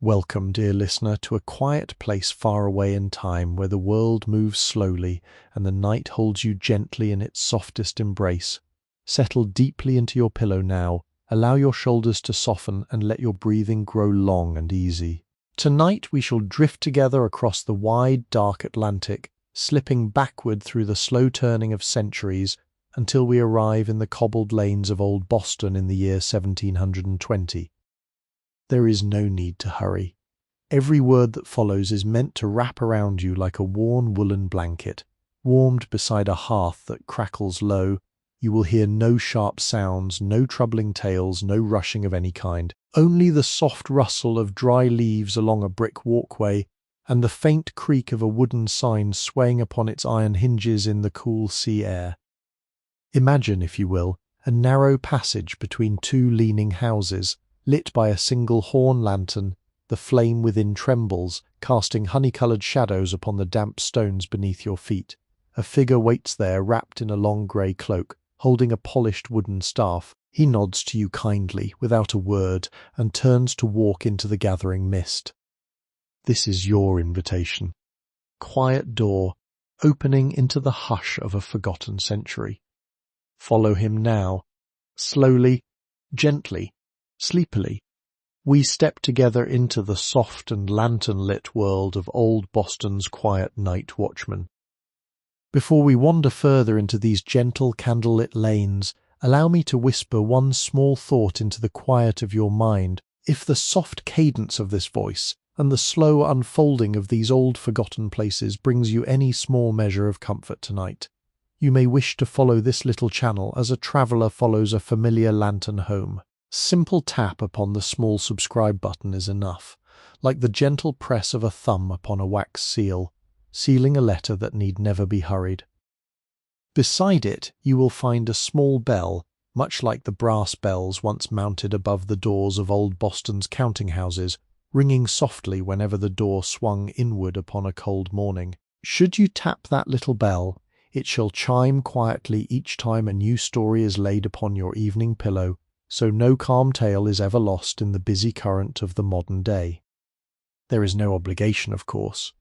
Welcome, dear listener, to a quiet place far away in time where the world moves slowly and the night holds you gently in its softest embrace. Settle deeply into your pillow now, allow your shoulders to soften and let your breathing grow long and easy. Tonight we shall drift together across the wide, dark Atlantic, slipping backward through the slow turning of centuries until we arrive in the cobbled lanes of old Boston in the year 1720. There is no need to hurry. Every word that follows is meant to wrap around you like a worn woolen blanket. Warmed beside a hearth that crackles low, you will hear no sharp sounds, no troubling tales, no rushing of any kind. Only the soft rustle of dry leaves along a brick walkway and the faint creak of a wooden sign swaying upon its iron hinges in the cool sea air. Imagine, if you will, a narrow passage between two leaning houses, lit by a single horn lantern. The flame within trembles, casting honey-coloured shadows upon the damp stones beneath your feet. A figure waits there, wrapped in a long grey cloak, holding a polished wooden staff. He nods to you kindly, without a word, and turns to walk into the gathering mist. This is your invitation. Quiet door, opening into the hush of a forgotten century. Follow him now. Slowly, gently, sleepily, we step together into the soft and lantern-lit world of old Boston's quiet night watchman. Before we wander further into these gentle candlelit lanes, allow me to whisper one small thought into the quiet of your mind. If the soft cadence of this voice and the slow unfolding of these old forgotten places brings you any small measure of comfort tonight, you may wish to follow this little channel as a traveller follows a familiar lantern home. Simple tap upon the small subscribe button is enough, like the gentle press of a thumb upon a wax seal, sealing a letter that need never be hurried. Beside it you will find a small bell, much like the brass bells once mounted above the doors of old Boston's counting houses, ringing softly whenever the door swung inward upon a cold morning. Should you tap that little bell, it shall chime quietly each time a new story is laid upon your evening pillow, so no calm tale is ever lost in the busy current of the modern day. There is no obligation, of course,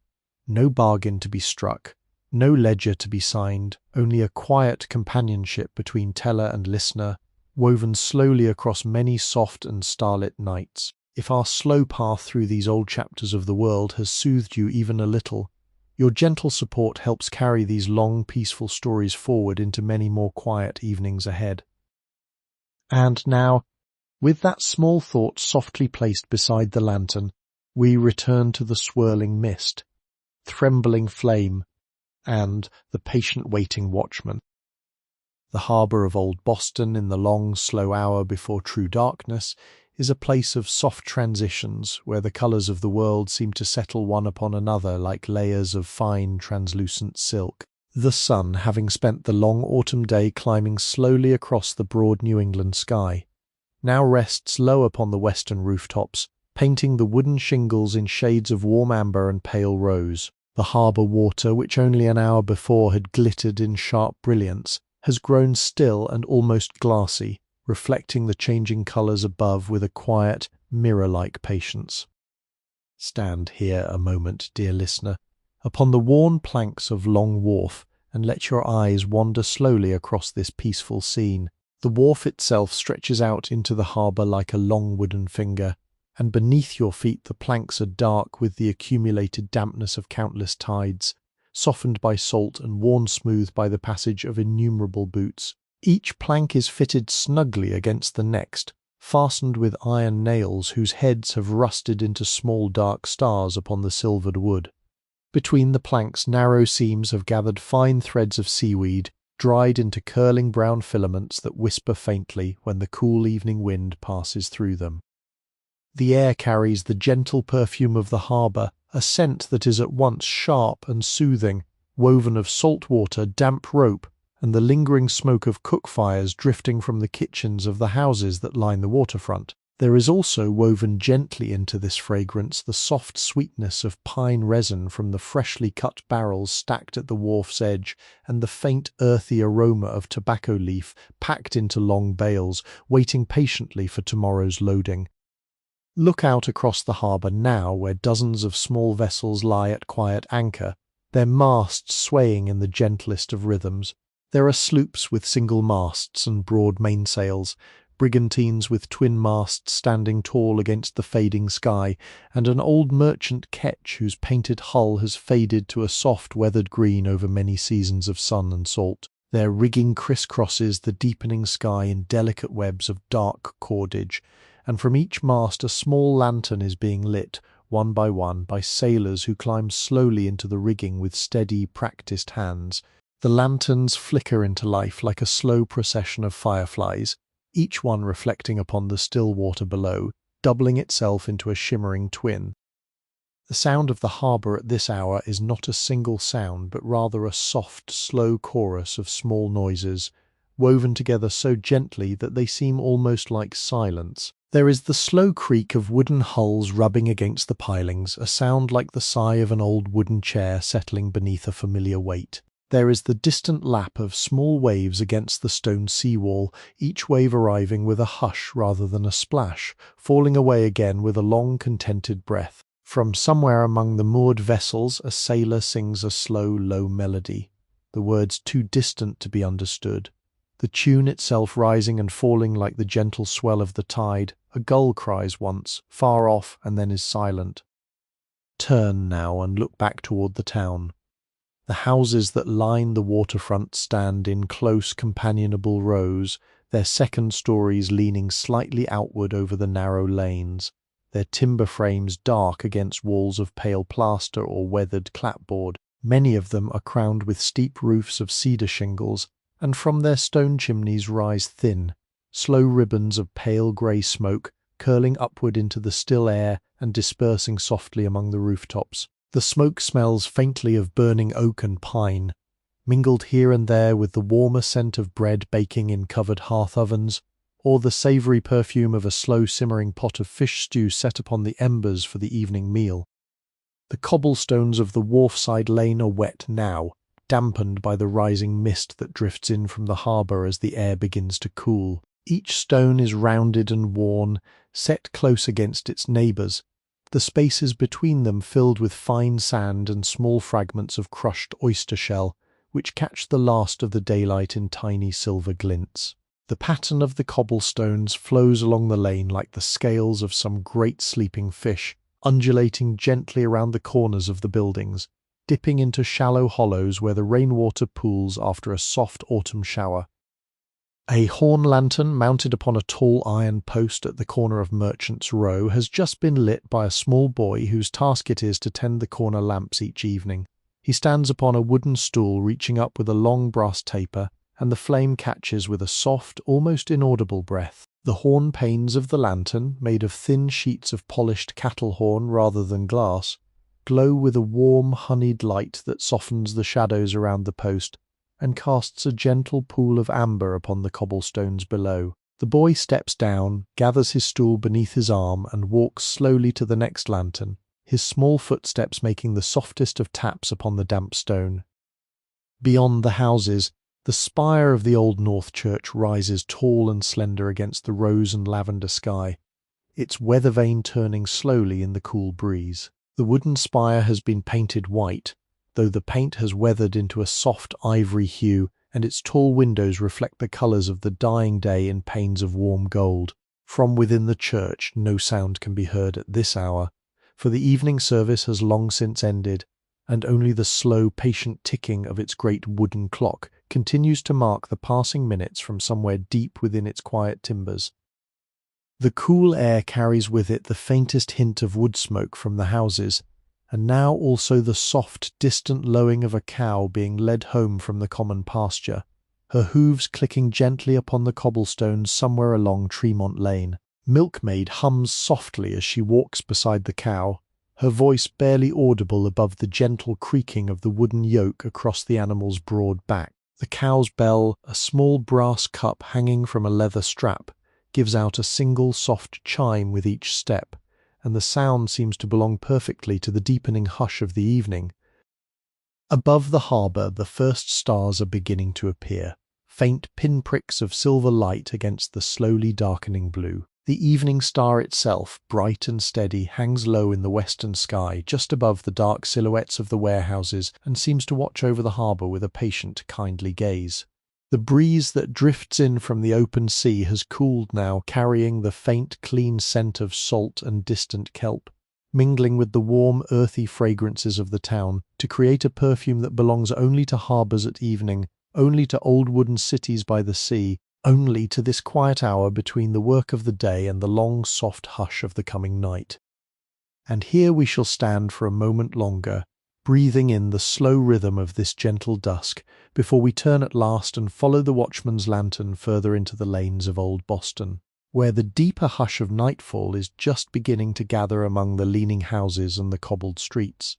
no bargain to be struck, no ledger to be signed, only a quiet companionship between teller and listener, woven slowly across many soft and starlit nights. If our slow path through these old chapters of the world has soothed you even a little, your gentle support helps carry these long, peaceful stories forward into many more quiet evenings ahead. And now, with that small thought softly placed beside the lantern, we return to the swirling mist, trembling flame, and the patient waiting watchman. The harbour of old Boston in the long, slow hour before true darkness is a place of soft transitions where the colours of the world seem to settle one upon another like layers of fine, translucent silk. The sun, having spent the long autumn day climbing slowly across the broad New England sky, now rests low upon the western rooftops, painting the wooden shingles in shades of warm amber and pale rose. The harbour water, which only an hour before had glittered in sharp brilliance, has grown still and almost glassy, reflecting the changing colours above with a quiet, mirror-like patience. Stand here a moment, dear listener, upon the worn planks of Long Wharf, and let your eyes wander slowly across this peaceful scene. The wharf itself stretches out into the harbour like a long wooden finger, and beneath your feet the planks are dark with the accumulated dampness of countless tides, softened by salt and worn smooth by the passage of innumerable boots. Each plank is fitted snugly against the next, fastened with iron nails whose heads have rusted into small dark stars upon the silvered wood. Between the planks narrow seams have gathered fine threads of seaweed, dried into curling brown filaments that whisper faintly when the cool evening wind passes through them. The air carries the gentle perfume of the harbour, a scent that is at once sharp and soothing, woven of salt water, damp rope, and the lingering smoke of cook fires drifting from the kitchens of the houses that line the waterfront. There is also woven gently into this fragrance the soft sweetness of pine resin from the freshly cut barrels stacked at the wharf's edge, and the faint earthy aroma of tobacco leaf packed into long bales, waiting patiently for tomorrow's loading. Look out across the harbour now, where dozens of small vessels lie at quiet anchor, their masts swaying in the gentlest of rhythms. There are sloops with single masts and broad mainsails, brigantines with twin masts standing tall against the fading sky, and an old merchant ketch whose painted hull has faded to a soft weathered green over many seasons of sun and salt. Their rigging crisscrosses the deepening sky in delicate webs of dark cordage, and from each mast a small lantern is being lit, one, by sailors who climb slowly into the rigging with steady, practised hands. The lanterns flicker into life like a slow procession of fireflies, each one reflecting upon the still water below, doubling itself into a shimmering twin. The sound of the harbour at this hour is not a single sound, but rather a soft, slow chorus of small noises, woven together so gently that they seem almost like silence. There is the slow creak of wooden hulls rubbing against the pilings, a sound like the sigh of an old wooden chair settling beneath a familiar weight. There is the distant lap of small waves against the stone seawall, each wave arriving with a hush rather than a splash, falling away again with a long, contented breath. From somewhere among the moored vessels a sailor sings a slow, low melody, the words too distant to be understood. The tune itself rising and falling like the gentle swell of the tide. A gull cries once, far off, and then is silent. Turn now and look back toward the town. The houses that line the waterfront stand in close companionable rows, their second stories leaning slightly outward over the narrow lanes, their timber frames dark against walls of pale plaster or weathered clapboard. Many of them are crowned with steep roofs of cedar shingles, and from their stone chimneys rise thin, slow ribbons of pale grey smoke, curling upward into the still air and dispersing softly among the rooftops. The smoke smells faintly of burning oak and pine, mingled here and there with the warmer scent of bread baking in covered hearth ovens, or the savoury perfume of a slow-simmering pot of fish stew set upon the embers for the evening meal. The cobblestones of the wharf-side lane are wet now, dampened by the rising mist that drifts in from the harbour as the air begins to cool. Each stone is rounded and worn, set close against its neighbours, the spaces between them filled with fine sand and small fragments of crushed oyster shell, which catch the last of the daylight in tiny silver glints. The pattern of the cobblestones flows along the lane like the scales of some great sleeping fish, undulating gently around the corners of the buildings, dipping into shallow hollows where the rainwater pools after a soft autumn shower. A horn lantern mounted upon a tall iron post at the corner of Merchant's Row has just been lit by a small boy whose task it is to tend the corner lamps each evening. He stands upon a wooden stool reaching up with a long brass taper, and the flame catches with a soft, almost inaudible breath. The horn panes of the lantern, made of thin sheets of polished cattle horn rather than glass, glow with a warm, honeyed light that softens the shadows around the post and casts a gentle pool of amber upon the cobblestones below. The boy steps down, gathers his stool beneath his arm, and walks slowly to the next lantern, his small footsteps making the softest of taps upon the damp stone. Beyond the houses, the spire of the old North Church rises tall and slender against the rose and lavender sky, its weather vane turning slowly in the cool breeze. The wooden spire has been painted white, though the paint has weathered into a soft ivory hue, and its tall windows reflect the colours of the dying day in panes of warm gold. From within the church no sound can be heard at this hour, for the evening service has long since ended, and only the slow, patient ticking of its great wooden clock continues to mark the passing minutes from somewhere deep within its quiet timbers. The cool air carries with it the faintest hint of wood smoke from the houses, and now also the soft, distant lowing of a cow being led home from the common pasture, her hooves clicking gently upon the cobblestones somewhere along Tremont Lane. Milkmaid hums softly as she walks beside the cow, her voice barely audible above the gentle creaking of the wooden yoke across the animal's broad back. The cow's bell, a small brass cup hanging from a leather strap, gives out a single soft chime with each step, and the sound seems to belong perfectly to the deepening hush of the evening. Above the harbour the first stars are beginning to appear, faint pinpricks of silver light against the slowly darkening blue. The evening star itself, bright and steady, hangs low in the western sky, just above the dark silhouettes of the warehouses, and seems to watch over the harbour with a patient, kindly gaze. The breeze that drifts in from the open sea has cooled now, carrying the faint, clean scent of salt and distant kelp, mingling with the warm, earthy fragrances of the town, to create a perfume that belongs only to harbours at evening, only to old wooden cities by the sea, only to this quiet hour between the work of the day and the long, soft hush of the coming night. And here we shall stand for a moment longer, breathing in the slow rhythm of this gentle dusk, before we turn at last and follow the watchman's lantern further into the lanes of old Boston, where the deeper hush of nightfall is just beginning to gather among the leaning houses and the cobbled streets.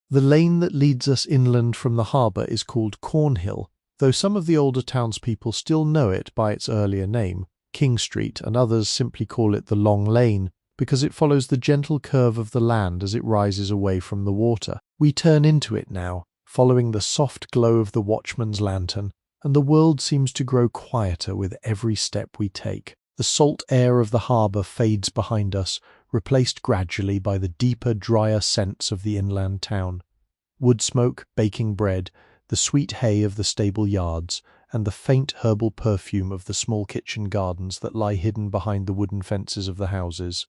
The lane that leads us inland from the harbour is called Cornhill, though some of the older townspeople still know it by its earlier name, King Street, and others simply call it the Long Lane, because it follows the gentle curve of the land as it rises away from the water. We turn into it now, following the soft glow of the watchman's lantern, and the world seems to grow quieter with every step we take. The salt air of the harbour fades behind us, replaced gradually by the deeper, drier scents of the inland town. Wood smoke, baking bread, the sweet hay of the stable yards, and the faint herbal perfume of the small kitchen gardens that lie hidden behind the wooden fences of the houses.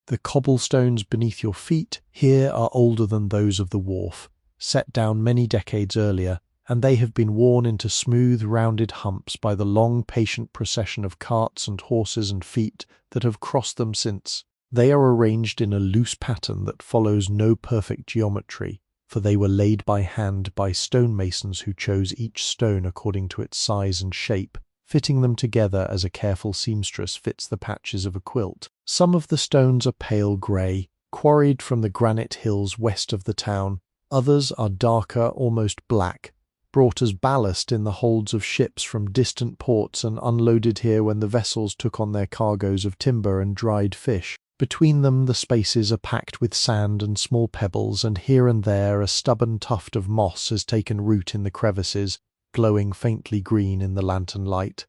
The cobblestones beneath your feet here are older than those of the wharf, set down many decades earlier, and they have been worn into smooth, rounded humps by the long, patient procession of carts and horses and feet that have crossed them since. They are arranged in a loose pattern that follows no perfect geometry, for they were laid by hand by stonemasons who chose each stone according to its size and shape, fitting them together as a careful seamstress fits the patches of a quilt. Some of the stones are pale grey, quarried from the granite hills west of the town. Others are darker, almost black, brought as ballast in the holds of ships from distant ports and unloaded here when the vessels took on their cargoes of timber and dried fish. Between them the spaces are packed with sand and small pebbles, and here and there a stubborn tuft of moss has taken root in the crevices, glowing faintly green in the lantern light.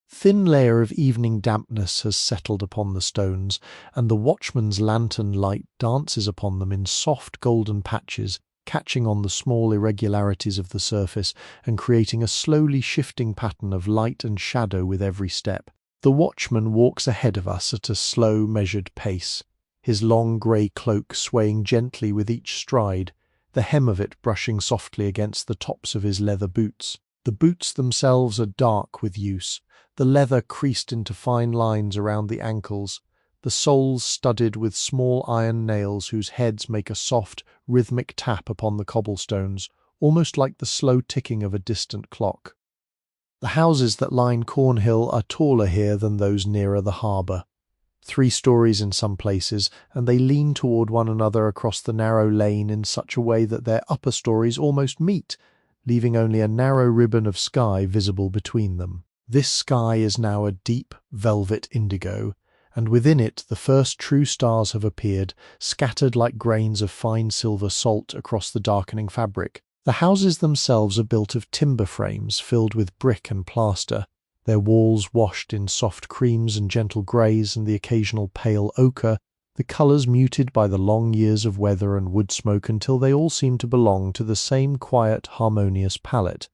Thin layer of evening dampness has settled upon the stones, and the watchman's lantern light dances upon them in soft golden patches, catching on the small irregularities of the surface and creating a slowly shifting pattern of light and shadow with every step. The watchman walks ahead of us at a slow, measured pace, his long grey cloak swaying gently with each stride, the hem of it brushing softly against the tops of his leather boots. The boots themselves are dark with use, the leather creased into fine lines around the ankles, the soles studded with small iron nails whose heads make a soft, rhythmic tap upon the cobblestones, almost like the slow ticking of a distant clock. The houses that line Cornhill are taller here than those nearer the harbour, 3 stories in some places, and they lean toward one another across the narrow lane in such a way that their upper stories almost meet, leaving only a narrow ribbon of sky visible between them. This sky is now a deep, velvet indigo, and within it the first true stars have appeared, scattered like grains of fine silver salt across the darkening fabric. The houses themselves are built of timber frames filled with brick and plaster, their walls washed in soft creams and gentle greys and the occasional pale ochre, the colours muted by the long years of weather and wood smoke until they all seem to belong to the same quiet, harmonious palette.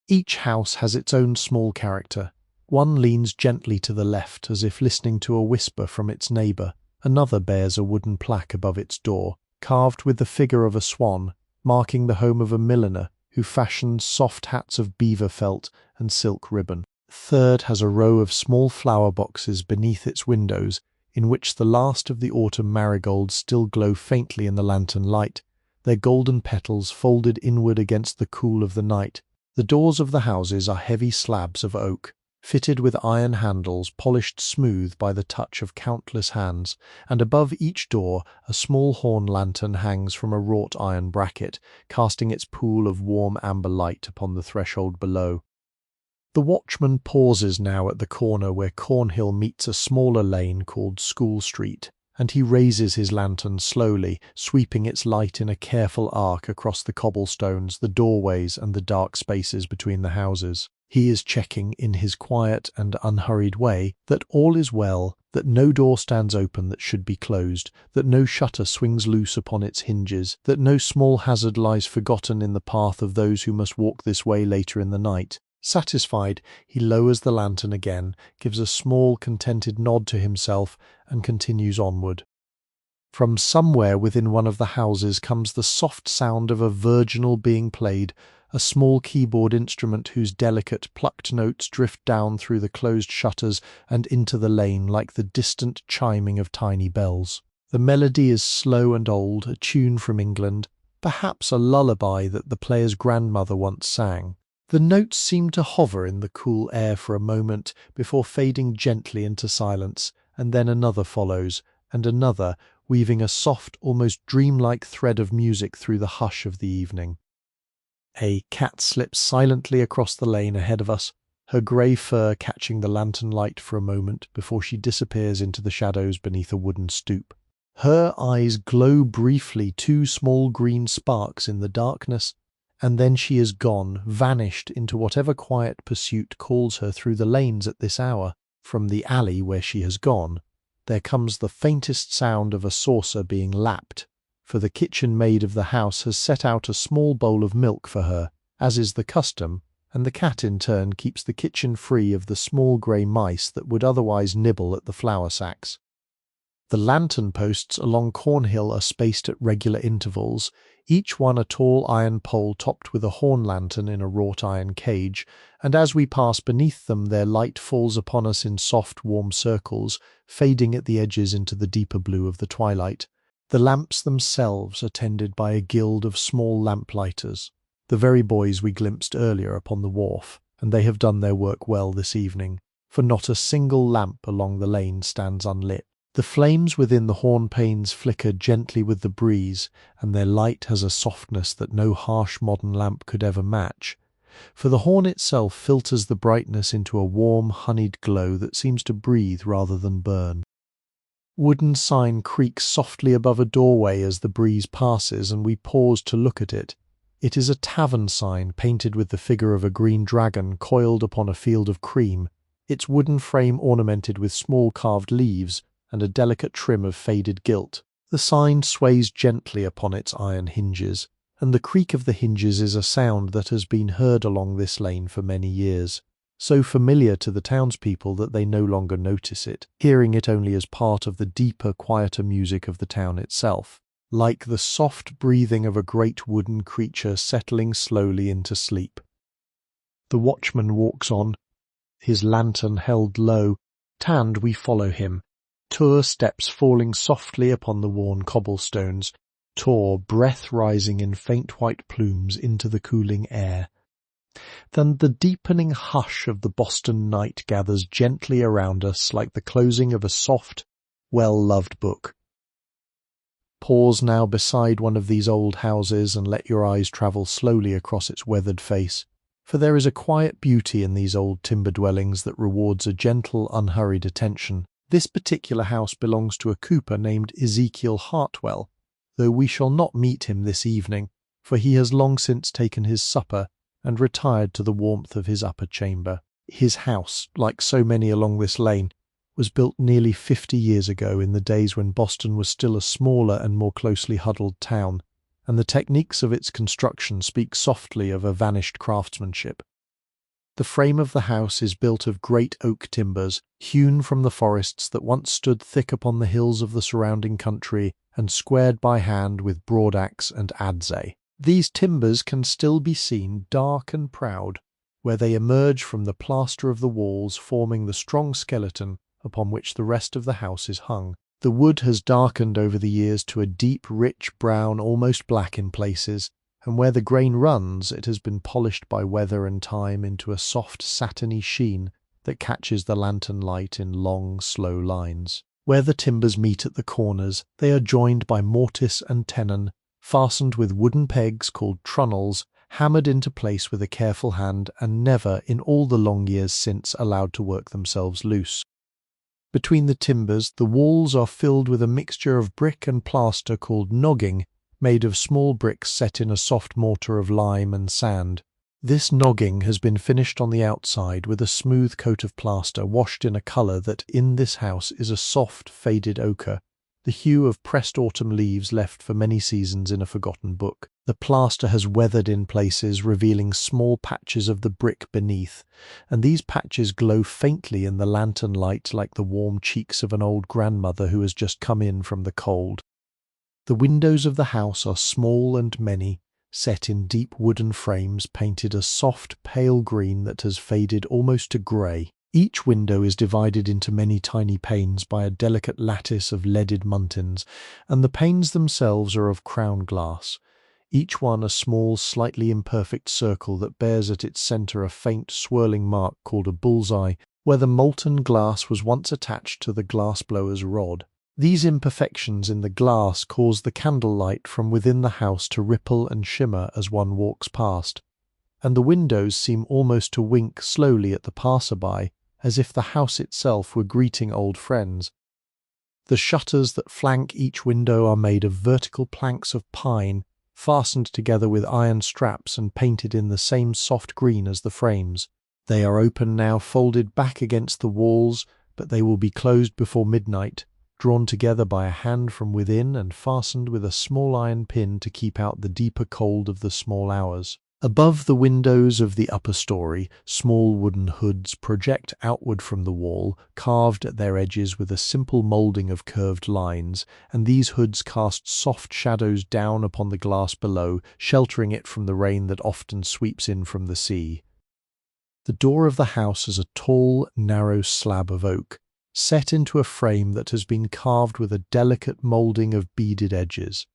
Each house has its own small character. One leans gently to the left as if listening to a whisper from its neighbour. Another bears a wooden plaque above its door, carved with the figure of a swan, marking the home of a milliner who fashions soft hats of beaver felt and silk ribbon. The third has a row of small flower boxes beneath its windows, in which the last of the autumn marigolds still glow faintly in the lantern light, their golden petals folded inward against the cool of the night. The doors of the houses are heavy slabs of oak, fitted with iron handles polished smooth by the touch of countless hands, and above each door a small horn lantern hangs from a wrought iron bracket, casting its pool of warm amber light upon the threshold below. The watchman pauses now at the corner where Cornhill meets a smaller lane called School Street, and he raises his lantern slowly, sweeping its light in a careful arc across the cobblestones, the doorways, and the dark spaces between the houses. He is checking in his quiet and unhurried way that all is well, that no door stands open that should be closed, that no shutter swings loose upon its hinges, that no small hazard lies forgotten in the path of those who must walk this way later in the night. Satisfied, he lowers the lantern again, gives a small contented nod to himself, and continues onward. From somewhere within one of the houses comes the soft sound of a virginal being played, a small keyboard instrument whose delicate, plucked notes drift down through the closed shutters and into the lane like the distant chiming of tiny bells. The melody is slow and old, a tune from England, perhaps a lullaby that the player's grandmother once sang. The notes seem to hover in the cool air for a moment before fading gently into silence, and then another follows, and another, weaving a soft, almost dreamlike thread of music through the hush of the evening. A cat slips silently across the lane ahead of us, her grey fur catching the lantern light for a moment before she disappears into the shadows beneath a wooden stoop. Her eyes glow briefly, two small green sparks in the darkness, and then she is gone, vanished into whatever quiet pursuit calls her through the lanes at this hour. From the alley where she has gone, there comes the faintest sound of a saucer being lapped, for the kitchen maid of the house has set out a small bowl of milk for her, as is the custom, and the cat in turn keeps the kitchen free of the small grey mice that would otherwise nibble at the flour sacks. The lantern posts along Cornhill are spaced at regular intervals, each one a tall iron pole topped with a horn lantern in a wrought iron cage, and as we pass beneath them their light falls upon us in soft, warm circles, fading at the edges into the deeper blue of the twilight. The lamps themselves are tended by a guild of small lamplighters, the very boys we glimpsed earlier upon the wharf, and they have done their work well this evening, for not a single lamp along the lane stands unlit. The flames within the horn panes flicker gently with the breeze, and their light has a softness that no harsh modern lamp could ever match, for the horn itself filters the brightness into a warm, honeyed glow that seems to breathe rather than burn. Wooden sign creaks softly above a doorway as the breeze passes, and we pause to look at it. It is a tavern sign painted with the figure of a green dragon coiled upon a field of cream, its wooden frame ornamented with small carved leaves, and a delicate trim of faded gilt. The sign sways gently upon its iron hinges, and the creak of the hinges is a sound that has been heard along this lane for many years, so familiar to the townspeople that they no longer notice it, hearing it only as part of the deeper, quieter music of the town itself, like the soft breathing of a great wooden creature settling slowly into sleep. The watchman walks on, his lantern held low. Tanned, we follow him, Tor steps falling softly upon the worn cobblestones, Tor breath rising in faint white plumes into the cooling air. Then the deepening hush of the Boston night gathers gently around us like the closing of a soft, well-loved book. Pause now beside one of these old houses and let your eyes travel slowly across its weathered face, for there is a quiet beauty in these old timber dwellings that rewards a gentle, unhurried attention. This particular house belongs to a cooper named Ezekiel Hartwell, though we shall not meet him this evening, for he has long since taken his supper and retired to the warmth of his upper chamber. His house, like so many along this lane, was built nearly 50 years ago in the days when Boston was still a smaller and more closely huddled town, and the techniques of its construction speak softly of a vanished craftsmanship. The frame of the house is built of great oak timbers, hewn from the forests that once stood thick upon the hills of the surrounding country and squared by hand with broadaxe and adze. These timbers can still be seen dark and proud, where they emerge from the plaster of the walls forming the strong skeleton upon which the rest of the house is hung. The wood has darkened over the years to a deep, rich brown, almost black in places, and where the grain runs it has been polished by weather and time into a soft satiny sheen that catches the lantern light in long, slow lines. Where the timbers meet at the corners, they are joined by mortise and tenon, fastened with wooden pegs called trunnels, hammered into place with a careful hand, and never, in all the long years since, allowed to work themselves loose. Between the timbers, the walls are filled with a mixture of brick and plaster called nogging, made of small bricks set in a soft mortar of lime and sand. This nogging has been finished on the outside with a smooth coat of plaster washed in a colour that in this house is a soft, faded ochre, the hue of pressed autumn leaves left for many seasons in a forgotten book. The plaster has weathered in places, revealing small patches of the brick beneath, and these patches glow faintly in the lantern light like the warm cheeks of an old grandmother who has just come in from the cold. The windows of the house are small and many, set in deep wooden frames painted a soft, pale green that has faded almost to grey. Each window is divided into many tiny panes by a delicate lattice of leaded muntins, and the panes themselves are of crown glass, each one a small, slightly imperfect circle that bears at its centre a faint, swirling mark called a bullseye, where the molten glass was once attached to the glass-blower's rod. These imperfections in the glass cause the candlelight from within the house to ripple and shimmer as one walks past, and the windows seem almost to wink slowly at the passer-by, as if the house itself were greeting old friends. The shutters that flank each window are made of vertical planks of pine, fastened together with iron straps and painted in the same soft green as the frames. They are open now, folded back against the walls, but they will be closed before midnight, drawn together by a hand from within and fastened with a small iron pin to keep out the deeper cold of the small hours. Above the windows of the upper story, small wooden hoods project outward from the wall, carved at their edges with a simple moulding of curved lines, and these hoods cast soft shadows down upon the glass below, sheltering it from the rain that often sweeps in from the sea. The door of the house is a tall, narrow slab of oak, set into a frame that has been carved with a delicate moulding of beaded edges.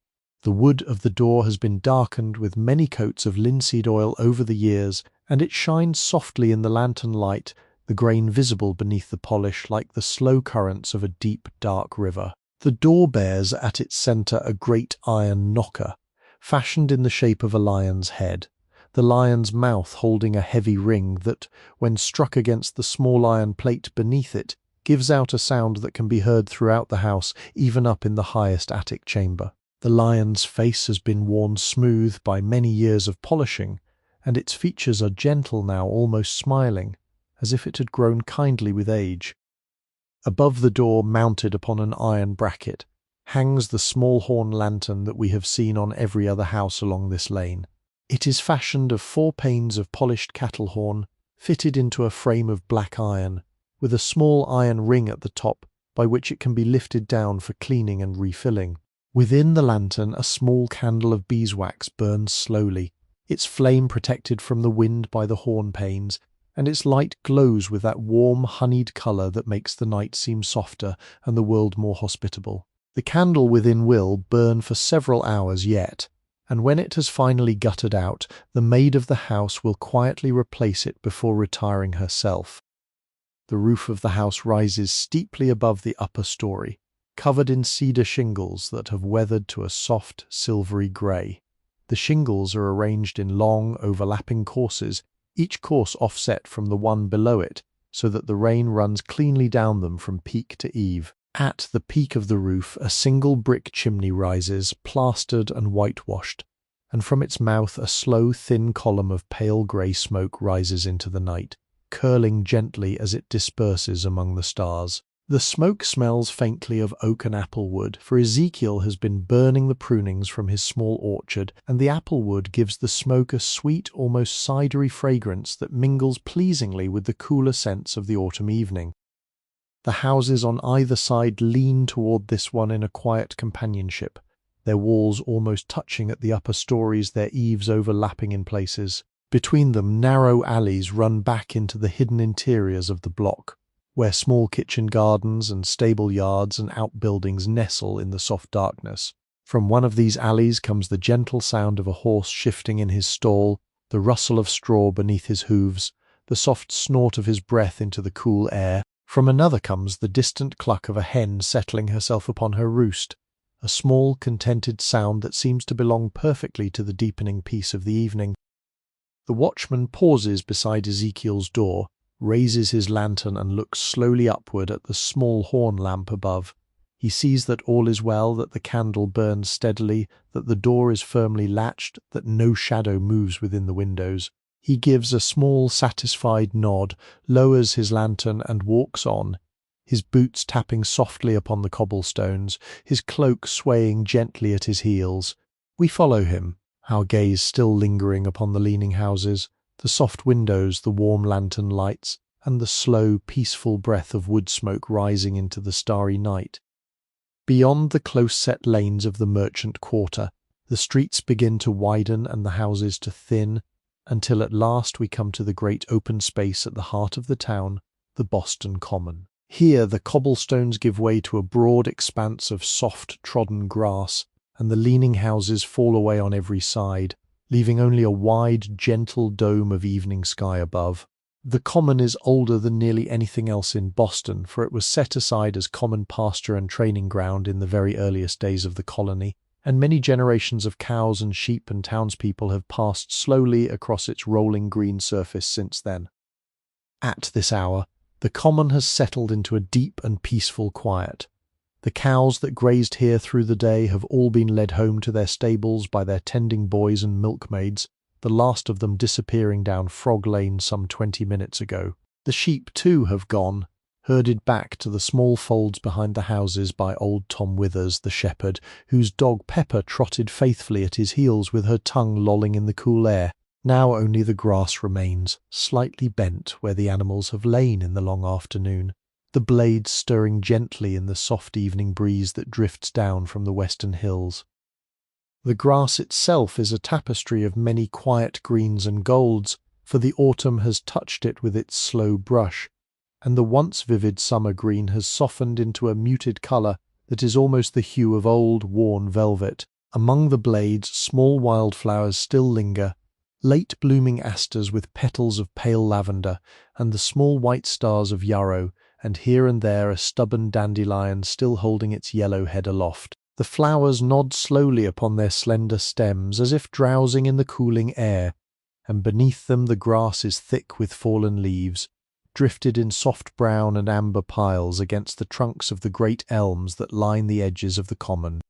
The wood of the door has been darkened with many coats of linseed oil over the years, and it shines softly in the lantern light, the grain visible beneath the polish like the slow currents of a deep, dark river. The door bears at its centre a great iron knocker, fashioned in the shape of a lion's head, the lion's mouth holding a heavy ring that, when struck against the small iron plate beneath it, gives out a sound that can be heard throughout the house, even up in the highest attic chamber. The lion's face has been worn smooth by many years of polishing, and its features are gentle now, almost smiling, as if it had grown kindly with age. Above the door, mounted upon an iron bracket, hangs the small horn lantern that we have seen on every other house along this lane. It is fashioned of 4 panes of polished cattle horn, fitted into a frame of black iron, with a small iron ring at the top by which it can be lifted down for cleaning and refilling. Within the lantern a small candle of beeswax burns slowly, its flame protected from the wind by the horn panes, and its light glows with that warm honeyed colour that makes the night seem softer and the world more hospitable. The candle within will burn for several hours yet, and when it has finally guttered out, the maid of the house will quietly replace it before retiring herself. The roof of the house rises steeply above the upper story, covered in cedar shingles that have weathered to a soft, silvery grey. The shingles are arranged in long, overlapping courses, each course offset from the one below it, so that the rain runs cleanly down them from peak to eave. At the peak of the roof, a single brick chimney rises, plastered and whitewashed, and from its mouth a slow, thin column of pale grey smoke rises into the night, curling gently as it disperses among the stars. The smoke smells faintly of oak and apple wood, for Ezekiel has been burning the prunings from his small orchard, and the apple wood gives the smoke a sweet, almost cidery fragrance that mingles pleasingly with the cooler scents of the autumn evening. The houses on either side lean toward this one in a quiet companionship, their walls almost touching at the upper stories, their eaves overlapping in places. Between them, narrow alleys run back into the hidden interiors of the block, where small kitchen gardens and stable yards and outbuildings nestle in the soft darkness. From one of these alleys comes the gentle sound of a horse shifting in his stall, the rustle of straw beneath his hooves, the soft snort of his breath into the cool air. From another comes the distant cluck of a hen settling herself upon her roost, a small, contented sound that seems to belong perfectly to the deepening peace of the evening. The watchman pauses beside Ezekiel's door, raises his lantern and looks slowly upward at the small horn lamp above. He sees that all is well, that the candle burns steadily, that the door is firmly latched, that no shadow moves within the windows. He gives a small, satisfied nod, lowers his lantern and walks on, his boots tapping softly upon the cobblestones, his cloak swaying gently at his heels. We follow him, our gaze still lingering upon the leaning houses, the soft windows, the warm lantern lights, and the slow, peaceful breath of wood smoke rising into the starry night. Beyond the close-set lanes of the merchant quarter, the streets begin to widen and the houses to thin, until at last we come to the great open space at the heart of the town, the Boston Common. Here the cobblestones give way to a broad expanse of soft trodden grass, and the leaning houses fall away on every side, leaving only a wide, gentle dome of evening sky above. The Common is older than nearly anything else in Boston, for it was set aside as common pasture and training ground in the very earliest days of the colony, and many generations of cows and sheep and townspeople have passed slowly across its rolling green surface since then. At this hour, the Common has settled into a deep and peaceful quiet. The cows that grazed here through the day have all been led home to their stables by their tending boys and milkmaids, the last of them disappearing down Frog Lane some 20 minutes ago. The sheep, too, have gone, herded back to the small folds behind the houses by old Tom Withers, the shepherd, whose dog Pepper trotted faithfully at his heels with her tongue lolling in the cool air. Now only the grass remains, slightly bent where the animals have lain in the long afternoon, the blades stirring gently in the soft evening breeze that drifts down from the western hills. The grass itself is a tapestry of many quiet greens and golds, for the autumn has touched it with its slow brush, and the once vivid summer green has softened into a muted colour that is almost the hue of old, worn velvet. Among the blades, small wildflowers still linger, late-blooming asters with petals of pale lavender, and the small white stars of yarrow, and here and there a stubborn dandelion still holding its yellow head aloft. The flowers nod slowly upon their slender stems as if drowsing in the cooling air, and beneath them the grass is thick with fallen leaves, drifted in soft brown and amber piles against the trunks of the great elms that line the edges of the Common.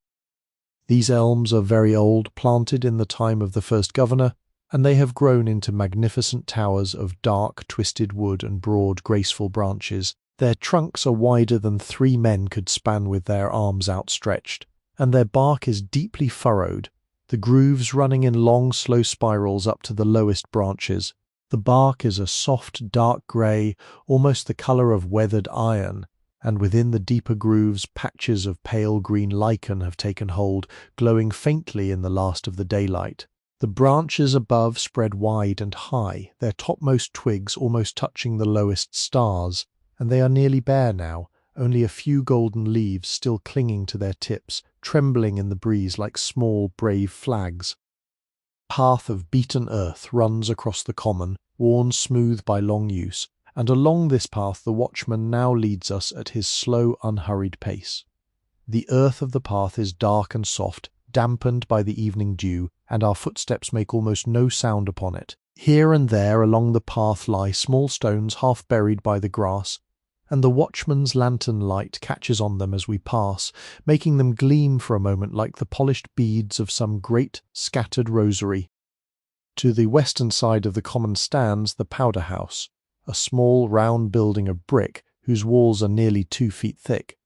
These elms are very old, planted in the time of the first governor, and they have grown into magnificent towers of dark, twisted wood and broad, graceful branches. Their trunks are wider than 3 men could span with their arms outstretched, and their bark is deeply furrowed, the grooves running in long, slow spirals up to the lowest branches. The bark is a soft, dark grey, almost the colour of weathered iron, and within the deeper grooves patches of pale green lichen have taken hold, glowing faintly in the last of the daylight. The branches above spread wide and high, their topmost twigs almost touching the lowest stars, and they are nearly bare now, only a few golden leaves still clinging to their tips, trembling in the breeze like small, brave flags. A path of beaten earth runs across the Common, worn smooth by long use, and along this path the watchman now leads us at his slow, unhurried pace. The earth of the path is dark and soft, dampened by the evening dew, and our footsteps make almost no sound upon it. Here and there along the path lie small stones half buried by the grass, and the watchman's lantern light catches on them as we pass, making them gleam for a moment like the polished beads of some great scattered rosary. To the western side of the Common stands the powder house, a small round building of brick whose walls are nearly 2 feet thick.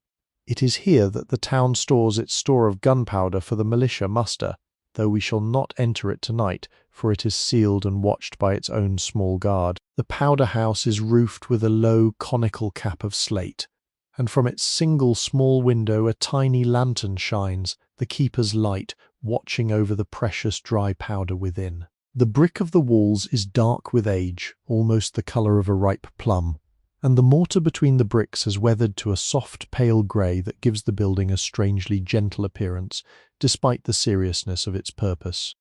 It is here that the town stores its store of gunpowder for the militia muster, though we shall not enter it tonight, for it is sealed and watched by its own small guard. The powder house is roofed with a low conical cap of slate, and from its single small window a tiny lantern shines, the keeper's light, watching over the precious dry powder within. The brick of the walls is dark with age, almost the colour of a ripe plum, and the mortar between the bricks has weathered to a soft pale grey that gives the building a strangely gentle appearance, despite the seriousness of its purpose.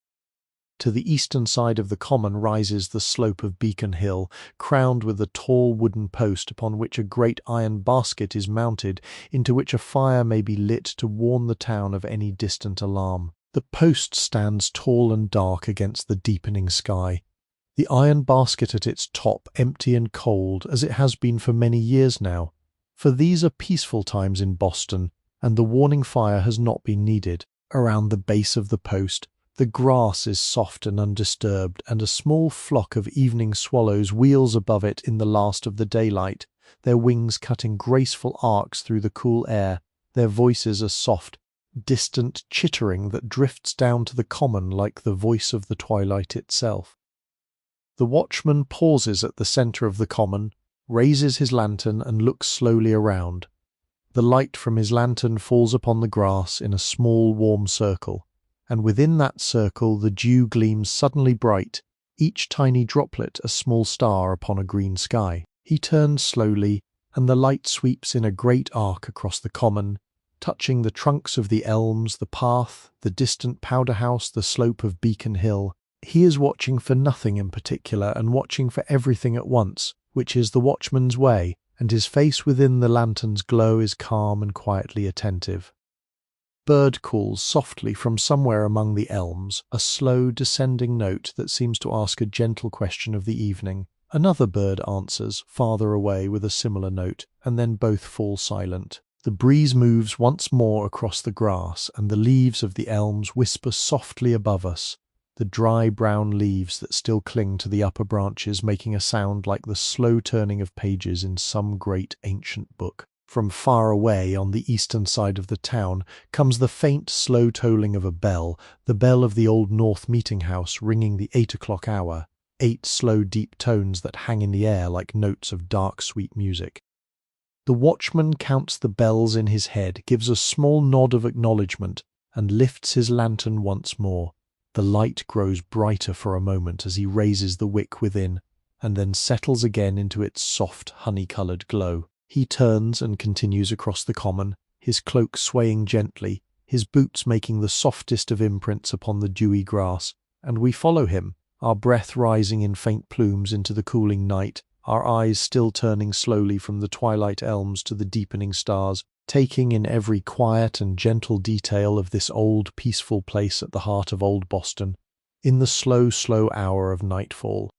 To the eastern side of the Common rises the slope of Beacon Hill, crowned with a tall wooden post upon which a great iron basket is mounted, into which a fire may be lit to warn the town of any distant alarm. The post stands tall and dark against the deepening sky, the iron basket at its top empty and cold, as it has been for many years now, for these are peaceful times in Boston, and the warning fire has not been needed. Around the base of the post, The grass is soft and undisturbed, and a small flock of evening swallows wheels above it in the last of the daylight, their wings cutting graceful arcs through the cool air, their voices a soft, distant chittering that drifts down to the common like the voice of the twilight itself. The watchman pauses at the centre of the common, raises his lantern and looks slowly around. The light from his lantern falls upon the grass in a small warm circle, and within that circle the dew gleams suddenly bright, each tiny droplet a small star upon a green sky. He turns slowly, and the light sweeps in a great arc across the common, touching the trunks of the elms, the path, the distant powder house, the slope of Beacon Hill. He is watching for nothing in particular and watching for everything at once, which is the watchman's way, and his face within the lantern's glow is calm and quietly attentive. Bird calls softly from somewhere among the elms, a slow descending note that seems to ask a gentle question of the evening. Another bird answers, farther away, with a similar note, and then both fall silent. The breeze moves once more across the grass, and the leaves of the elms whisper softly above us, the dry brown leaves that still cling to the upper branches making a sound like the slow turning of pages in some great ancient book. From far away on the eastern side of the town comes the faint, slow tolling of a bell, the bell of the old North Meeting House ringing the 8 o'clock hour, 8 slow deep tones that hang in the air like notes of dark sweet music. The watchman counts the bells in his head, gives a small nod of acknowledgement, and lifts his lantern once more. The light grows brighter for a moment as he raises the wick within, and then settles again into its soft, honey-coloured glow. He turns and continues across the common, his cloak swaying gently, his boots making the softest of imprints upon the dewy grass, and we follow him, our breath rising in faint plumes into the cooling night, our eyes still turning slowly from the twilight elms to the deepening stars, taking in every quiet and gentle detail of this old, peaceful place at the heart of old Boston, in the slow, slow hour of nightfall.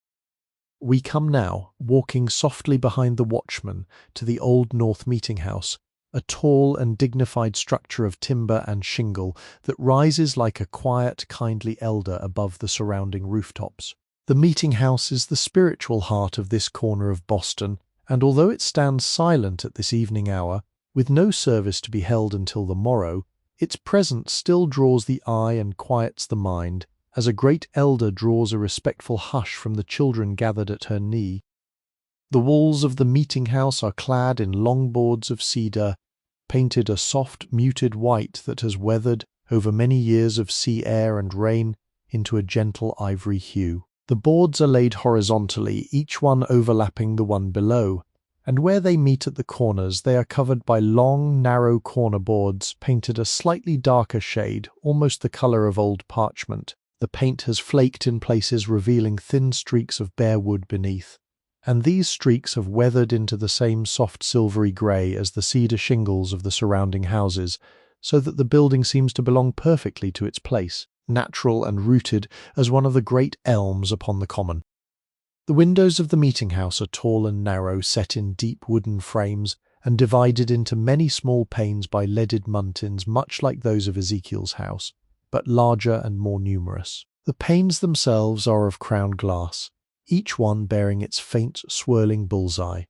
We come now, walking softly behind the watchman, to the old North Meeting House, a tall and dignified structure of timber and shingle that rises like a quiet, kindly elder above the surrounding rooftops. The meeting house is the spiritual heart of this corner of Boston, and although it stands silent at this evening hour, with no service to be held until the morrow, its presence still draws the eye and quiets the mind, as a great elder draws a respectful hush from the children gathered at her knee. The walls of the meeting house are clad in long boards of cedar, painted a soft, muted white that has weathered, over many years of sea air and rain, into a gentle ivory hue. The boards are laid horizontally, each one overlapping the one below, and where they meet at the corners they are covered by long, narrow corner boards painted a slightly darker shade, almost the colour of old parchment. The paint has flaked in places, revealing thin streaks of bare wood beneath, and these streaks have weathered into the same soft silvery grey as the cedar shingles of the surrounding houses, so that the building seems to belong perfectly to its place, natural and rooted as one of the great elms upon the common. The windows of the meeting house are tall and narrow, set in deep wooden frames, and divided into many small panes by leaded muntins much like those of Ezekiel's house, but larger and more numerous. The panes themselves are of crown glass, each one bearing its faint, swirling bullseye,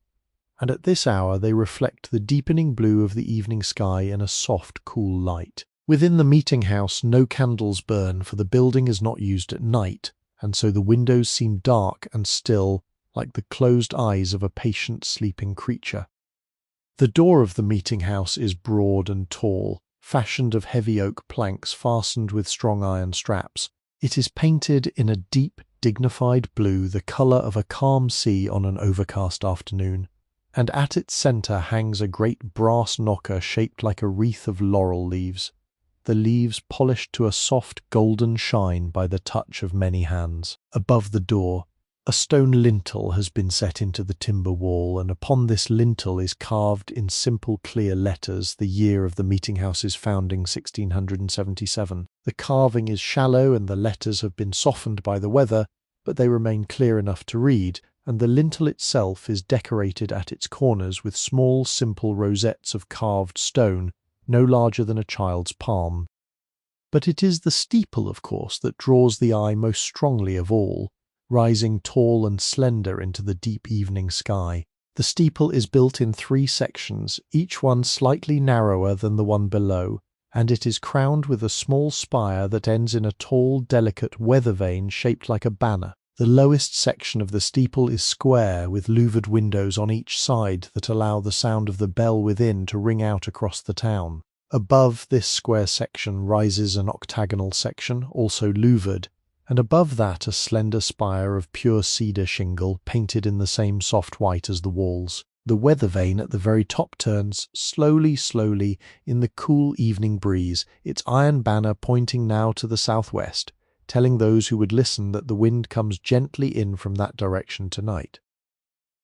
and at this hour they reflect the deepening blue of the evening sky in a soft, cool light. Within the meeting house no candles burn, for the building is not used at night, and so the windows seem dark and still, like the closed eyes of a patient, sleeping creature. The door of the meeting house is broad and tall, fashioned of heavy oak planks fastened with strong iron straps. It is painted in a deep, dignified blue, the colour of a calm sea on an overcast afternoon, and at its centre hangs a great brass knocker shaped like a wreath of laurel leaves, the leaves polished to a soft golden shine by the touch of many hands. Above the door, a stone lintel has been set into the timber wall, and upon this lintel is carved in simple clear letters the year of the meeting house's founding, 1677. The carving is shallow and the letters have been softened by the weather, but they remain clear enough to read, and the lintel itself is decorated at its corners with small simple rosettes of carved stone, no larger than a child's palm. But it is the steeple, of course, that draws the eye most strongly of all, rising tall and slender into the deep evening sky. The steeple is built in 3 sections, each one slightly narrower than the one below, and it is crowned with a small spire that ends in a tall, delicate weather vane shaped like a banner. The lowest section of the steeple is square, with louvered windows on each side that allow the sound of the bell within to ring out across the town. Above this square section rises an octagonal section, also louvered, and above that a slender spire of pure cedar shingle painted in the same soft white as the walls. The weather vane at the very top turns slowly in the cool evening breeze, its iron banner pointing now to the southwest, telling those who would listen that the wind comes gently in from that direction tonight.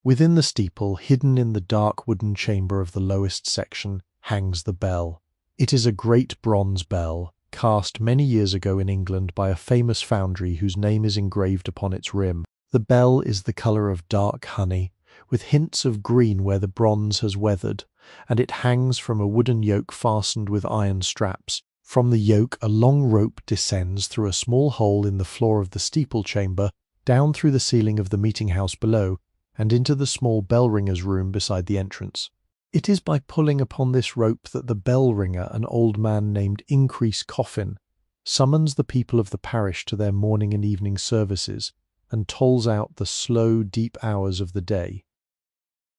Within the steeple, hidden in the dark wooden chamber of the lowest section, hangs the bell. It is a great bronze bell, cast many years ago in England by a famous foundry whose name is engraved upon its rim. The bell is the colour of dark honey, with hints of green where the bronze has weathered, and it hangs from a wooden yoke fastened with iron straps. From the yoke a long rope descends through a small hole in the floor of the steeple chamber, down through the ceiling of the meeting-house below, and into the small bell-ringer's room beside the entrance. It is by pulling upon this rope that the bell-ringer, an old man named Increase Coffin, summons the people of the parish to their morning and evening services, and tolls out the slow, deep hours of the day.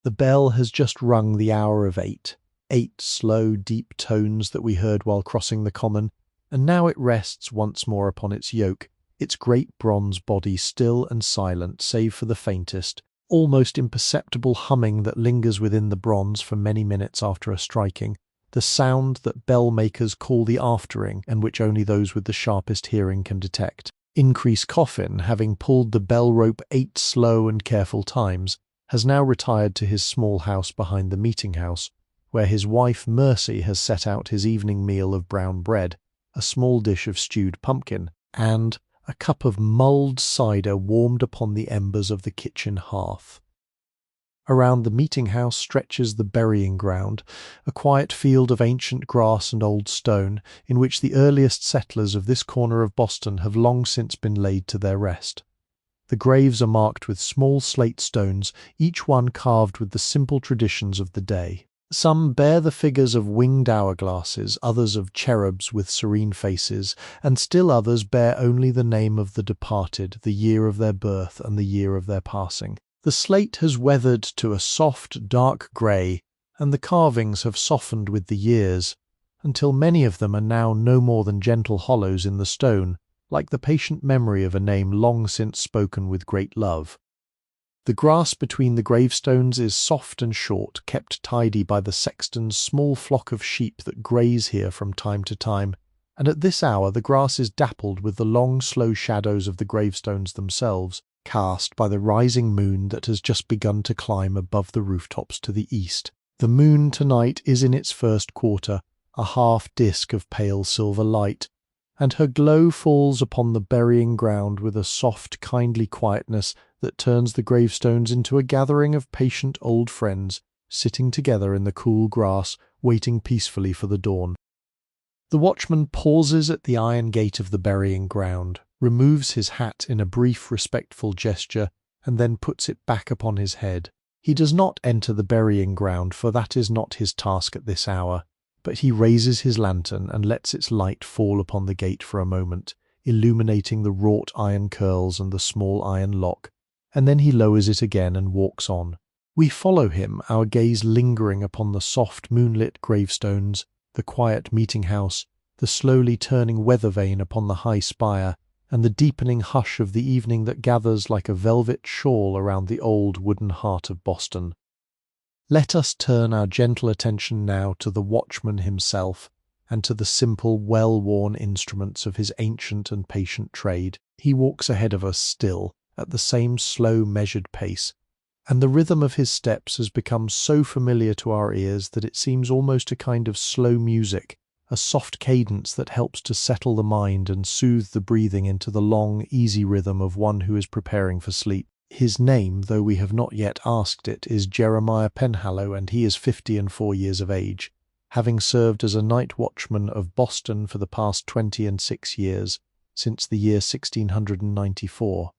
The bell has just rung the hour of 8. 8 slow, deep tones that we heard while crossing the common, and now it rests once more upon its yoke, its great bronze body still and silent save for the faintest, almost imperceptible humming that lingers within the bronze for many minutes after a striking, the sound that bell-makers call the aftering, and which only those with the sharpest hearing can detect. Increase Coffin, having pulled the bell rope 8 slow and careful times, has now retired to his small house behind the meeting-house, where his wife Mercy has set out his evening meal of brown bread, a small dish of stewed pumpkin, and a cup of mulled cider warmed upon the embers of the kitchen hearth. Around the meeting-house stretches the burying ground, a quiet field of ancient grass and old stone, in which the earliest settlers of this corner of Boston have long since been laid to their rest. The graves are marked with small slate stones, each one carved with the simple traditions of the day. Some bear the figures of winged hourglasses, others of cherubs with serene faces, and still others bear only the name of the departed, the year of their birth, and the year of their passing. The slate has weathered to a soft, dark grey, and the carvings have softened with the years, until many of them are now no more than gentle hollows in the stone, like the patient memory of a name long since spoken with great love. The grass between the gravestones is soft and short, kept tidy by the sexton's small flock of sheep that graze here from time to time, and at this hour the grass is dappled with the long, slow shadows of the gravestones themselves, cast by the rising moon that has just begun to climb above the rooftops to the east. The moon tonight is in its first quarter, a half disk of pale silver light, and her glow falls upon the burying ground with a soft, kindly quietness that turns the gravestones into a gathering of patient old friends, sitting together in the cool grass, waiting peacefully for the dawn. The watchman pauses at the iron gate of the burying ground, removes his hat in a brief, respectful gesture, and then puts it back upon his head. He does not enter the burying ground, for that is not his task at this hour, but he raises his lantern and lets its light fall upon the gate for a moment, illuminating the wrought iron curls and the small iron lock, and then he lowers it again and walks on. We follow him, our gaze lingering upon the soft moonlit gravestones, the quiet meeting-house, the slowly turning weather vane upon the high spire, and the deepening hush of the evening that gathers like a velvet shawl around the old wooden heart of Boston. Let us turn our gentle attention now to the watchman himself, and to the simple, well-worn instruments of his ancient and patient trade. He walks ahead of us still, at the same slow, measured pace, and the rhythm of his steps has become so familiar to our ears that it seems almost a kind of slow music, a soft cadence that helps to settle the mind and soothe the breathing into the long, easy rhythm of one who is preparing for sleep. His name, though we have not yet asked it, is Jeremiah Penhallow, and he is 54 years of age. having served as a night watchman of Boston for the past 26 years, since the year 1694.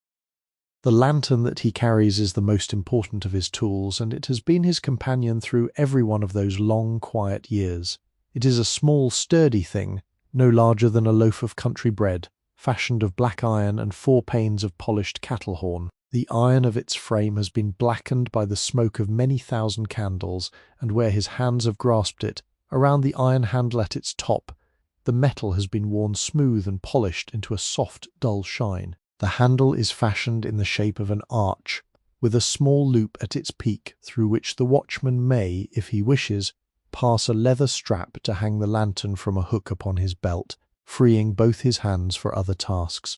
The lantern that he carries is the most important of his tools, and it has been his companion through every one of those long, quiet years. It is a small, sturdy thing, no larger than a loaf of country bread, fashioned of black iron and 4 panes of polished cattle horn. The iron of its frame has been blackened by the smoke of many thousand candles, and where his hands have grasped it, around the iron handle at its top, the metal has been worn smooth and polished into a soft, dull shine. The handle is fashioned in the shape of an arch, with a small loop at its peak through which the watchman may, if he wishes, pass a leather strap to hang the lantern from a hook upon his belt, freeing both his hands for other tasks.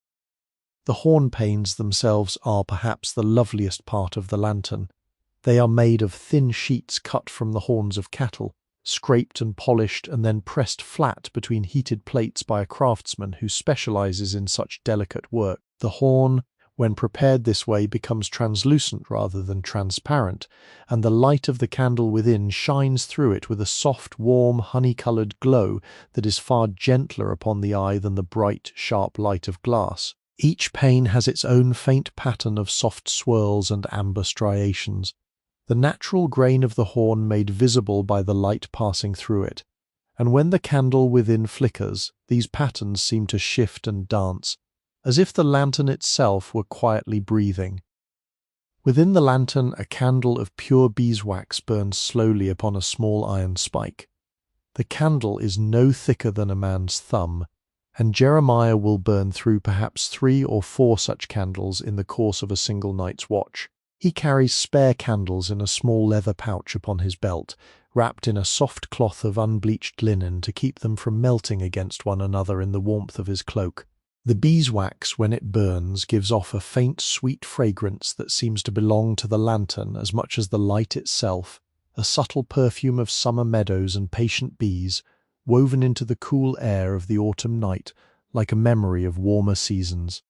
The horn panes themselves are perhaps the loveliest part of the lantern. They are made of thin sheets cut from the horns of cattle, scraped and polished and then pressed flat between heated plates by a craftsman who specializes in such delicate work. The horn, when prepared this way, becomes translucent rather than transparent, and the light of the candle within shines through it with a soft, warm, honey-coloured glow that is far gentler upon the eye than the bright, sharp light of glass. Each pane has its own faint pattern of soft swirls and amber striations, the natural grain of the horn made visible by the light passing through it, and when the candle within flickers, these patterns seem to shift and dance, as if the lantern itself were quietly breathing. Within the lantern a candle of pure beeswax burns slowly upon a small iron spike. The candle is no thicker than a man's thumb, and Jeremiah will burn through perhaps 3 or 4 such candles in the course of a single night's watch. He carries spare candles in a small leather pouch upon his belt, wrapped in a soft cloth of unbleached linen to keep them from melting against one another in the warmth of his cloak. The beeswax, when it burns, gives off a faint, sweet fragrance that seems to belong to the lantern as much as the light itself, a subtle perfume of summer meadows and patient bees, woven into the cool air of the autumn night like a memory of warmer seasons.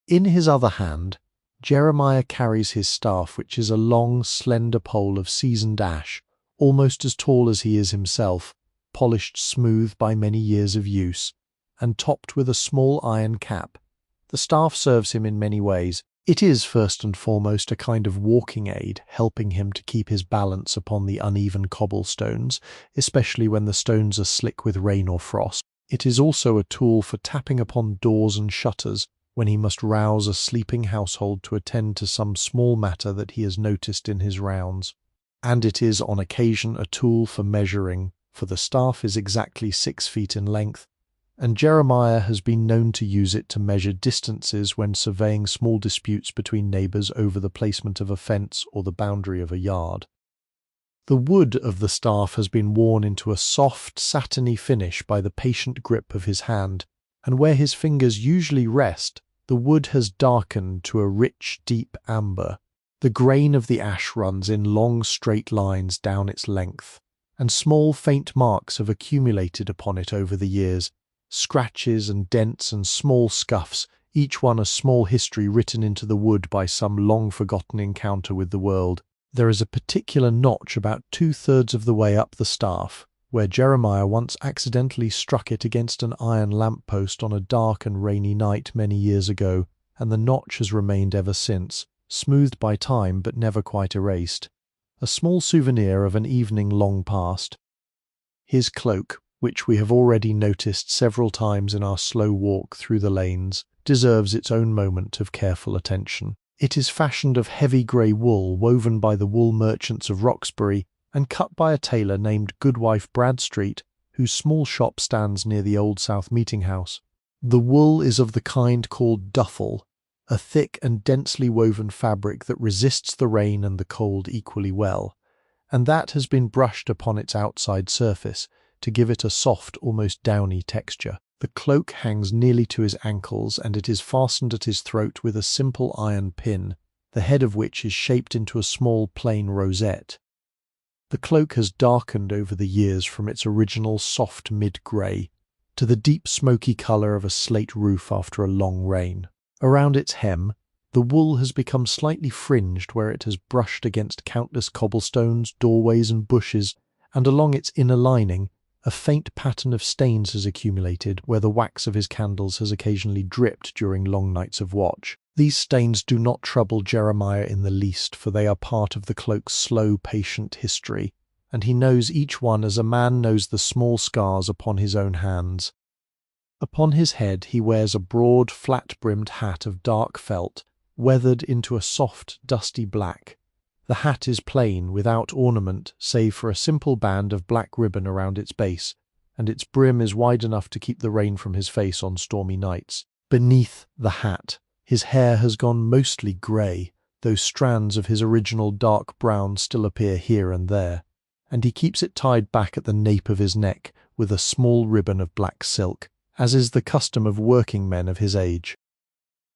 In his other hand, Jeremiah carries his staff, which is a long, slender pole of seasoned ash, almost as tall as he is himself, polished smooth by many years of use, and topped with a small iron cap. The staff serves him in many ways. It is first and foremost a kind of walking aid, helping him to keep his balance upon the uneven cobblestones, especially when the stones are slick with rain or frost. It is also a tool for tapping upon doors and shutters when he must rouse a sleeping household to attend to some small matter that he has noticed in his rounds. And it is on occasion a tool for measuring, for the staff is exactly 6 feet in length, and Jeremiah has been known to use it to measure distances when surveying small disputes between neighbours over the placement of a fence or the boundary of a yard. The wood of the staff has been worn into a soft, satiny finish by the patient grip of his hand, and where his fingers usually rest, the wood has darkened to a rich, deep amber. The grain of the ash runs in long, straight lines down its length, and small, faint marks have accumulated upon it over the years, scratches and dents and small scuffs, each one a small history written into the wood by some long-forgotten encounter with the world. There is a particular notch about 2/3 of the way up the staff, where Jeremiah once accidentally struck it against an iron lamp-post on a dark and rainy night many years ago, and the notch has remained ever since, smoothed by time but never quite erased, a small souvenir of an evening long past. His cloak, which we have already noticed several times in our slow walk through the lanes, deserves its own moment of careful attention. It is fashioned of heavy grey wool woven by the wool merchants of Roxbury and cut by a tailor named Goodwife Bradstreet, whose small shop stands near the Old South Meeting House. The wool is of the kind called duffle, a thick and densely woven fabric that resists the rain and the cold equally well, and that has been brushed upon its outside surface to give it a soft, almost downy texture. The cloak hangs nearly to his ankles, and it is fastened at his throat with a simple iron pin, the head of which is shaped into a small plain rosette. The cloak has darkened over the years from its original soft mid-grey to the deep smoky colour of a slate roof after a long rain. Around its hem, the wool has become slightly fringed where it has brushed against countless cobblestones, doorways and bushes, and along its inner lining, a faint pattern of stains has accumulated where the wax of his candles has occasionally dripped during long nights of watch. These stains do not trouble Jeremiah in the least, for they are part of the cloak's slow, patient history, and he knows each one as a man knows the small scars upon his own hands. Upon his head he wears a broad, flat-brimmed hat of dark felt, weathered into a soft, dusty black. The hat is plain, without ornament, save for a simple band of black ribbon around its base, and its brim is wide enough to keep the rain from his face on stormy nights. Beneath the hat, his hair has gone mostly grey, though strands of his original dark brown still appear here and there, and he keeps it tied back at the nape of his neck with a small ribbon of black silk, as is the custom of working men of his age.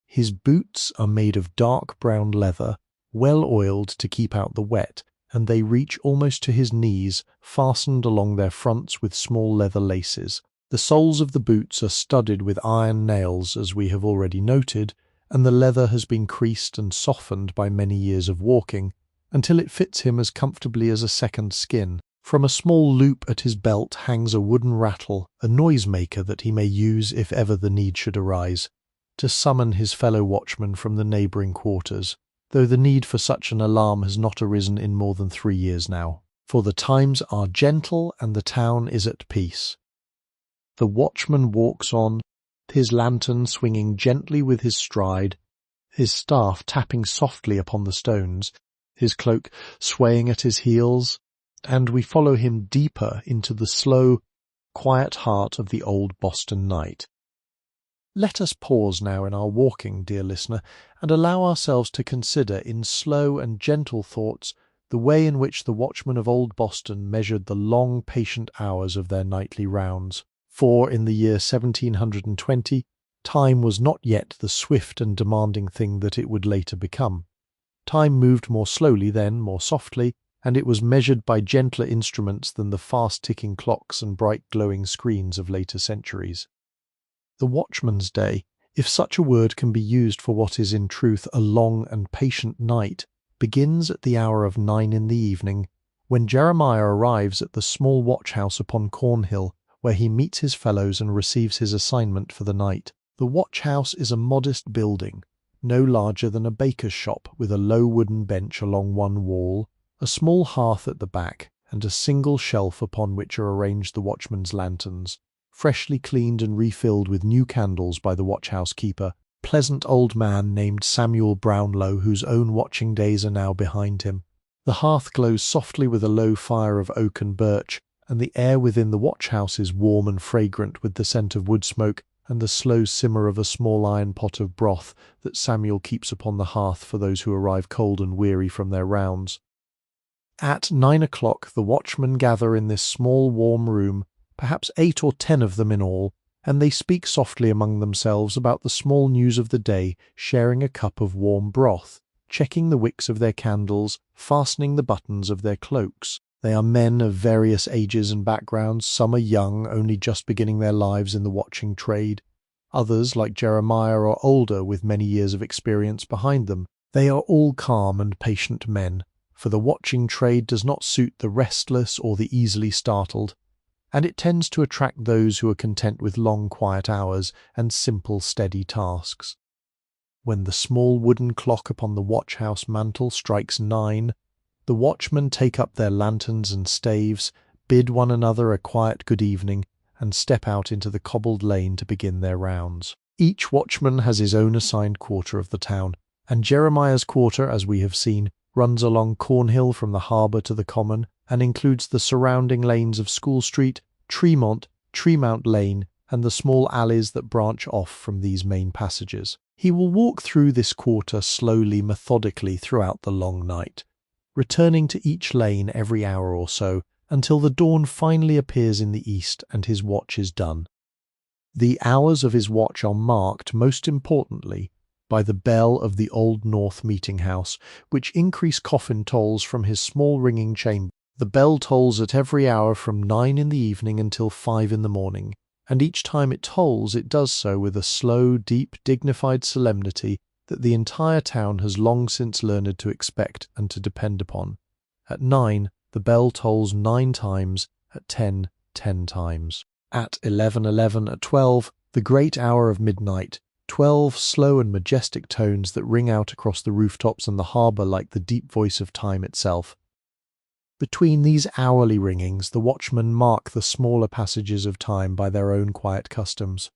His boots are made of dark brown leather, well oiled to keep out the wet, and they reach almost to his knees, fastened along their fronts with small leather laces. The soles of the boots are studded with iron nails, as we have already noted, and the leather has been creased and softened by many years of walking, until it fits him as comfortably as a second skin. From a small loop at his belt hangs a wooden rattle, a noise-maker that he may use if ever the need should arise, to summon his fellow watchmen from the neighbouring quarters, though the need for such an alarm has not arisen in more than 3 years now, for the times are gentle and the town is at peace. The watchman walks on, his lantern swinging gently with his stride, his staff tapping softly upon the stones, his cloak swaying at his heels, and we follow him deeper into the slow, quiet heart of the old Boston night. Let us pause now in our walking, dear listener, and allow ourselves to consider in slow and gentle thoughts the way in which the watchmen of old Boston measured the long, patient hours of their nightly rounds. For in the year 1720, time was not yet the swift and demanding thing that it would later become. Time moved more slowly then, more softly, and it was measured by gentler instruments than the fast-ticking clocks and bright glowing screens of later centuries. The watchman's day, if such a word can be used for what is in truth a long and patient night, begins at the hour of 9 in the evening, when Jeremiah arrives at the small watch-house upon Cornhill, where he meets his fellows and receives his assignment for the night. The watch-house is a modest building, no larger than a baker's shop, with a low wooden bench along one wall, a small hearth at the back, and a single shelf upon which are arranged the watchman's lanterns, freshly cleaned and refilled with new candles by the watch-house keeper, pleasant old man named Samuel Brownlow, whose own watching days are now behind him. The hearth glows softly with a low fire of oak and birch, and the air within the watch-house is warm and fragrant with the scent of wood smoke and the slow simmer of a small iron pot of broth that Samuel keeps upon the hearth for those who arrive cold and weary from their rounds. At 9 o'clock the watchmen gather in this small warm room, perhaps 8 or 10 of them in all, and they speak softly among themselves about the small news of the day, sharing a cup of warm broth, checking the wicks of their candles, fastening the buttons of their cloaks. They are men of various ages and backgrounds. Some are young, only just beginning their lives in the watching trade. Others, like Jeremiah, are older, with many years of experience behind them. They are all calm and patient men, for the watching trade does not suit the restless or the easily startled, and it tends to attract those who are content with long quiet hours and simple steady tasks. When the small wooden clock upon the watch-house mantel strikes 9, the watchmen take up their lanterns and staves, bid one another a quiet good evening, and step out into the cobbled lane to begin their rounds. Each watchman has his own assigned quarter of the town, and Jeremiah's quarter, as we have seen, runs along Cornhill from the harbour to the common, and includes the surrounding lanes of School Street, Tremont, Tremount Lane, and the small alleys that branch off from these main passages. He will walk through this quarter slowly, methodically throughout the long night, returning to each lane every hour or so, until the dawn finally appears in the east and his watch is done. The hours of his watch are marked, most importantly, by the bell of the Old North Meeting House, which increased coffin tolls from his small ringing chamber. The bell tolls at every hour from 9 in the evening until 5 in the morning, and each time it tolls it does so with a slow, deep, dignified solemnity that the entire town has long since learned to expect and to depend upon. At 9, The bell tolls 9 times, at 10, 10 times. At 11:11, at 12, the great hour of midnight, 12 slow and majestic tones that ring out across the rooftops and the harbour like the deep voice of time itself. Between these hourly ringings, the watchmen mark the smaller passages of time by their own quiet customs.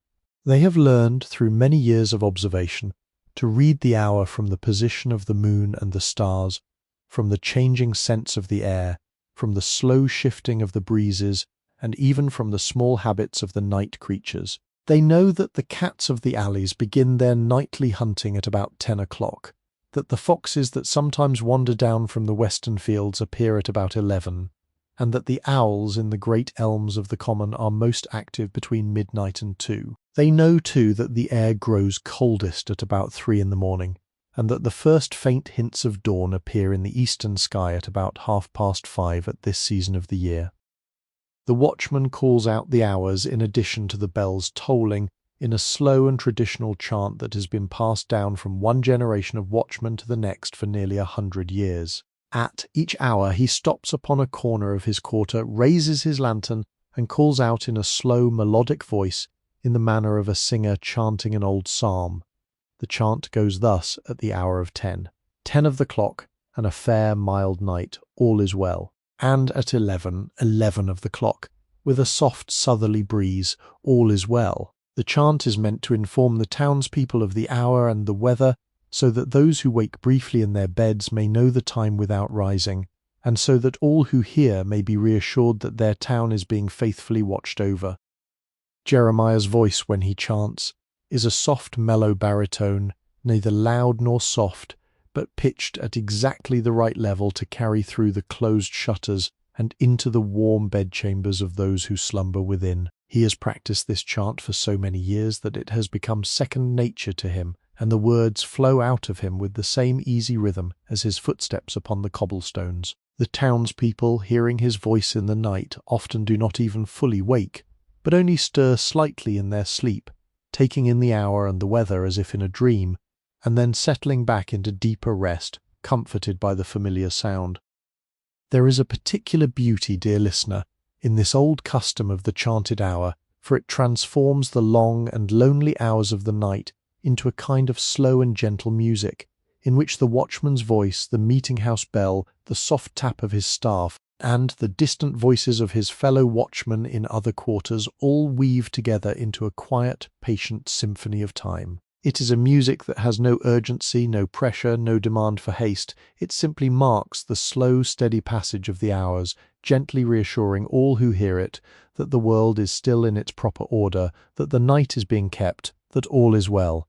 They have learned, through many years of observation, to read the hour from the position of the moon and the stars, from the changing scents of the air, from the slow shifting of the breezes, and even from the small habits of the night creatures. They know that the cats of the alleys begin their nightly hunting at about 10 o'clock, that the foxes that sometimes wander down from the western fields appear at about 11, and that the owls in the great elms of the common are most active between midnight and 2. They know, too, that the air grows coldest at about 3 in the morning, and that the first faint hints of dawn appear in the eastern sky at about 5:30 at this season of the year. The watchman calls out the hours in addition to the bells tolling, in a slow and traditional chant that has been passed down from one generation of watchmen to the next for nearly 100 years. At each hour he stops upon a corner of his quarter, raises his lantern, and calls out in a slow, melodic voice, in the manner of a singer chanting an old psalm. The chant goes thus at the hour of 10. 10 of the clock, and a fair, mild night, all is well. And at 11, 11 of the clock, with a soft southerly breeze, all is well. The chant is meant to inform the townspeople of the hour and the weather, so that those who wake briefly in their beds may know the time without rising, and so that all who hear may be reassured that their town is being faithfully watched over. Jeremiah's voice, when he chants, is a soft, mellow baritone, neither loud nor soft, but pitched at exactly the right level to carry through the closed shutters and into the warm bedchambers of those who slumber within. He has practiced this chant for so many years that it has become second nature to him, and the words flow out of him with the same easy rhythm as his footsteps upon the cobblestones. The townspeople, hearing his voice in the night, often do not even fully wake, but only stir slightly in their sleep, taking in the hour and the weather as if in a dream, and then settling back into deeper rest, comforted by the familiar sound. There is a particular beauty, dear listener, in this old custom of the chanted hour, for it transforms the long and lonely hours of the night into a kind of slow and gentle music, in which the watchman's voice, the meeting-house bell, the soft tap of his staff, and the distant voices of his fellow watchmen in other quarters all weave together into a quiet, patient symphony of time. It is a music that has no urgency, no pressure, no demand for haste. It simply marks the slow, steady passage of the hours, gently reassuring all who hear it that the world is still in its proper order, that the night is being kept, that all is well.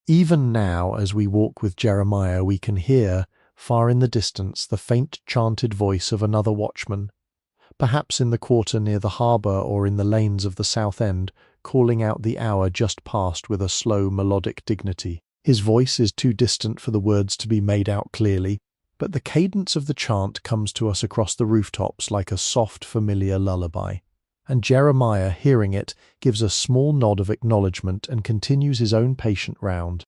Even now, as we walk with Jeremiah, we can hear, far in the distance, the faint chanted voice of another watchman, perhaps in the quarter near the harbour or in the lanes of the South End, calling out the hour just past with a slow melodic dignity. His voice is too distant for the words to be made out clearly, but the cadence of the chant comes to us across the rooftops like a soft, familiar lullaby, and Jeremiah, hearing it, gives a small nod of acknowledgment and continues his own patient round.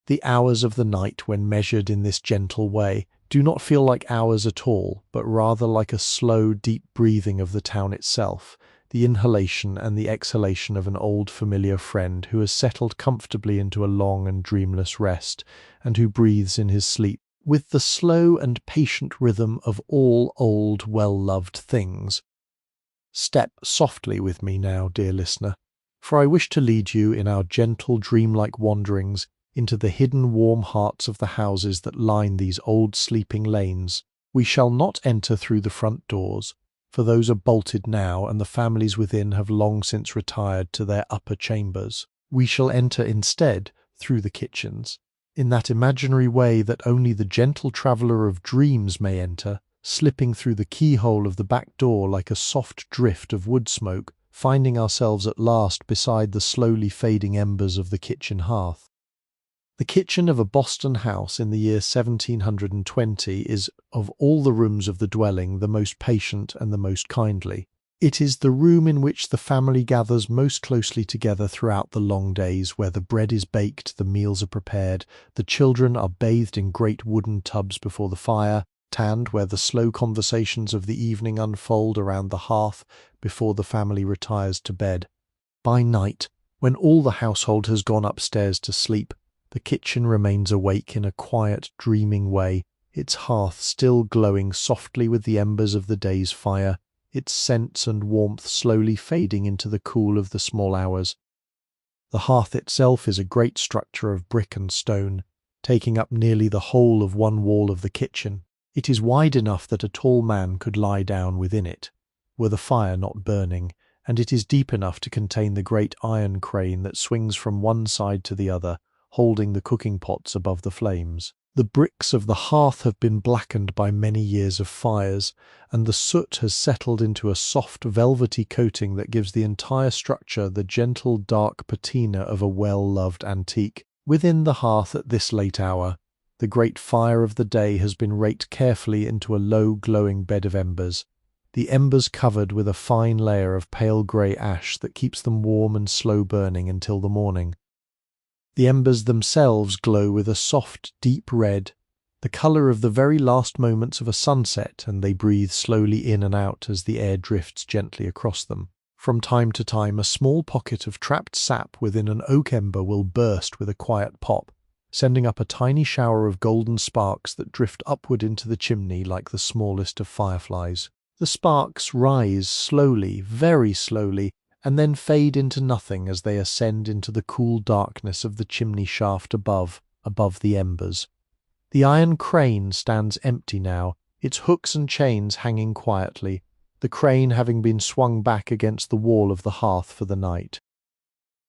The hours of the night, when measured in this gentle way, do not feel like hours at all, but rather like a slow, deep breathing of the town itself, the inhalation and the exhalation of an old familiar friend who has settled comfortably into a long and dreamless rest, and who breathes in his sleep with the slow and patient rhythm of all old, well-loved things. Step softly with me now, dear listener, for I wish to lead you in our gentle, dreamlike wanderings into the hidden warm hearts of the houses that line these old sleeping lanes. We shall not enter through the front doors, for those are bolted now, and the families within have long since retired to their upper chambers. We shall enter instead through the kitchens, in that imaginary way that only the gentle traveller of dreams may enter, slipping through the keyhole of the back door like a soft drift of wood smoke, finding ourselves at last beside the slowly fading embers of the kitchen hearth. The kitchen of a Boston house in the year 1720 is, of all the rooms of the dwelling, the most patient and the most kindly. It is the room in which the family gathers most closely together throughout the long days, where the bread is baked, the meals are prepared, the children are bathed in great wooden tubs before the fire, tanned where the slow conversations of the evening unfold around the hearth before the family retires to bed. By night, when all the household has gone upstairs to sleep, the kitchen remains awake in a quiet, dreaming way, its hearth still glowing softly with the embers of the day's fire, its scents and warmth slowly fading into the cool of the small hours. The hearth itself is a great structure of brick and stone, taking up nearly the whole of one wall of the kitchen. It is wide enough that a tall man could lie down within it, were the fire not burning, and it is deep enough to contain the great iron crane that swings from one side to the other, holding the cooking pots above the flames. The bricks of the hearth have been blackened by many years of fires, and the soot has settled into a soft velvety coating that gives the entire structure the gentle dark patina of a well-loved antique. Within the hearth at this late hour, the great fire of the day has been raked carefully into a low glowing bed of embers, the embers covered with a fine layer of pale grey ash that keeps them warm and slow burning until the morning. The embers themselves glow with a soft, deep red, the colour of the very last moments of a sunset, and they breathe slowly in and out as the air drifts gently across them. From time to time, a small pocket of trapped sap within an oak ember will burst with a quiet pop, sending up a tiny shower of golden sparks that drift upward into the chimney like the smallest of fireflies. The sparks rise slowly, very slowly, and then fade into nothing as they ascend into the cool darkness of the chimney shaft above the embers. The iron crane stands empty now, its hooks and chains hanging quietly, the crane having been swung back against the wall of the hearth for the night.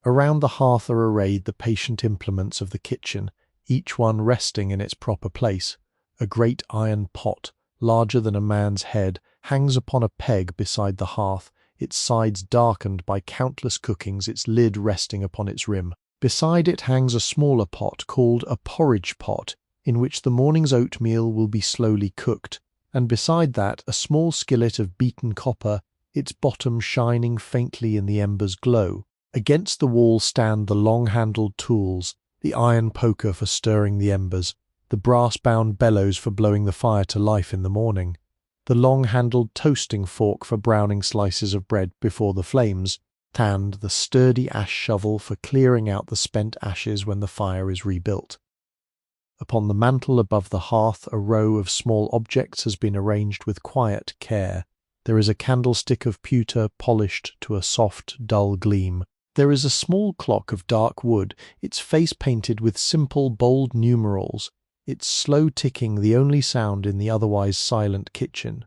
Around the hearth are arrayed the patient implements of the kitchen, each one resting in its proper place. A great iron pot, larger than a man's head, hangs upon a peg beside the hearth, its sides darkened by countless cookings, its lid resting upon its rim. Beside it hangs a smaller pot called a porridge pot, in which the morning's oatmeal will be slowly cooked, and beside that a small skillet of beaten copper, its bottom shining faintly in the embers' glow. Against the wall stand the long-handled tools, the iron poker for stirring the embers, the brass-bound bellows for blowing the fire to life in the morning, the long-handled toasting fork for browning slices of bread before the flames, and the sturdy ash shovel for clearing out the spent ashes when the fire is rebuilt. Upon the mantel above the hearth a row of small objects has been arranged with quiet care. There is a candlestick of pewter polished to a soft, dull gleam. There is a small clock of dark wood, its face painted with simple, bold numerals, its slow ticking the only sound in the otherwise silent kitchen.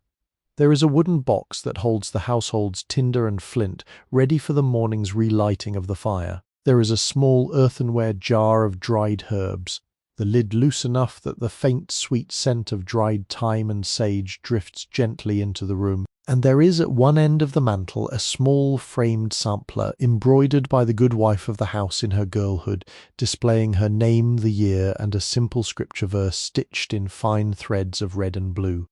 There is a wooden box that holds the household's tinder and flint, ready for the morning's relighting of the fire. There is a small earthenware jar of dried herbs, the lid loose enough that the faint, sweet scent of dried thyme and sage drifts gently into the room. And there is at one end of the mantel a small framed sampler embroidered by the good wife of the house in her girlhood, displaying her name, the year, and a simple scripture verse stitched in fine threads of red and blue.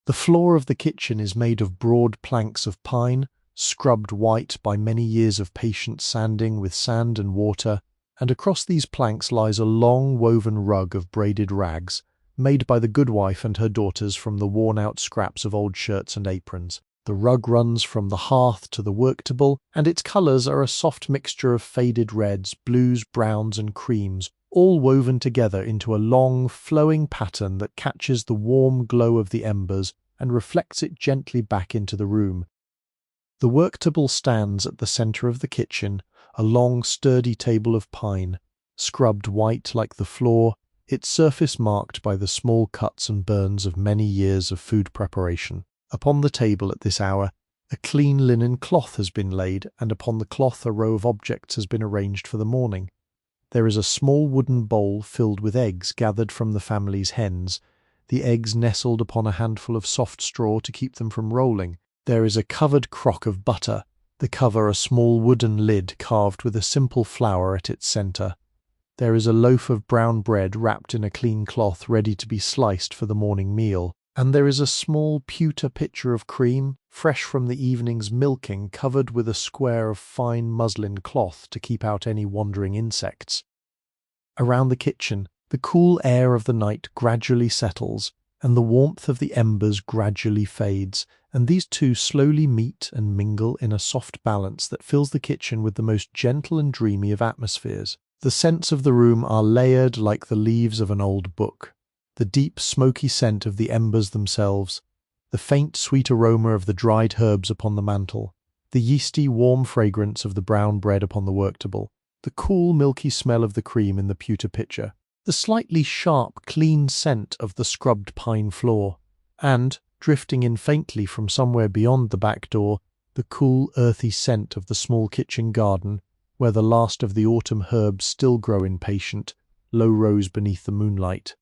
The floor of the kitchen is made of broad planks of pine, scrubbed white by many years of patient sanding with sand and water, and across these planks lies a long woven rug of braided rags, made by the good wife and her daughters from the worn-out scraps of old shirts and aprons. The rug runs from the hearth to the work table, and its colours are a soft mixture of faded reds, blues, browns, and creams, all woven together into a long, flowing pattern that catches the warm glow of the embers and reflects it gently back into the room. The work table stands at the centre of the kitchen, a long, sturdy table of pine, scrubbed white like the floor, its surface marked by the small cuts and burns of many years of food preparation. Upon the table at this hour, a clean linen cloth has been laid, and upon the cloth a row of objects has been arranged for the morning. There is a small wooden bowl filled with eggs gathered from the family's hens, the eggs nestled upon a handful of soft straw to keep them from rolling. There is a covered crock of butter, the cover a small wooden lid carved with a simple flower at its centre. There is a loaf of brown bread wrapped in a clean cloth ready to be sliced for the morning meal, and there is a small pewter pitcher of cream, fresh from the evening's milking, covered with a square of fine muslin cloth to keep out any wandering insects. Around the kitchen, the cool air of the night gradually settles, and the warmth of the embers gradually fades, and these two slowly meet and mingle in a soft balance that fills the kitchen with the most gentle and dreamy of atmospheres. The scents of the room are layered like the leaves of an old book. The deep, smoky scent of the embers themselves, the faint, sweet aroma of the dried herbs upon the mantel, the yeasty, warm fragrance of the brown bread upon the work table, the cool, milky smell of the cream in the pewter pitcher, the slightly sharp, clean scent of the scrubbed pine floor, and, drifting in faintly from somewhere beyond the back door, the cool, earthy scent of the small kitchen garden, where the last of the autumn herbs still grow in patient, low rows beneath the moonlight.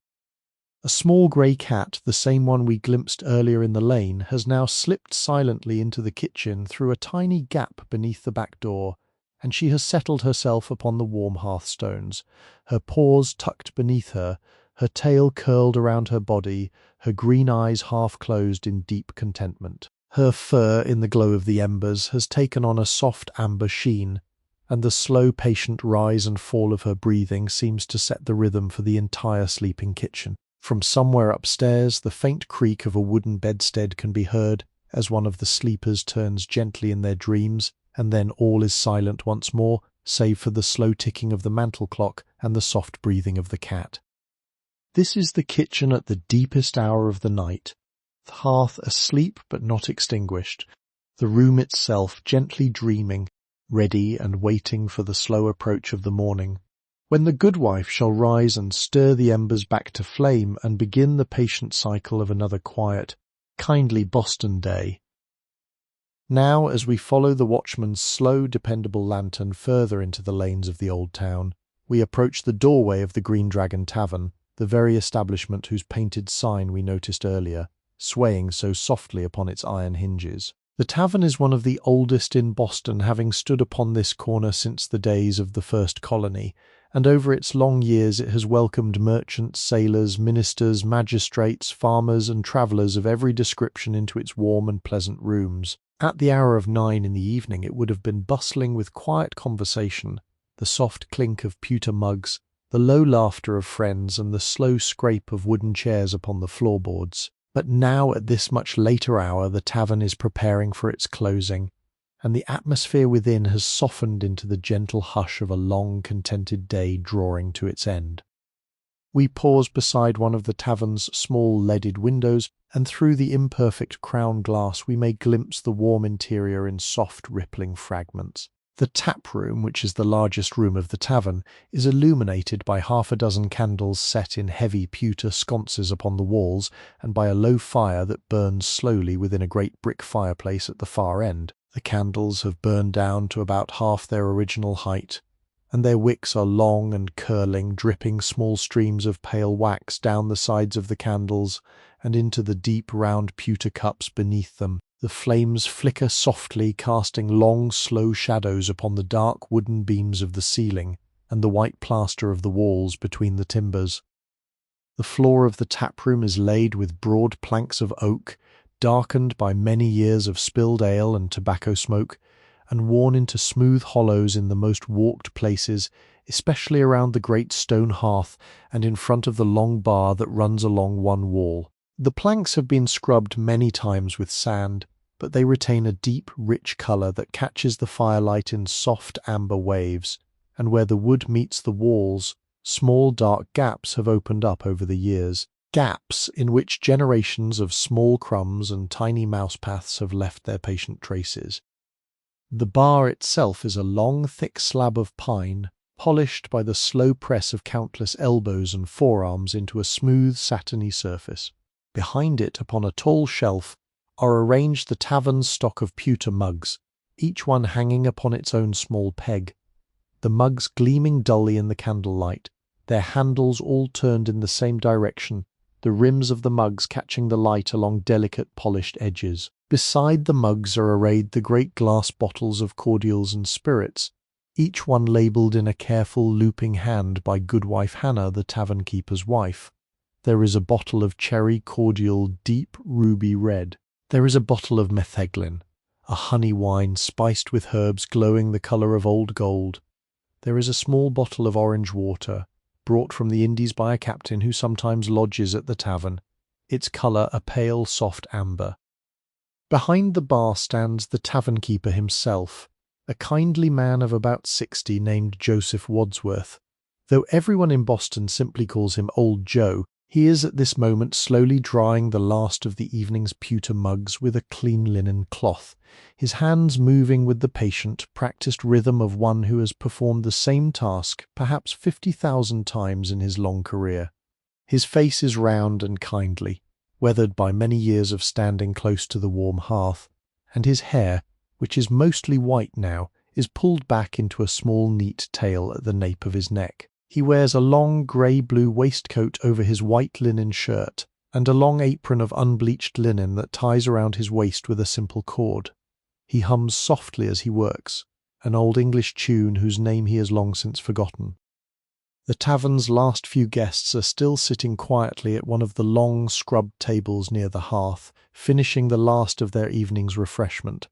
A small grey cat, the same one we glimpsed earlier in the lane, has now slipped silently into the kitchen through a tiny gap beneath the back door, and she has settled herself upon the warm hearthstones, her paws tucked beneath her, her tail curled around her body, her green eyes half closed in deep contentment. Her fur, in the glow of the embers, has taken on a soft amber sheen, and the slow, patient rise and fall of her breathing seems to set the rhythm for the entire sleeping kitchen. From somewhere upstairs, the faint creak of a wooden bedstead can be heard as one of the sleepers turns gently in their dreams, and then all is silent once more, save for the slow ticking of the mantel clock and the soft breathing of the cat. This is the kitchen at the deepest hour of the night, the hearth asleep but not extinguished, the room itself gently dreaming, ready and waiting for the slow approach of the morning, when the good wife shall rise and stir the embers back to flame and begin the patient cycle of another quiet, kindly Boston day. Now, as we follow the watchman's slow, dependable lantern further into the lanes of the old town, we approach the doorway of the Green Dragon Tavern, the very establishment whose painted sign we noticed earlier, swaying so softly upon its iron hinges. The tavern is one of the oldest in Boston, having stood upon this corner since the days of the first colony, and over its long years it has welcomed merchants, sailors, ministers, magistrates, farmers, and travellers of every description into its warm and pleasant rooms. At the hour of 9 in the evening it would have been bustling with quiet conversation, the soft clink of pewter mugs, the low laughter of friends, and the slow scrape of wooden chairs upon the floorboards. But now, at this much later hour, the tavern is preparing for its closing, and the atmosphere within has softened into the gentle hush of a long, contented day drawing to its end. We pause beside one of the tavern's small leaded windows, and through the imperfect crown glass we may glimpse the warm interior in soft, rippling fragments. The tap room, which is the largest room of the tavern, is illuminated by half a dozen candles set in heavy pewter sconces upon the walls, and by a low fire that burns slowly within a great brick fireplace at the far end. The candles have burned down to about half their original height, and their wicks are long and curling, dripping small streams of pale wax down the sides of the candles and into the deep round pewter cups beneath them. The flames flicker softly, casting long, slow shadows upon the dark wooden beams of the ceiling and the white plaster of the walls between the timbers. The floor of the taproom is laid with broad planks of oak, darkened by many years of spilled ale and tobacco smoke, and worn into smooth hollows in the most walked places, especially around the great stone hearth and in front of the long bar that runs along one wall. The planks have been scrubbed many times with sand, but they retain a deep, rich colour that catches the firelight in soft amber waves, and where the wood meets the walls, small dark gaps have opened up over the years, gaps in which generations of small crumbs and tiny mouse paths have left their patient traces. The bar itself is a long, thick slab of pine, polished by the slow press of countless elbows and forearms into a smooth, satiny surface. Behind it, upon a tall shelf, are arranged the tavern's stock of pewter mugs, each one hanging upon its own small peg, the mugs gleaming dully in the candlelight, their handles all turned in the same direction, the rims of the mugs catching the light along delicate polished edges. Beside the mugs are arrayed the great glass bottles of cordials and spirits, each one labelled in a careful looping hand by Goodwife Hannah, the tavern-keeper's wife. There is a bottle of cherry cordial deep ruby red. There is a bottle of metheglin, a honey wine spiced with herbs glowing the colour of old gold. There is a small bottle of orange water, brought from the Indies by a captain who sometimes lodges at the tavern. its colour a pale, soft amber. Behind the bar stands the tavern-keeper himself, a kindly man of about 60 named Joseph Wadsworth. Though everyone in Boston simply calls him Old Joe, he is at this moment slowly drying the last of the evening's pewter mugs with a clean linen cloth, his hands moving with the patient, practised rhythm of one who has performed the same task perhaps 50,000 times in his long career. His face is round and kindly, weathered by many years of standing close to the warm hearth, and his hair, which is mostly white now, is pulled back into a small neat tail at the nape of his neck. He wears a long grey-blue waistcoat over his white linen shirt, and a long apron of unbleached linen that ties around his waist with a simple cord. He hums softly as he works, an old English tune whose name he has long since forgotten. The tavern's last few guests are still sitting quietly at one of the long scrubbed tables near the hearth, finishing the last of their evening's refreshment.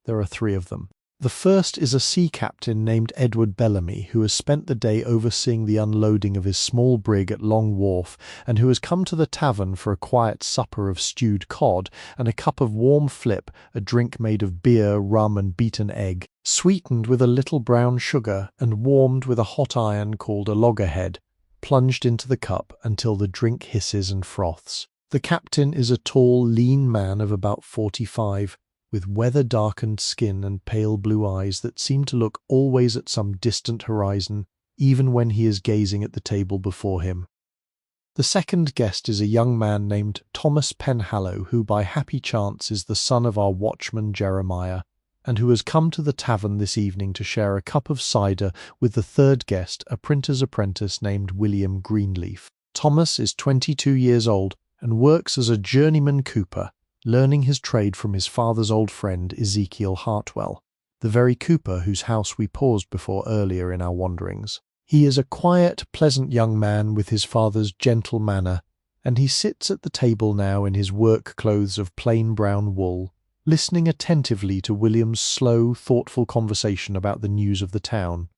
There are 3 of them. The first is a sea captain named Edward Bellamy, who has spent the day overseeing the unloading of his small brig at Long Wharf, and who has come to the tavern for a quiet supper of stewed cod and a cup of warm flip, a drink made of beer, rum, and beaten egg, sweetened with a little brown sugar and warmed with a hot iron called a loggerhead, plunged into the cup until the drink hisses and froths. The captain is a tall, lean man of about 45, with weather-darkened skin and pale blue eyes that seem to look always at some distant horizon, even when he is gazing at the table before him. The second guest is a young man named Thomas Penhallow, who by happy chance is the son of our watchman Jeremiah, and who has come to the tavern this evening to share a cup of cider with the third guest, a printer's apprentice named William Greenleaf. Thomas is 22 years old and works as a journeyman cooper, learning his trade from his father's old friend Ezekiel Hartwell, the very cooper whose house we paused before earlier in our wanderings. He is a quiet, pleasant young man with his father's gentle manner, and he sits at the table now in his work clothes of plain brown wool, listening attentively to William's slow, thoughtful conversation about the news of the town.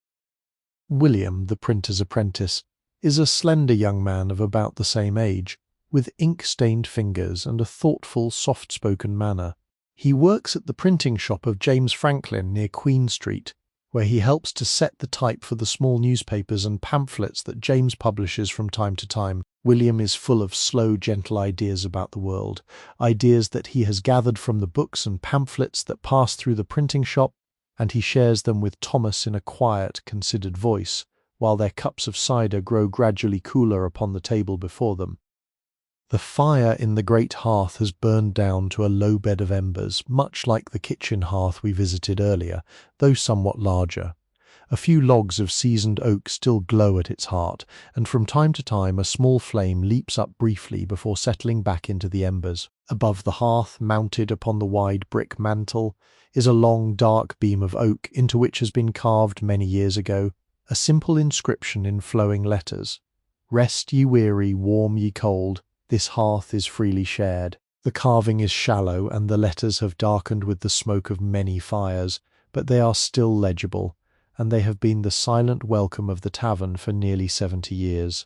William, the printer's apprentice, is a slender young man of about the same age, with ink-stained fingers and a thoughtful, soft-spoken manner. He works at the printing shop of James Franklin near Queen Street, where he helps to set the type for the small newspapers and pamphlets that James publishes from time to time. William is full of slow, gentle ideas about the world, ideas that he has gathered from the books and pamphlets that pass through the printing shop, and he shares them with Thomas in a quiet, considered voice, while their cups of cider grow gradually cooler upon the table before them. The fire in the great hearth has burned down to a low bed of embers, much like the kitchen hearth we visited earlier, though somewhat larger. A few logs of seasoned oak still glow at its heart, and from time to time a small flame leaps up briefly before settling back into the embers. Above the hearth, mounted upon the wide brick mantel, is a long dark beam of oak into which has been carved many years ago a simple inscription in flowing letters: "Rest ye weary, warm ye cold, this hearth is freely shared." The carving is shallow, and the letters have darkened with the smoke of many fires, but they are still legible, and they have been the silent welcome of the tavern for nearly 70 years.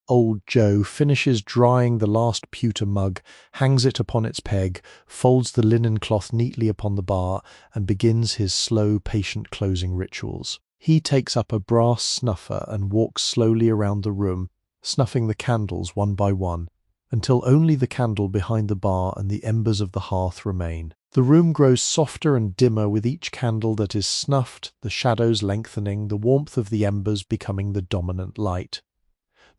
Old Joe finishes drying the last pewter mug, hangs it upon its peg, folds the linen cloth neatly upon the bar, and begins his slow, patient closing rituals. He takes up a brass snuffer and walks slowly around the room, snuffing the candles one by one, until only the candle behind the bar and the embers of the hearth remain. The room grows softer and dimmer with each candle that is snuffed, the shadows lengthening, the warmth of the embers becoming the dominant light.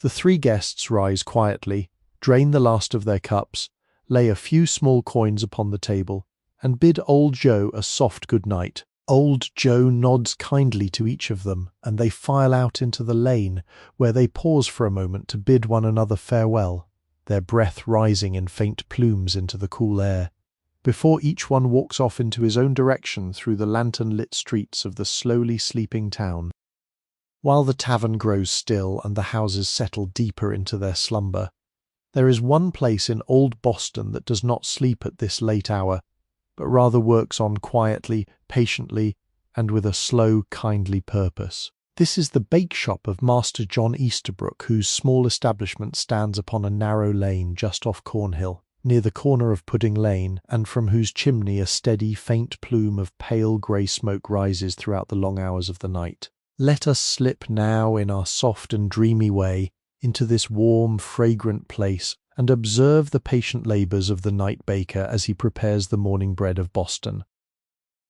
The 3 guests rise quietly, drain the last of their cups, lay a few small coins upon the table, and bid Old Joe a soft good night. Old Joe nods kindly to each of them, and they file out into the lane, where they pause for a moment to bid one another farewell, their breath rising in faint plumes into the cool air, before each one walks off into his own direction through the lantern-lit streets of the slowly sleeping town. While the tavern grows still and the houses settle deeper into their slumber, there is one place in old Boston that does not sleep at this late hour, but rather works on quietly, patiently, and with a slow, kindly purpose. This is the bake shop of Master John Easterbrook, whose small establishment stands upon a narrow lane just off Cornhill, near the corner of Pudding Lane, and from whose chimney a steady, faint plume of pale grey smoke rises throughout the long hours of the night. Let us slip now in our soft and dreamy way into this warm, fragrant place, and observe the patient labours of the night baker as he prepares the morning bread of Boston.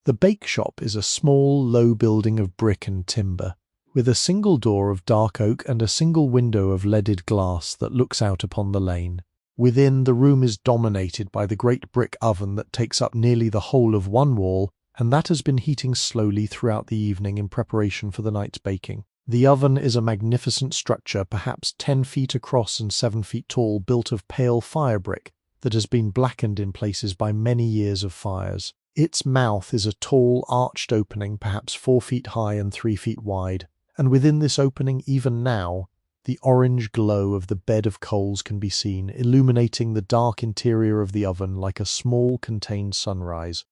The bake shop is a small, low building of brick and timber, with a single door of dark oak and a single window of leaded glass that looks out upon the lane. Within, the room is dominated by the great brick oven that takes up nearly the whole of one wall, and that has been heating slowly throughout the evening in preparation for the night's baking. The oven is a magnificent structure, perhaps 10 feet across and 7 feet tall, built of pale fire brick that has been blackened in places by many years of fires. Its mouth is a tall, arched opening, perhaps 4 feet high and 3 feet wide, and within this opening, even now, the orange glow of the bed of coals can be seen, illuminating the dark interior of the oven like a small contained sunrise.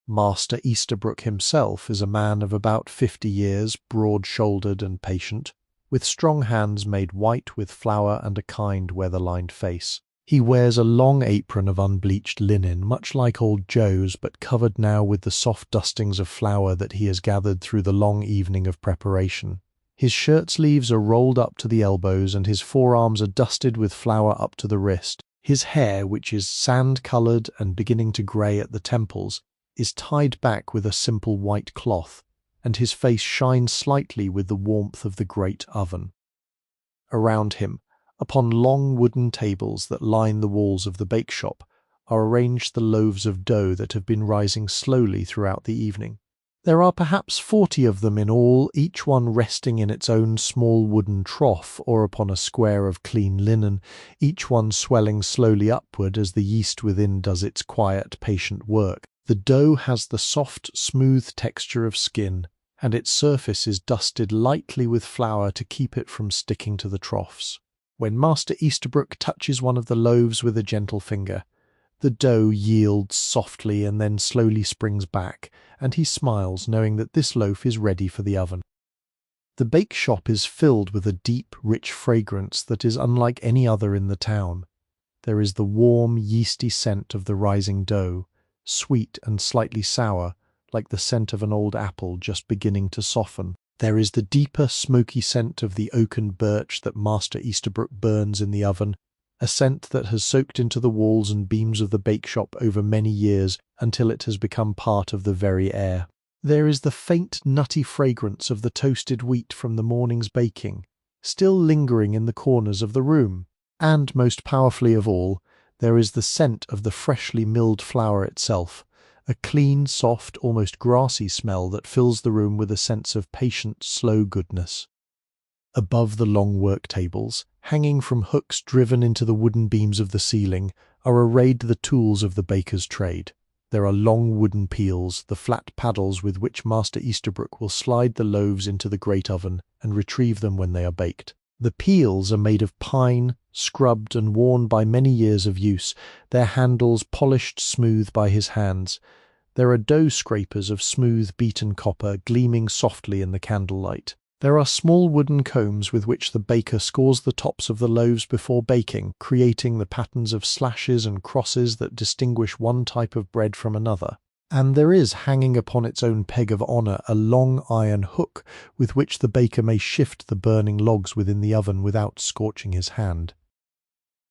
Master Easterbrook himself is a man of about 50 years, broad-shouldered and patient, with strong hands made white with flour and a kind weather-lined face. He wears a long apron of unbleached linen, much like old Joe's, but covered now with the soft dustings of flour that he has gathered through the long evening of preparation. His shirt sleeves are rolled up to the elbows, and his forearms are dusted with flour up to the wrist. His hair, which is sand-coloured and beginning to grey at the temples, is tied back with a simple white cloth, and his face shines slightly with the warmth of the great oven. Around him, upon long wooden tables that line the walls of the bake shop, are arranged the loaves of dough that have been rising slowly throughout the evening. There are perhaps 40 of them in all, each one resting in its own small wooden trough or upon a square of clean linen, each one swelling slowly upward as the yeast within does its quiet, patient work. The dough has the soft, smooth texture of skin, and its surface is dusted lightly with flour to keep it from sticking to the troughs. When Master Easterbrook touches one of the loaves with a gentle finger, the dough yields softly and then slowly springs back, and he smiles, knowing that this loaf is ready for the oven. The bake shop is filled with a deep, rich fragrance that is unlike any other in the town. There is the warm, yeasty scent of the rising dough, sweet and slightly sour, like the scent of an old apple just beginning to soften. There is the deeper, smoky scent of the oak and birch that Master Easterbrook burns in the oven, a scent that has soaked into the walls and beams of the bake shop over many years until it has become part of the very air. There is the faint, nutty fragrance of the toasted wheat from the morning's baking, still lingering in the corners of the room. And, most powerfully of all, there is the scent of the freshly milled flour itself, a clean, soft, almost grassy smell that fills the room with a sense of patient, slow goodness. Above the long work tables, hanging from hooks driven into the wooden beams of the ceiling, are arrayed the tools of the baker's trade. There are long wooden peels, the flat paddles with which Master Easterbrook will slide the loaves into the great oven and retrieve them when they are baked. The peels are made of pine, scrubbed and worn by many years of use, their handles polished smooth by his hands. There are dough scrapers of smooth beaten copper gleaming softly in the candlelight. There are small wooden combs with which the baker scores the tops of the loaves before baking, creating the patterns of slashes and crosses that distinguish one type of bread from another. And there is, hanging upon its own peg of honour, a long iron hook with which the baker may shift the burning logs within the oven without scorching his hand.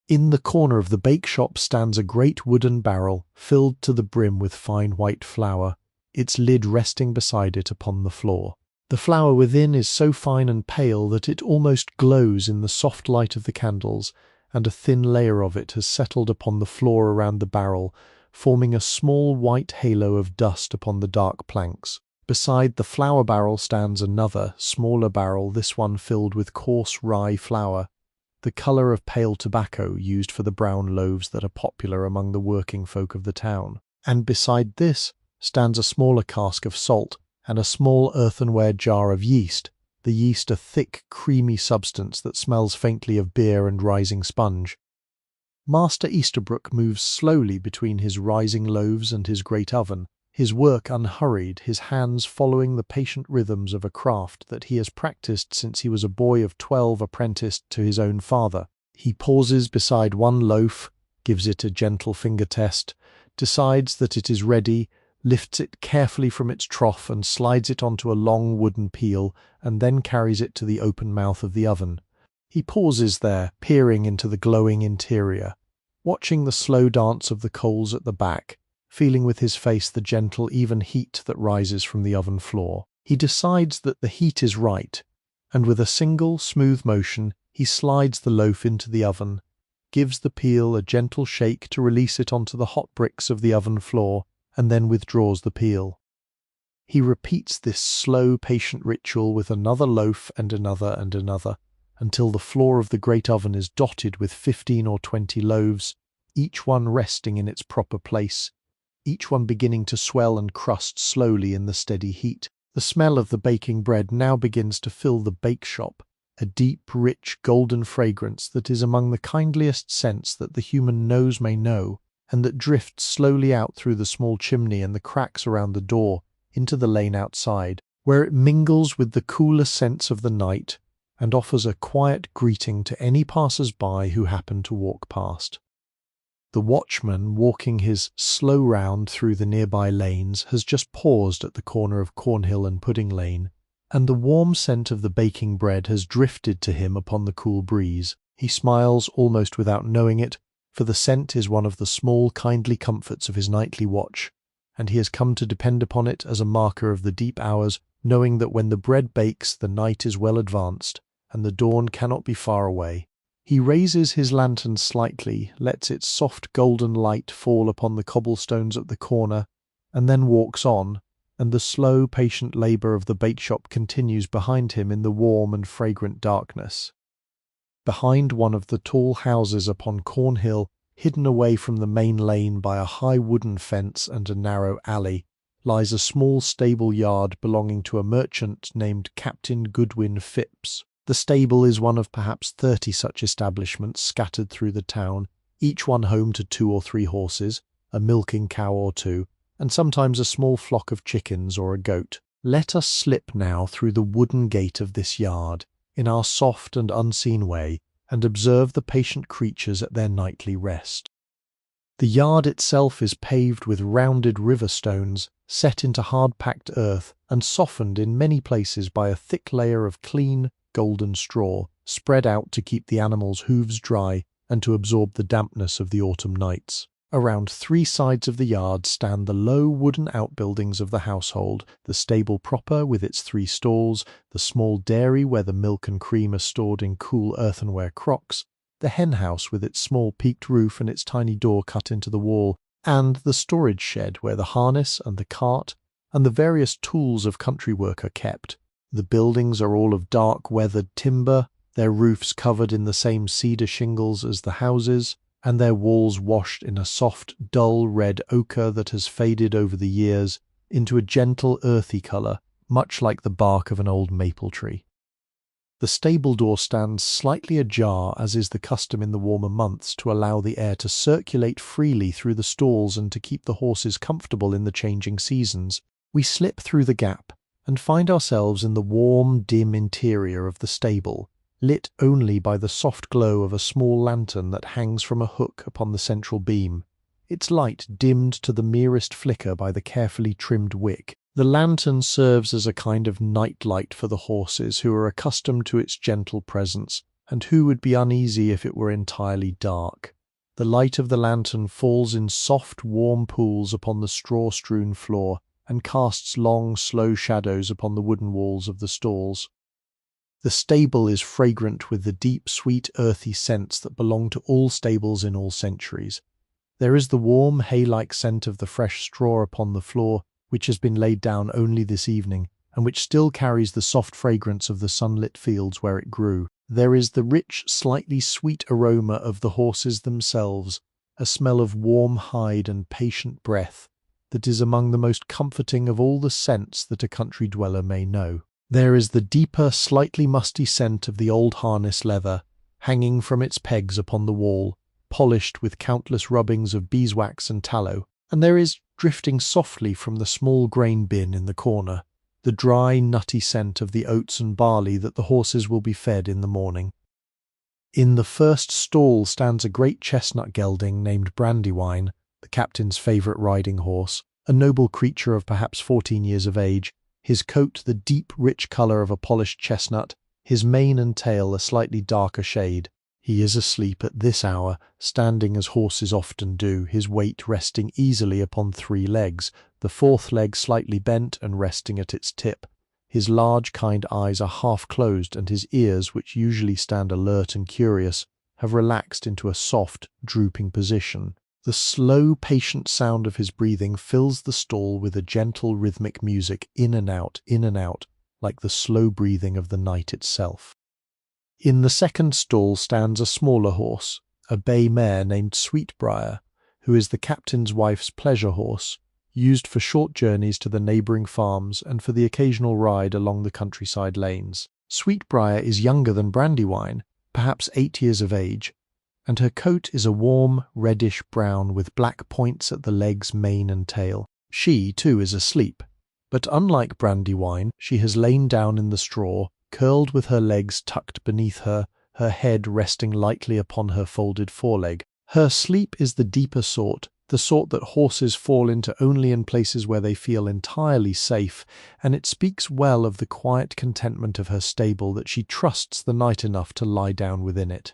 In the corner of the bake shop stands a great wooden barrel filled to the brim with fine white flour, its lid resting beside it upon the floor. The flour within is so fine and pale that it almost glows in the soft light of the candles, and a thin layer of it has settled upon the floor around the barrel, forming a small white halo of dust upon the dark planks. Beside the flour barrel stands another, smaller barrel, this one filled with coarse rye flour, the colour of pale tobacco used for the brown loaves that are popular among the working folk of the town. And beside this stands a smaller cask of salt, and a small earthenware jar of yeast, the yeast a thick, creamy substance that smells faintly of beer and rising sponge. Master Easterbrook moves slowly between his rising loaves and his great oven, his work unhurried, his hands following the patient rhythms of a craft that he has practiced since he was a boy of 12 apprenticed to his own father. He pauses beside one loaf, gives it a gentle finger test, decides that it is ready, lifts it carefully from its trough and slides it onto a long wooden peel, and then carries it to the open mouth of the oven. He pauses there, peering into the glowing interior, watching the slow dance of the coals at the back, feeling with his face the gentle, even heat that rises from the oven floor. He decides that the heat is right, and with a single, smooth motion, he slides the loaf into the oven, gives the peel a gentle shake to release it onto the hot bricks of the oven floor, and then withdraws the peel. He repeats this slow, patient ritual with another loaf and another, until the floor of the great oven is dotted with 15 or 20 loaves, each one resting in its proper place, each one beginning to swell and crust slowly in the steady heat. The smell of the baking bread now begins to fill the bake shop, a deep, rich, golden fragrance that is among the kindliest scents that the human nose may know, and that drifts slowly out through the small chimney and the cracks around the door into the lane outside, where it mingles with the cooler scents of the night and offers a quiet greeting to any passers-by who happen to walk past. The watchman, walking his slow round through the nearby lanes, has just paused at the corner of Cornhill and Pudding Lane, and the warm scent of the baking bread has drifted to him upon the cool breeze. He smiles almost without knowing it, for the scent is one of the small kindly comforts of his nightly watch, and he has come to depend upon it as a marker of the deep hours, knowing that when the bread bakes the night is well advanced, and the dawn cannot be far away. He raises his lantern slightly, lets its soft golden light fall upon the cobblestones at the corner, and then walks on, and the slow, patient labour of the bake-shop continues behind him in the warm and fragrant darkness. Behind one of the tall houses upon Cornhill, hidden away from the main lane by a high wooden fence and a narrow alley, lies a small stable yard belonging to a merchant named Captain Goodwin Phipps. The stable is one of perhaps 30 such establishments scattered through the town, each one home to 2 or 3 horses, a milking cow or 2, and sometimes a small flock of chickens or a goat. Let us slip now through the wooden gate of this yard, in our soft and unseen way, and observe the patient creatures at their nightly rest. The yard itself is paved with rounded river stones, set into hard-packed earth, and softened in many places by a thick layer of clean, golden straw, spread out to keep the animals' hooves dry and to absorb the dampness of the autumn nights. Around 3 sides of the yard stand the low wooden outbuildings of the household, the stable proper with its 3 stalls, the small dairy where the milk and cream are stored in cool earthenware crocks, the hen-house with its small peaked roof and its tiny door cut into the wall, and the storage shed where the harness and the cart and the various tools of country work are kept. The buildings are all of dark weathered timber, their roofs covered in the same cedar shingles as the houses, and their walls washed in a soft, dull red ochre that has faded over the years into a gentle earthy colour, much like the bark of an old maple tree. The stable door stands slightly ajar, as is the custom in the warmer months, to allow the air to circulate freely through the stalls and to keep the horses comfortable in the changing seasons. We slip through the gap and find ourselves in the warm, dim interior of the stable, lit only by the soft glow of a small lantern that hangs from a hook upon the central beam, its light dimmed to the merest flicker by the carefully trimmed wick. The lantern serves as a kind of night light for the horses, who are accustomed to its gentle presence, and who would be uneasy if it were entirely dark. The light of the lantern falls in soft, warm pools upon the straw-strewn floor, and casts long, slow shadows upon the wooden walls of the stalls. The stable is fragrant with the deep, sweet, earthy scents that belong to all stables in all centuries. There is the warm, hay-like scent of the fresh straw upon the floor, which has been laid down only this evening, and which still carries the soft fragrance of the sunlit fields where it grew. There is the rich, slightly sweet aroma of the horses themselves, a smell of warm hide and patient breath, that is among the most comforting of all the scents that a country dweller may know. There is the deeper, slightly musty scent of the old harness leather, hanging from its pegs upon the wall, polished with countless rubbings of beeswax and tallow, And there is, drifting softly from the small grain bin in the corner, the dry, nutty scent of the oats and barley that the horses will be fed in the morning. In the first stall stands a great chestnut gelding named Brandywine, the captain's favourite riding horse, a noble creature of perhaps 14 years of age, his coat the deep, rich colour of a polished chestnut, his mane and tail a slightly darker shade. He is asleep at this hour, standing as horses often do, his weight resting easily upon 3 legs, the 4th leg slightly bent and resting at its tip. His large, kind eyes are half closed, and his ears, which usually stand alert and curious, have relaxed into a soft, drooping position. The slow, patient sound of his breathing fills the stall with a gentle, rhythmic music, in and out, like the slow breathing of the night itself. In the second stall stands a smaller horse, a bay mare named Sweetbriar, who is the captain's wife's pleasure horse, used for short journeys to the neighbouring farms and for the occasional ride along the countryside lanes. Sweetbriar is younger than Brandywine, perhaps 8 years of age, and her coat is a warm, reddish brown with black points at the legs, mane and tail. She, too, is asleep, but unlike Brandywine, she has lain down in the straw, curled with her legs tucked beneath her, her head resting lightly upon her folded foreleg. Her sleep is the deeper sort, the sort that horses fall into only in places where they feel entirely safe, and it speaks well of the quiet contentment of her stable that she trusts the night enough to lie down within it.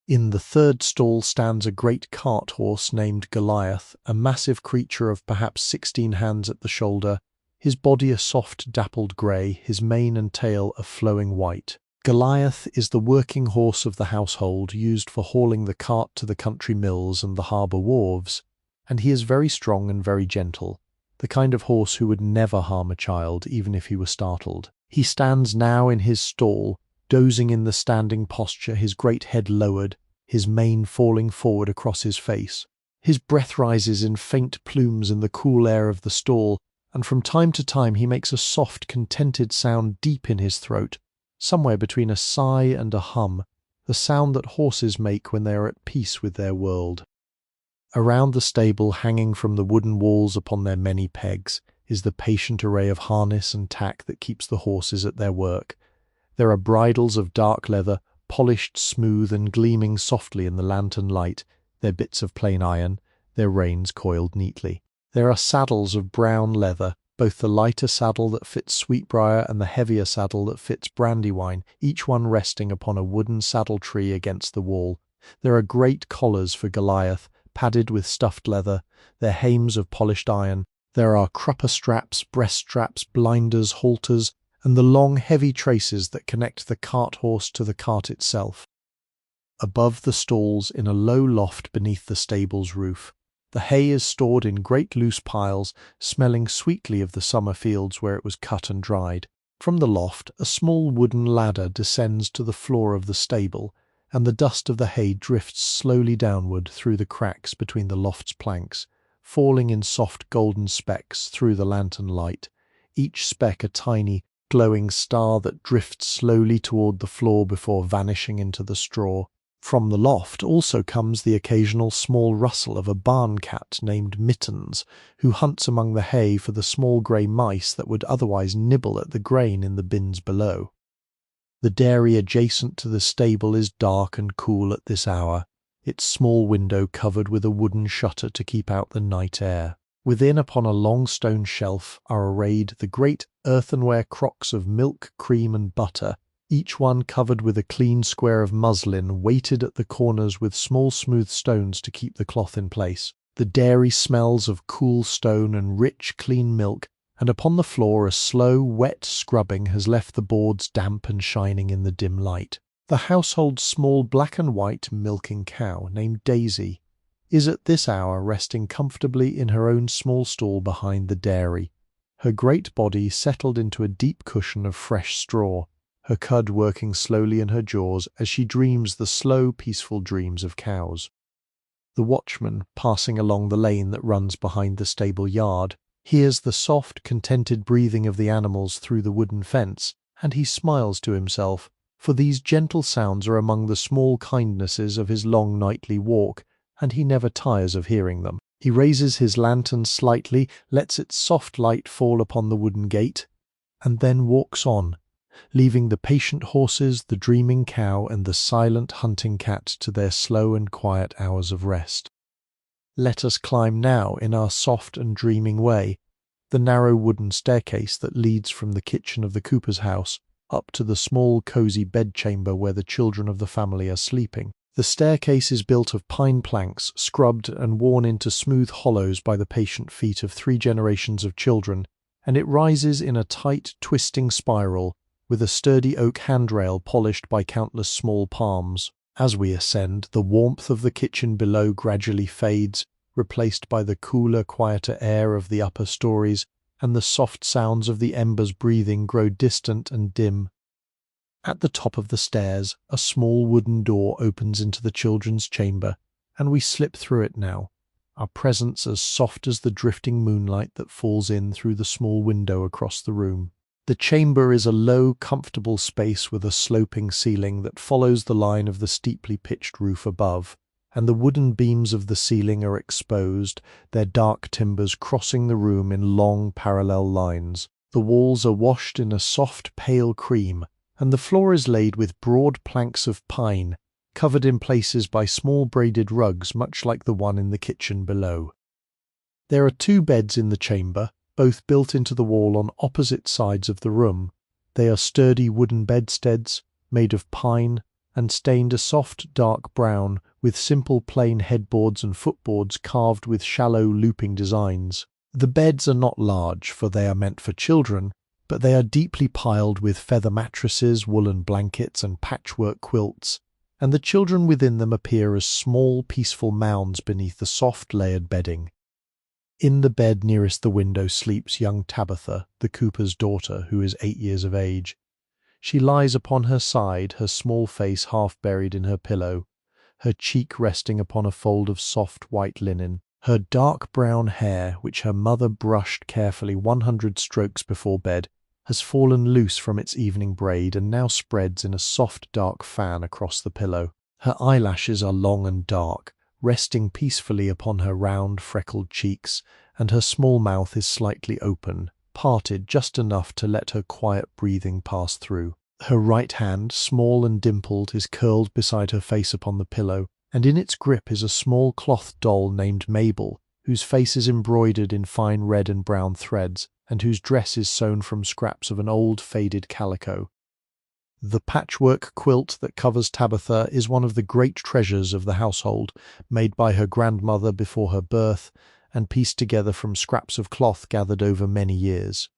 In the third stall stands a great cart horse named Goliath, a massive creature of perhaps 16 hands at the shoulder, his body a soft dappled grey, his mane and tail a flowing white. Goliath is the working horse of the household, used for hauling the cart to the country mills and the harbour wharves, and he is very strong and very gentle, the kind of horse who would never harm a child, even if he were startled. He stands now in his stall, dozing in the standing posture, his great head lowered, his mane falling forward across his face. His breath rises in faint plumes in the cool air of the stall, and from time to time he makes a soft, contented sound deep in his throat, somewhere between a sigh and a hum, the sound that horses make when they are at peace with their world. Around the stable, hanging from the wooden walls upon their many pegs, is the patient array of harness and tack that keeps the horses at their work. There are bridles of dark leather, polished smooth and gleaming softly in the lantern light, their bits of plain iron, their reins coiled neatly. There are saddles of brown leather, both the lighter saddle that fits Sweetbriar and the heavier saddle that fits Brandywine, each one resting upon a wooden saddle tree against the wall. There are great collars for Goliath, padded with stuffed leather, their hames of polished iron. There are crupper straps, breast straps, blinders, halters, and the long heavy traces that connect the cart horse to the cart itself. Above the stalls, in a low loft beneath the stable's roof, the hay is stored in great loose piles, smelling sweetly of the summer fields where it was cut and dried. From the loft, a small wooden ladder descends to the floor of the stable, and the dust of the hay drifts slowly downward through the cracks between the loft's planks, falling in soft golden specks through the lantern light, each speck a tiny, glowing star that drifts slowly toward the floor before vanishing into the straw. From the loft also comes the occasional small rustle of a barn cat named Mittens, who hunts among the hay for the small grey mice that would otherwise nibble at the grain in the bins below. The dairy adjacent to the stable is dark and cool at this hour, its small window covered with a wooden shutter to keep out the night air. Within, upon a long stone shelf, are arrayed the great earthenware crocks of milk, cream, and butter, each one covered with a clean square of muslin weighted at the corners with small smooth stones to keep the cloth in place. The dairy smells of cool stone and rich, clean milk, and upon the floor a slow, wet scrubbing has left the boards damp and shining in the dim light. The household's small black and white milking cow, named Daisy, is at this hour resting comfortably in her own small stall behind the dairy, her great body settled into a deep cushion of fresh straw, her cud working slowly in her jaws as she dreams the slow, peaceful dreams of cows. The watchman, passing along the lane that runs behind the stable yard, hears the soft, contented breathing of the animals through the wooden fence, and he smiles to himself, for these gentle sounds are among the small kindnesses of his long nightly walk, and he never tires of hearing them. He raises his lantern slightly, lets its soft light fall upon the wooden gate, and then walks on, leaving the patient horses, the dreaming cow, and the silent hunting cat to their slow and quiet hours of rest. Let us climb now, in our soft and dreaming way, the narrow wooden staircase that leads from the kitchen of the Cooper's house up to the small cosy bedchamber where the children of the family are sleeping. The staircase is built of pine planks, scrubbed and worn into smooth hollows by the patient feet of 3 generations of children, and it rises in a tight, twisting spiral, with a sturdy oak handrail polished by countless small palms. As we ascend, the warmth of the kitchen below gradually fades, replaced by the cooler, quieter air of the upper stories, and the soft sounds of the embers breathing grow distant and dim. At the top of the stairs, a small wooden door opens into the children's chamber, and we slip through it now, our presence as soft as the drifting moonlight that falls in through the small window across the room. The chamber is a low, comfortable space with a sloping ceiling that follows the line of the steeply pitched roof above, and the wooden beams of the ceiling are exposed, their dark timbers crossing the room in long, parallel lines. The walls are washed in a soft, pale cream, and the floor is laid with broad planks of pine, covered in places by small braided rugs much like the one in the kitchen below. There are 2 beds in the chamber, both built into the wall on opposite sides of the room. They are sturdy wooden bedsteads, made of pine, and stained a soft dark brown, with simple plain headboards and footboards carved with shallow looping designs. The beds are not large, for they are meant for children, but they are deeply piled with feather mattresses, woolen blankets, and patchwork quilts, and the children within them appear as small, peaceful mounds beneath the soft, layered bedding. In the bed nearest the window sleeps young Tabitha, the Cooper's daughter, who is 8 years of age. She lies upon her side, her small face half buried in her pillow, her cheek resting upon a fold of soft white linen. Her dark brown hair, which her mother brushed carefully 100 strokes before bed, has fallen loose from its evening braid and now spreads in a soft dark fan across the pillow. Her eyelashes are long and dark, resting peacefully upon her round, freckled cheeks, and her small mouth is slightly open, parted just enough to let her quiet breathing pass through. Her right hand, small and dimpled, is curled beside her face upon the pillow, and in its grip is a small cloth doll named Mabel, whose face is embroidered in fine red and brown threads, and whose dress is sewn from scraps of an old faded calico. The patchwork quilt that covers Tabitha is one of the great treasures of the household, made by her grandmother before her birth, and pieced together from scraps of cloth gathered over many years.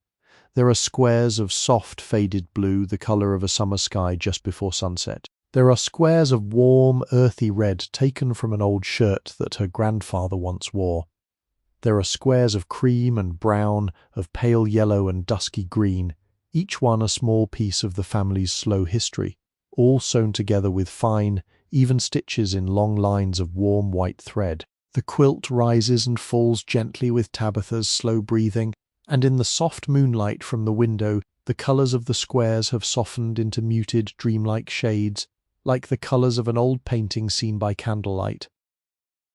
There are squares of soft faded blue, the colour of a summer sky just before sunset. There are squares of warm, earthy red taken from an old shirt that her grandfather once wore. There are squares of cream and brown, of pale yellow and dusky green, each one a small piece of the family's slow history, all sewn together with fine, even stitches in long lines of warm white thread. The quilt rises and falls gently with Tabitha's slow breathing, and in the soft moonlight from the window the colours of the squares have softened into muted, dreamlike shades, like the colours of an old painting seen by candlelight.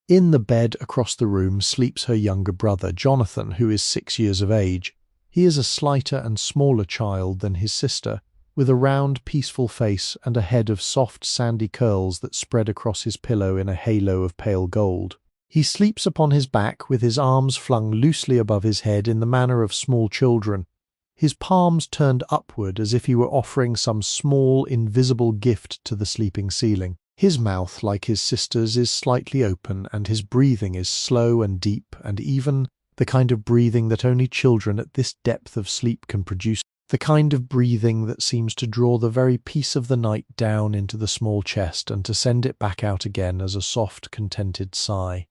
In the bed across the room sleeps her younger brother, Jonathan, who is 6 years of age. He is a slighter and smaller child than his sister, with a round, peaceful face and a head of soft, sandy curls that spread across his pillow in a halo of pale gold. He sleeps upon his back with his arms flung loosely above his head in the manner of small children, his palms turned upward as if he were offering some small, invisible gift to the sleeping ceiling. His mouth, like his sister's, is slightly open, and his breathing is slow and deep and even, the kind of breathing that only children at this depth of sleep can produce, the kind of breathing that seems to draw the very peace of the night down into the small chest and to send it back out again as a soft, contented sigh.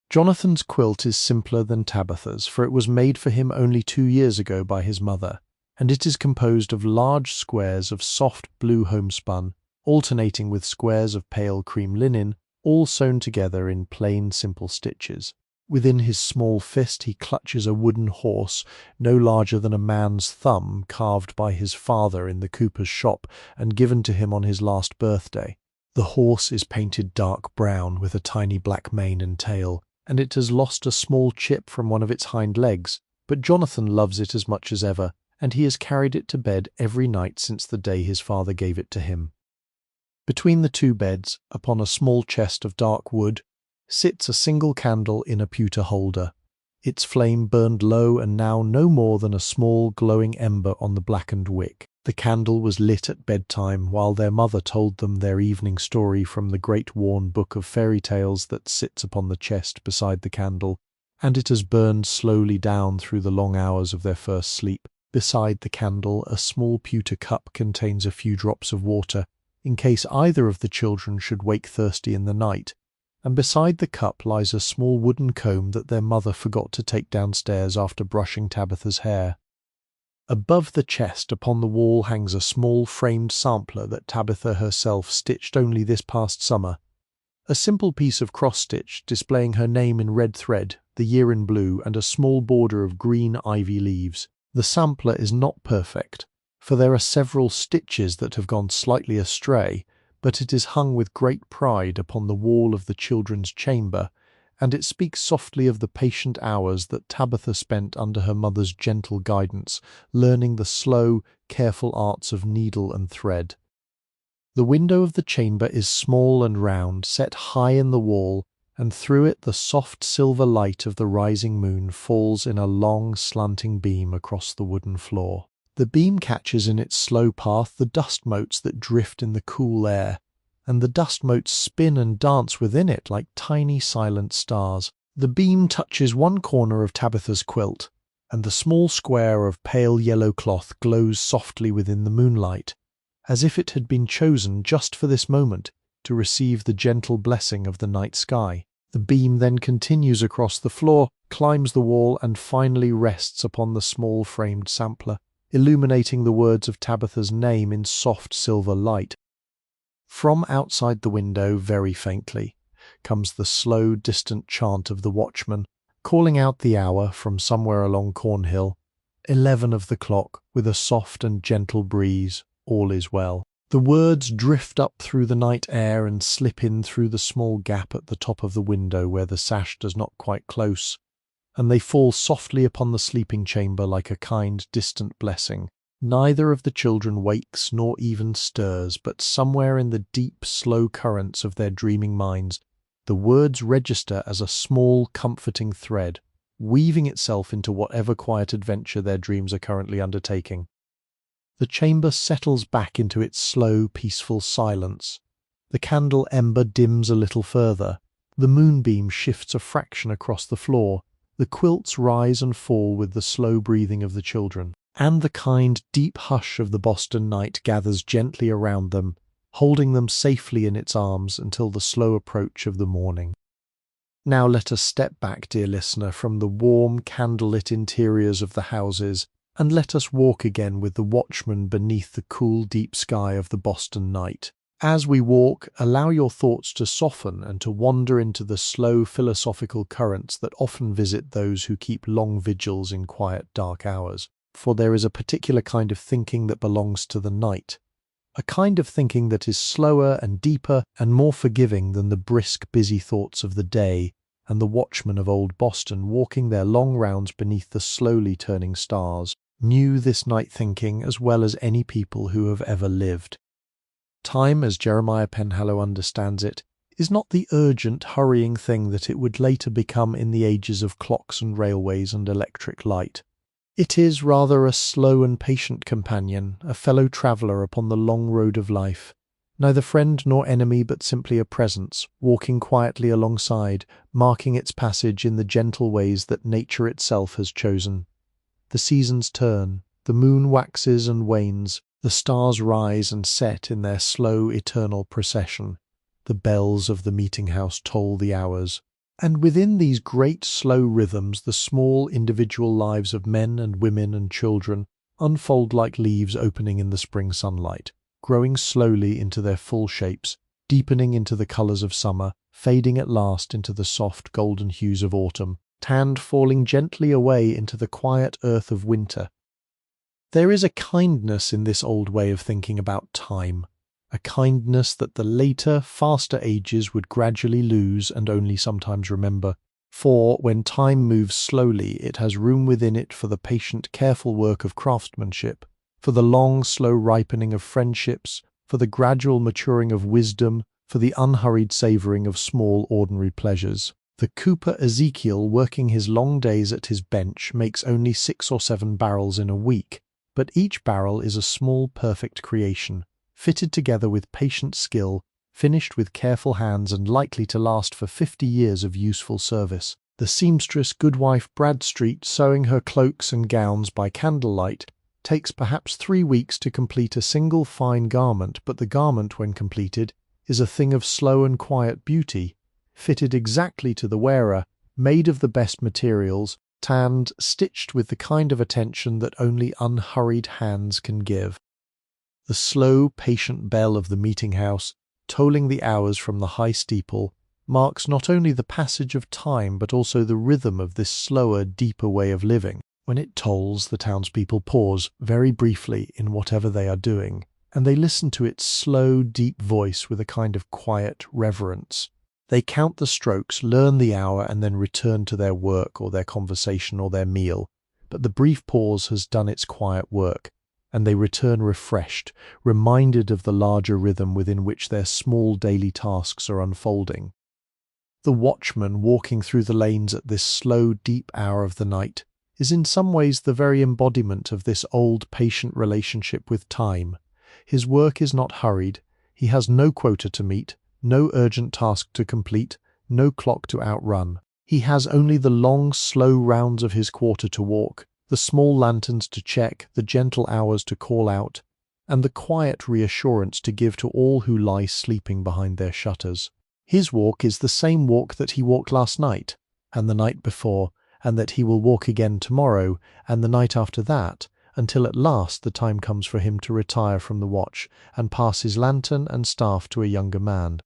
Jonathan's quilt is simpler than Tabitha's, for it was made for him only 2 years ago by his mother, and it is composed of large squares of soft blue homespun, alternating with squares of pale cream linen, all sewn together in plain, simple stitches. Within his small fist he clutches a wooden horse, no larger than a man's thumb, carved by his father in the cooper's shop and given to him on his last birthday. The horse is painted dark brown with a tiny black mane and tail, and it has lost a small chip from one of its hind legs, but Jonathan loves it as much as ever, and he has carried it to bed every night since the day his father gave it to him. Between the two beds, upon a small chest of dark wood, sits a single candle in a pewter holder. Its flame burned low and now no more than a small glowing ember on the blackened wick. The candle was lit at bedtime while their mother told them their evening story from the great worn book of fairy tales that sits upon the chest beside the candle, and it has burned slowly down through the long hours of their first sleep. Beside the candle, a small pewter cup contains a few drops of water, in case either of the children should wake thirsty in the night, and beside the cup lies a small wooden comb that their mother forgot to take downstairs after brushing Tabitha's hair. Above the chest upon the wall hangs a small framed sampler that Tabitha herself stitched only this past summer, a simple piece of cross-stitch displaying her name in red thread, the year in blue, and a small border of green ivy leaves. The sampler is not perfect, for there are several stitches that have gone slightly astray, but it is hung with great pride upon the wall of the children's chamber, and it speaks softly of the patient hours that Tabitha spent under her mother's gentle guidance, learning the slow, careful arts of needle and thread. The window of the chamber is small and round, set high in the wall, and through it the soft silver light of the rising moon falls in a long, slanting beam across the wooden floor. The beam catches in its slow path the dust motes that drift in the cool air, and the dust motes spin and dance within it like tiny silent stars. The beam touches one corner of Tabitha's quilt, and the small square of pale yellow cloth glows softly within the moonlight, as if it had been chosen just for this moment to receive the gentle blessing of the night sky. The beam then continues across the floor, climbs the wall, and finally rests upon the small framed sampler, illuminating the words of Tabitha's name in soft silver light. From outside the window, very faintly, comes the slow, distant chant of the Watchmen, calling out the hour from somewhere along Cornhill. 11 of the clock, with a soft and gentle breeze, all is well. The words drift up through the night air and slip in through the small gap at the top of the window where the sash does not quite close, and they fall softly upon the sleeping chamber like a kind, distant blessing. Neither of the children wakes nor even stirs, but somewhere in the deep, slow currents of their dreaming minds, the words register as a small, comforting thread, weaving itself into whatever quiet adventure their dreams are currently undertaking. The chamber settles back into its slow, peaceful silence. The candle ember dims a little further. The moonbeam shifts a fraction across the floor. The quilts rise and fall with the slow breathing of the children, and the kind, deep hush of the Boston night gathers gently around them, holding them safely in its arms until the slow approach of the morning. Now let us step back, dear listener, from the warm, candlelit interiors of the houses, and let us walk again with the Watchmen beneath the cool, deep sky of the Boston night. As we walk, allow your thoughts to soften and to wander into the slow philosophical currents that often visit those who keep long vigils in quiet, dark hours. For there is a particular kind of thinking that belongs to the night, a kind of thinking that is slower and deeper and more forgiving than the brisk, busy thoughts of the day, and the watchmen of old Boston, walking their long rounds beneath the slowly turning stars, knew this night thinking as well as any people who have ever lived. Time, as Jeremiah Penhallow understands it, is not the urgent, hurrying thing that it would later become in the ages of clocks and railways and electric light. It is rather a slow and patient companion, a fellow traveller upon the long road of life, neither friend nor enemy but simply a presence, walking quietly alongside, marking its passage in the gentle ways that nature itself has chosen. The seasons turn, the moon waxes and wanes, the stars rise and set in their slow, eternal procession. The bells of the meeting-house toll the hours. And within these great, slow rhythms, the small individual lives of men and women and children unfold like leaves opening in the spring sunlight, growing slowly into their full shapes, deepening into the colours of summer, fading at last into the soft golden hues of autumn, and falling gently away into the quiet earth of winter. There is a kindness in this old way of thinking about time, a kindness that the later, faster ages would gradually lose and only sometimes remember. For when time moves slowly, it has room within it for the patient, careful work of craftsmanship, for the long, slow ripening of friendships, for the gradual maturing of wisdom, for the unhurried savouring of small, ordinary pleasures. The cooper Ezekiel, working his long days at his bench, makes only 6 or 7 barrels in a week, but each barrel is a small, perfect creation, fitted together with patient skill, finished with careful hands and likely to last for 50 years of useful service. The seamstress Goodwife Bradstreet, sewing her cloaks and gowns by candlelight, takes perhaps 3 weeks to complete a single fine garment, but the garment, when completed, is a thing of slow and quiet beauty, fitted exactly to the wearer, made of the best materials, tanned, stitched with the kind of attention that only unhurried hands can give. The slow, patient bell of the meeting-house, tolling the hours from the high steeple, marks not only the passage of time but also the rhythm of this slower, deeper way of living. When it tolls, the townspeople pause very briefly in whatever they are doing, and they listen to its slow, deep voice with a kind of quiet reverence. They count the strokes, learn the hour, and then return to their work or their conversation or their meal. But the brief pause has done its quiet work, and they return refreshed, reminded of the larger rhythm within which their small daily tasks are unfolding. The watchman walking through the lanes at this slow, deep hour of the night is in some ways the very embodiment of this old, patient relationship with time. His work is not hurried, he has no quota to meet, no urgent task to complete, no clock to outrun. He has only the long, slow rounds of his quarter to walk, the small lanterns to check, the gentle hours to call out, and the quiet reassurance to give to all who lie sleeping behind their shutters. His walk is the same walk that he walked last night, and the night before, and that he will walk again tomorrow, and the night after that, until at last the time comes for him to retire from the watch and pass his lantern and staff to a younger man.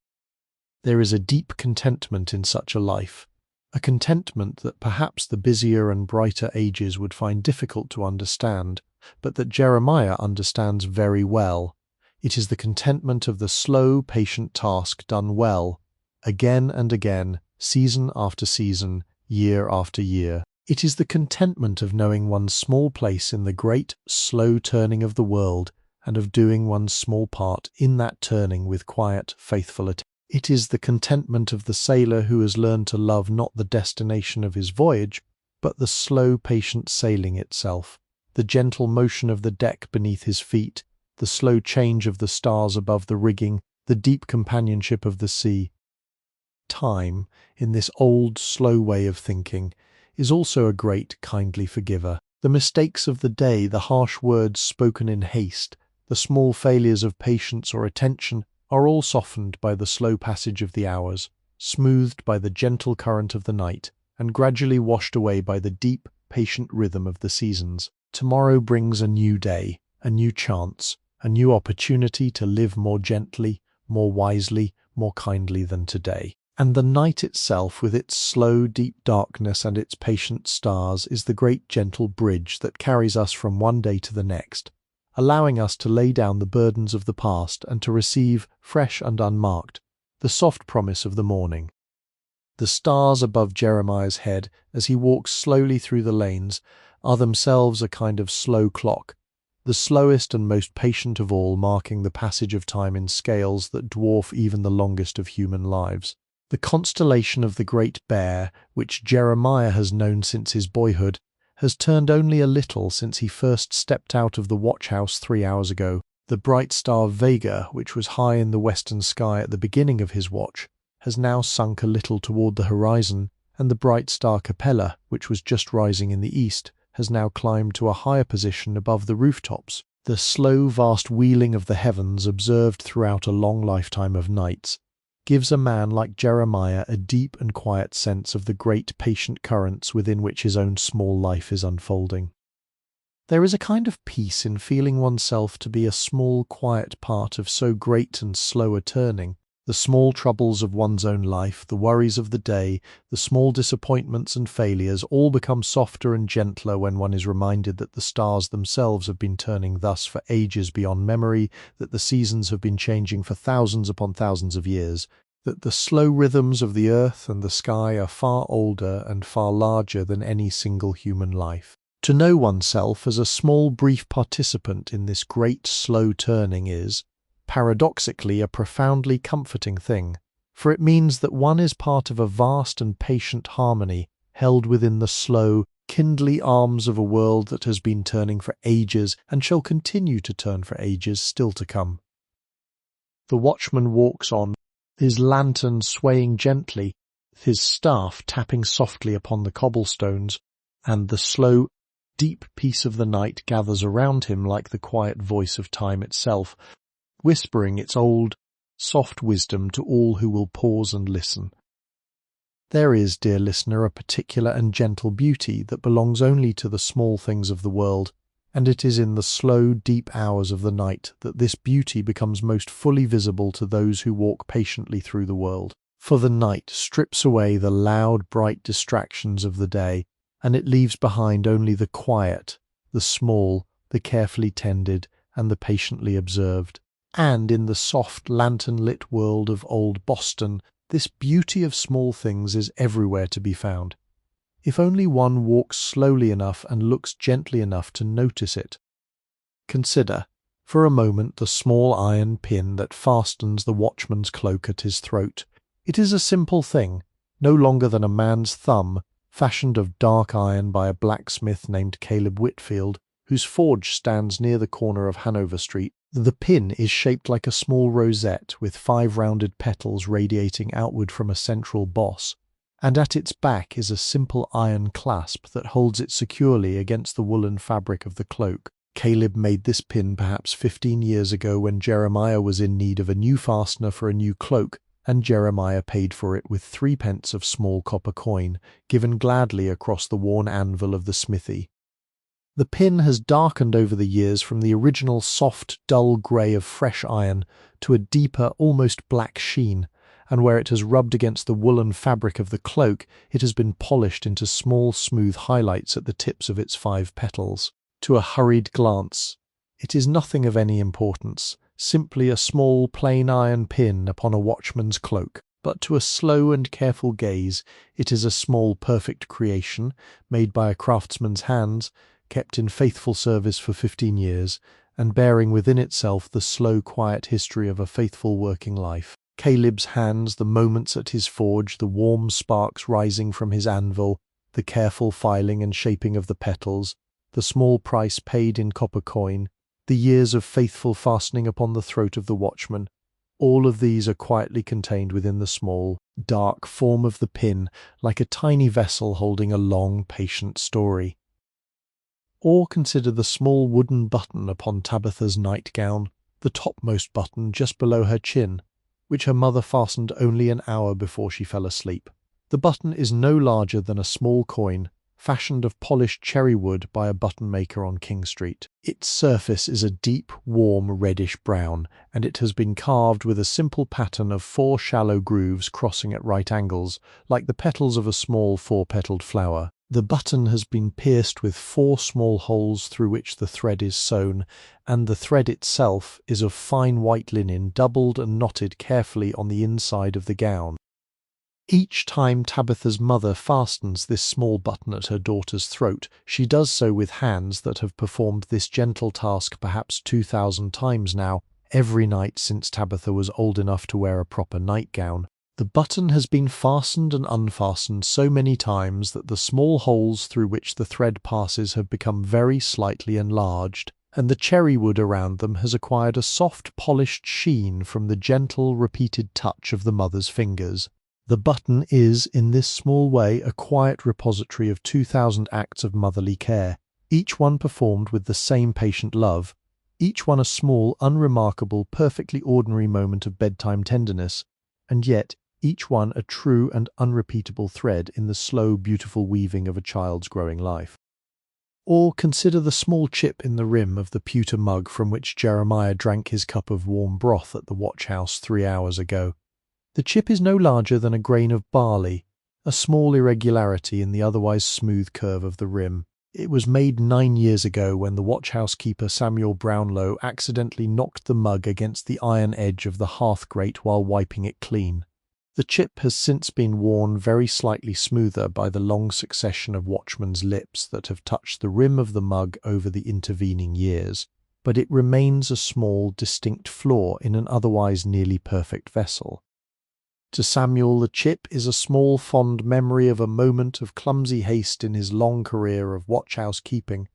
There is a deep contentment in such a life, a contentment that perhaps the busier and brighter ages would find difficult to understand, but that Jeremiah understands very well. It is the contentment of the slow, patient task done well, again and again, season after season, year after year. It is the contentment of knowing one's small place in the great, slow turning of the world, and of doing one's small part in that turning with quiet, faithful attention. It is the contentment of the sailor who has learned to love not the destination of his voyage, but the slow, patient sailing itself, the gentle motion of the deck beneath his feet, the slow change of the stars above the rigging, the deep companionship of the sea. Time, in this old, slow way of thinking, is also a great, kindly forgiver. The mistakes of the day, the harsh words spoken in haste, the small failures of patience or attention, are all softened by the slow passage of the hours, smoothed by the gentle current of the night, and gradually washed away by the deep, patient rhythm of the seasons. Tomorrow brings a new day, a new chance, a new opportunity to live more gently, more wisely, more kindly than today. And the night itself, with its slow, deep darkness and its patient stars, is the great gentle bridge that carries us from one day to the next, allowing us to lay down the burdens of the past and to receive, fresh and unmarked, the soft promise of the morning. The stars above Jeremiah's head, as he walks slowly through the lanes, are themselves a kind of slow clock, the slowest and most patient of all, marking the passage of time in scales that dwarf even the longest of human lives. The constellation of the Great Bear, which Jeremiah has known since his boyhood, has turned only a little since he first stepped out of the watch-house 3 hours ago. The bright star Vega, which was high in the western sky at the beginning of his watch, has now sunk a little toward the horizon, and the bright star Capella, which was just rising in the east, has now climbed to a higher position above the rooftops. The slow, vast wheeling of the heavens, observed throughout a long lifetime of nights, gives a man like Jeremiah a deep and quiet sense of the great patient currents within which his own small life is unfolding. There is a kind of peace in feeling oneself to be a small, quiet part of so great and slow a turning. The small troubles of one's own life, the worries of the day, the small disappointments and failures all become softer and gentler when one is reminded that the stars themselves have been turning thus for ages beyond memory, that the seasons have been changing for thousands upon thousands of years, that the slow rhythms of the earth and the sky are far older and far larger than any single human life. To know oneself as a small brief participant in this great slow turning is, paradoxically, a profoundly comforting thing, for it means that one is part of a vast and patient harmony held within the slow, kindly arms of a world that has been turning for ages and shall continue to turn for ages still to come. The watchman walks on, his lantern swaying gently, his staff tapping softly upon the cobblestones, and the slow, deep peace of the night gathers around him like the quiet voice of time itself, whispering its old, soft wisdom to all who will pause and listen. There is, dear listener, a particular and gentle beauty that belongs only to the small things of the world, and it is in the slow, deep hours of the night that this beauty becomes most fully visible to those who walk patiently through the world. For the night strips away the loud, bright distractions of the day, and it leaves behind only the quiet, the small, the carefully tended, and the patiently observed. And in the soft, lantern-lit world of old Boston, this beauty of small things is everywhere to be found, if only one walks slowly enough and looks gently enough to notice it. Consider, for a moment, the small iron pin that fastens the watchman's cloak at his throat. It is a simple thing, no longer than a man's thumb, fashioned of dark iron by a blacksmith named Caleb Whitfield, whose forge stands near the corner of Hanover Street. The pin is shaped like a small rosette with 5 rounded petals radiating outward from a central boss, and at its back is a simple iron clasp that holds it securely against the woolen fabric of the cloak. Caleb made this pin perhaps 15 years ago when Jeremiah was in need of a new fastener for a new cloak, and Jeremiah paid for it with 3 pence of small copper coin, given gladly across the worn anvil of the smithy. The pin has darkened over the years from the original soft, dull grey of fresh iron to a deeper, almost black sheen, and where it has rubbed against the woolen fabric of the cloak, it has been polished into small, smooth highlights at the tips of its 5 petals. To a hurried glance, it is nothing of any importance, simply a small plain iron pin upon a watchman's cloak, but to a slow and careful gaze it is a small perfect creation, made by a craftsman's hands, kept in faithful service for 15 years, and bearing within itself the slow quiet history of a faithful working life. Caleb's hands, the moments at his forge, the warm sparks rising from his anvil, the careful filing and shaping of the petals, the small price paid in copper coin, the years of faithful fastening upon the throat of the watchman, all of these are quietly contained within the small, dark form of the pin, like a tiny vessel holding a long, patient story. Or consider the small wooden button upon Tabitha's nightgown, the topmost button just below her chin, which her mother fastened only an hour before she fell asleep. The button is no larger than a small coin, fashioned of polished cherry wood by a button-maker on King Street. Its surface is a deep, warm, reddish brown, and it has been carved with a simple pattern of 4 shallow grooves crossing at right angles, like the petals of a small 4-petaled flower. The button has been pierced with 4 small holes through which the thread is sewn, and the thread itself is of fine white linen doubled and knotted carefully on the inside of the gown. Each time Tabitha's mother fastens this small button at her daughter's throat, she does so with hands that have performed this gentle task perhaps 2,000 times now, every night since Tabitha was old enough to wear a proper nightgown. The button has been fastened and unfastened so many times that the small holes through which the thread passes have become very slightly enlarged, and the cherry wood around them has acquired a soft polished sheen from the gentle repeated touch of the mother's fingers. The button is, in this small way, a quiet repository of 2,000 acts of motherly care, each one performed with the same patient love, each one a small, unremarkable, perfectly ordinary moment of bedtime tenderness, and yet each one a true and unrepeatable thread in the slow, beautiful weaving of a child's growing life. Or consider the small chip in the rim of the pewter mug from which Jeremiah drank his cup of warm broth at the watch-house 3 hours ago. The chip is no larger than a grain of barley, a small irregularity in the otherwise smooth curve of the rim. It was made 9 years ago when the watch-house keeper Samuel Brownlow accidentally knocked the mug against the iron edge of the hearth grate while wiping it clean. The chip has since been worn very slightly smoother by the long succession of Watchman's lips that have touched the rim of the mug over the intervening years, but it remains a small, distinct flaw in an otherwise nearly perfect vessel. To Samuel, the chip is a small, fond memory of a moment of clumsy haste in his long career of watchhouse keeping.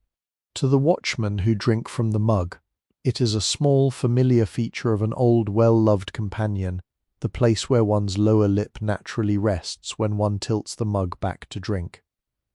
To the watchmen who drink from the mug, it is a small, familiar feature of an old, well-loved companion, the place where one's lower lip naturally rests when one tilts the mug back to drink.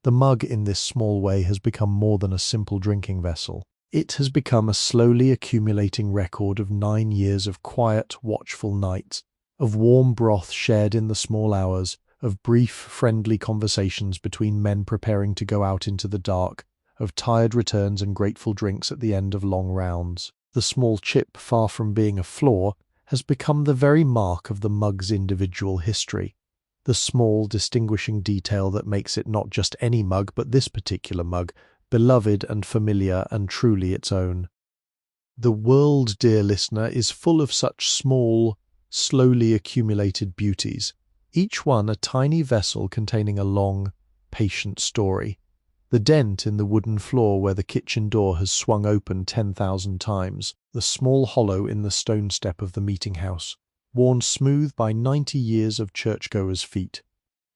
The mug in this small way has become more than a simple drinking vessel. It has become a slowly accumulating record of 9 years of quiet, watchful nights, of warm broth shared in the small hours, of brief, friendly conversations between men preparing to go out into the dark, of tired returns and grateful drinks at the end of long rounds. The small chip, far from being a flaw, has become the very mark of the mug's individual history, the small, distinguishing detail that makes it not just any mug, but this particular mug, beloved and familiar and truly its own. The world, dear listener, is full of such small, slowly accumulated beauties, each one a tiny vessel containing a long, patient story. The dent in the wooden floor where the kitchen door has swung open 10,000 times, the small hollow in the stone step of the meeting house, worn smooth by 90 years of churchgoers' feet,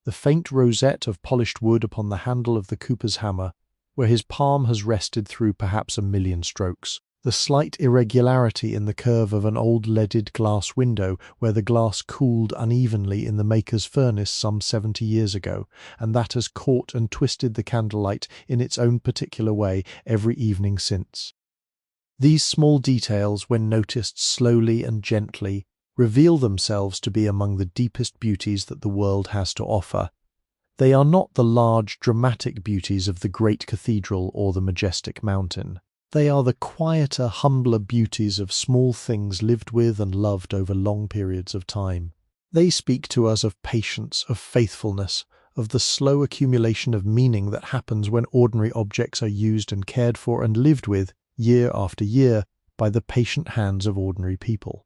the faint rosette of polished wood upon the handle of the cooper's hammer, where his palm has rested through perhaps 1,000,000 strokes, the slight irregularity in the curve of an old leaded glass window where the glass cooled unevenly in the maker's furnace some 70 years ago, and that has caught and twisted the candlelight in its own particular way every evening since. These small details, when noticed slowly and gently, reveal themselves to be among the deepest beauties that the world has to offer. They are not the large, dramatic beauties of the great cathedral or the majestic mountain. They are the quieter, humbler beauties of small things lived with and loved over long periods of time. They speak to us of patience, of faithfulness, of the slow accumulation of meaning that happens when ordinary objects are used and cared for and lived with, year after year, by the patient hands of ordinary people.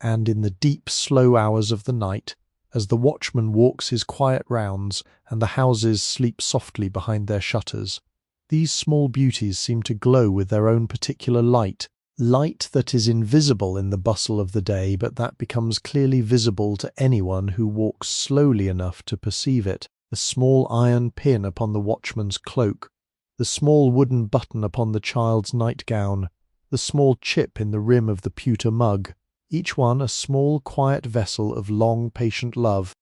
And in the deep, slow hours of the night, as the watchman walks his quiet rounds and the houses sleep softly behind their shutters, these small beauties seem to glow with their own particular light that is invisible in the bustle of the day, but that becomes clearly visible to anyone who walks slowly enough to perceive it. The small iron pin upon the watchman's cloak, the small wooden button upon the child's nightgown, the small chip in the rim of the pewter mug, each one a small quiet vessel of long patient love.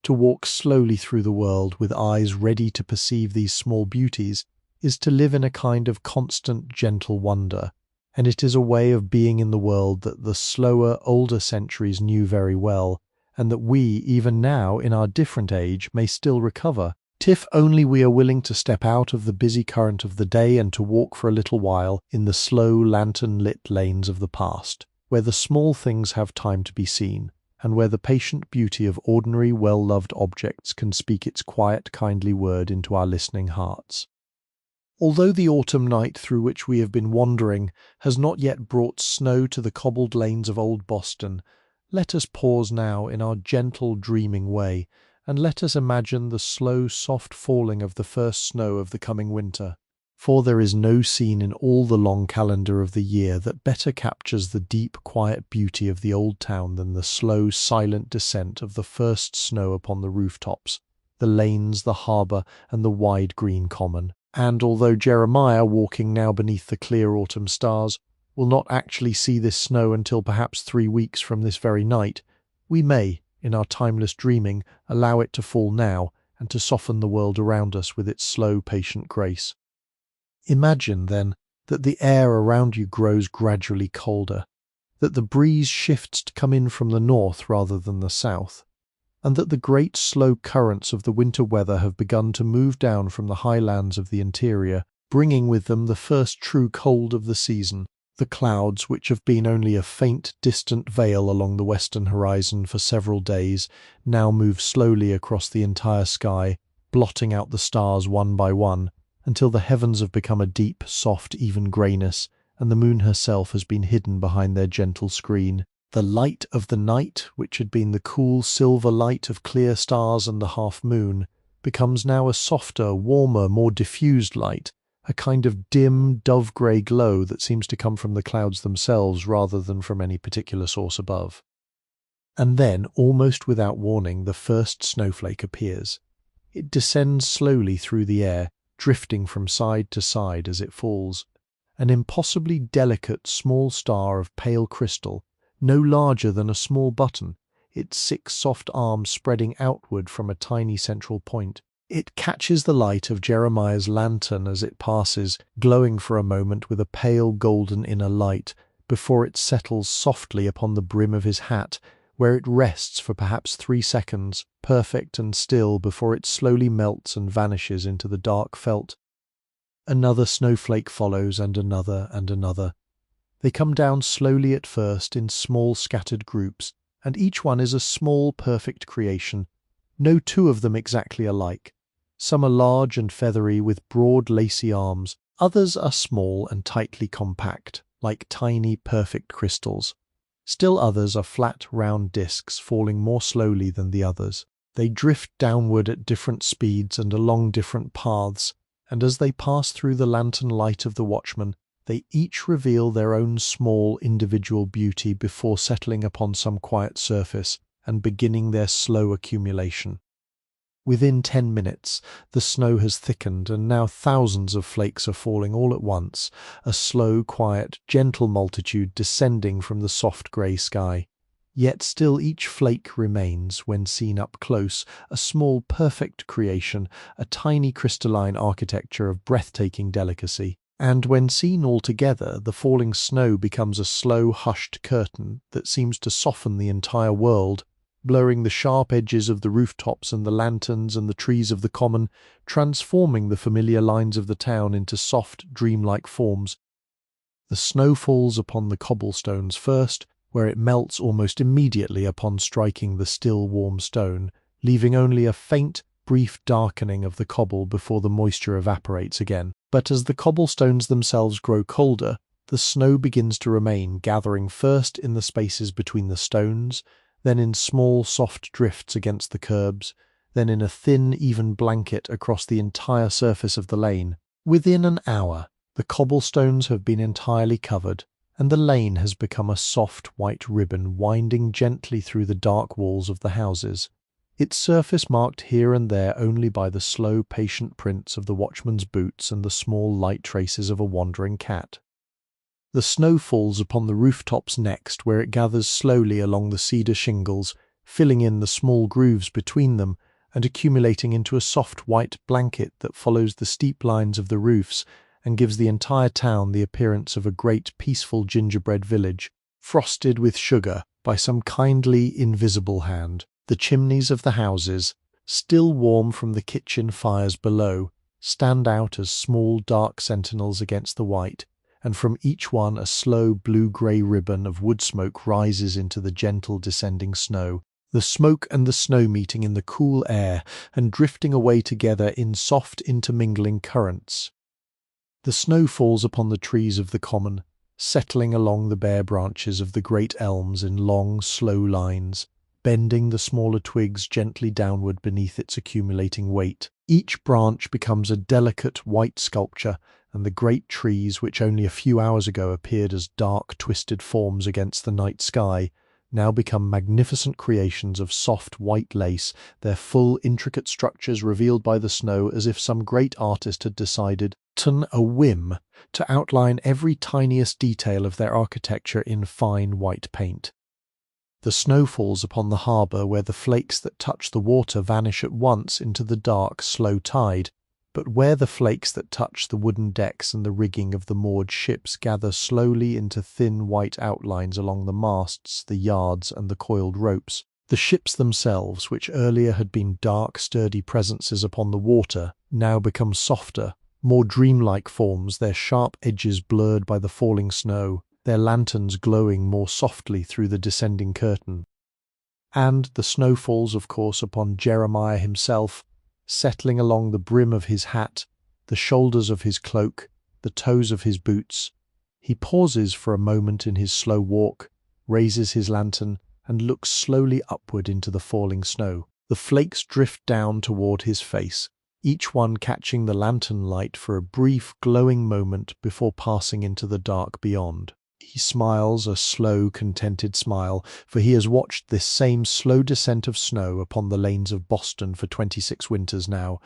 To walk slowly through the world with eyes ready to perceive these small beauties is to live in a kind of constant, gentle wonder, and it is a way of being in the world that the slower, older centuries knew very well, and that we, even now, in our different age, may still recover, if only we are willing to step out of the busy current of the day and to walk for a little while in the slow, lantern-lit lanes of the past, where the small things have time to be seen, and where the patient beauty of ordinary, well-loved objects can speak its quiet, kindly word into our listening hearts. Although the autumn night through which we have been wandering has not yet brought snow to the cobbled lanes of old Boston, let us pause now in our gentle, dreaming way, and let us imagine the slow, soft falling of the first snow of the coming winter. For there is no scene in all the long calendar of the year that better captures the deep, quiet beauty of the old town than the slow, silent descent of the first snow upon the rooftops, the lanes, the harbour, and the wide green common. And although Jeremiah, walking now beneath the clear autumn stars, will not actually see this snow until perhaps 3 weeks from this very night, we may, in our timeless dreaming, allow it to fall now and to soften the world around us with its slow, patient grace. Imagine, then, that the air around you grows gradually colder, that the breeze shifts to come in from the north rather than the south, and that the great slow currents of the winter weather have begun to move down from the highlands of the interior, bringing with them the first true cold of the season. The clouds, which have been only a faint, distant veil along the western horizon for several days, now move slowly across the entire sky, blotting out the stars one by one, until the heavens have become a deep, soft, even greyness, and the moon herself has been hidden behind their gentle screen. The light of the night, which had been the cool silver light of clear stars and the half-moon, becomes now a softer, warmer, more diffused light, a kind of dim, dove-grey glow that seems to come from the clouds themselves rather than from any particular source above. And then, almost without warning, the first snowflake appears. It descends slowly through the air, drifting from side to side as it falls. An impossibly delicate small star of pale crystal, no larger than a small button, its 6 soft arms spreading outward from a tiny central point. It catches the light of Jeremiah's lantern as it passes, glowing for a moment with a pale golden inner light, before it settles softly upon the brim of his hat, where it rests for perhaps 3 seconds, perfect and still, before it slowly melts and vanishes into the dark felt. Another snowflake follows, and another and another. They come down slowly at first in small scattered groups, and each one is a small perfect creation, no 2 of them exactly alike. Some are large and feathery with broad lacy arms, others are small and tightly compact, like tiny perfect crystals. Still others are flat round discs falling more slowly than the others. They drift downward at different speeds and along different paths, and as they pass through the lantern light of the watchman, they each reveal their own small individual beauty before settling upon some quiet surface and beginning their slow accumulation. Within 10 minutes, the snow has thickened, and now thousands of flakes are falling all at once, a slow, quiet, gentle multitude descending from the soft grey sky. Yet still each flake remains, when seen up close, a small perfect creation, a tiny crystalline architecture of breathtaking delicacy. And when seen all together, the falling snow becomes a slow, hushed curtain that seems to soften the entire world, blurring the sharp edges of the rooftops and the lanterns and the trees of the common, transforming the familiar lines of the town into soft, dreamlike forms. The snow falls upon the cobblestones first, where it melts almost immediately upon striking the still warm stone, leaving only a faint, brief darkening of the cobble before the moisture evaporates again. But as the cobblestones themselves grow colder, the snow begins to remain, gathering first in the spaces between the stones, then in small soft drifts against the curbs, then in a thin even blanket across the entire surface of the lane. Within an hour, the cobblestones have been entirely covered, and the lane has become a soft white ribbon winding gently through the dark walls of the houses, its surface marked here and there only by the slow, patient prints of the watchman's boots and the small light traces of a wandering cat. The snow falls upon the rooftops next, where it gathers slowly along the cedar shingles, filling in the small grooves between them, and accumulating into a soft white blanket that follows the steep lines of the roofs and gives the entire town the appearance of a great peaceful gingerbread village, frosted with sugar by some kindly, invisible hand. The chimneys of the houses, still warm from the kitchen fires below, stand out as small dark sentinels against the white, and from each one a slow blue-grey ribbon of wood smoke rises into the gentle descending snow, the smoke and the snow meeting in the cool air and drifting away together in soft intermingling currents. The snow falls upon the trees of the common, settling along the bare branches of the great elms in long, slow lines, bending the smaller twigs gently downward beneath its accumulating weight. Each branch becomes a delicate white sculpture, and the great trees, which only a few hours ago appeared as dark, twisted forms against the night sky, now become magnificent creations of soft white lace, their full, intricate structures revealed by the snow as if some great artist had decided, on a whim, to outline every tiniest detail of their architecture in fine white paint. The snow falls upon the harbour, where the flakes that touch the water vanish at once into the dark, slow tide, but where the flakes that touch the wooden decks and the rigging of the moored ships gather slowly into thin white outlines along the masts, the yards, and the coiled ropes. The ships themselves, which earlier had been dark, sturdy presences upon the water, now become softer, more dreamlike forms, their sharp edges blurred by the falling snow, their lanterns glowing more softly through the descending curtain. And the snow falls, of course, upon Jeremiah himself, settling along the brim of his hat, the shoulders of his cloak, the toes of his boots. He pauses for a moment in his slow walk, raises his lantern, and looks slowly upward into the falling snow. The flakes drift down toward his face, each one catching the lantern light for a brief, glowing moment before passing into the dark beyond. He smiles a slow, contented smile, for he has watched this same slow descent of snow upon the lanes of Boston for 26 winters now,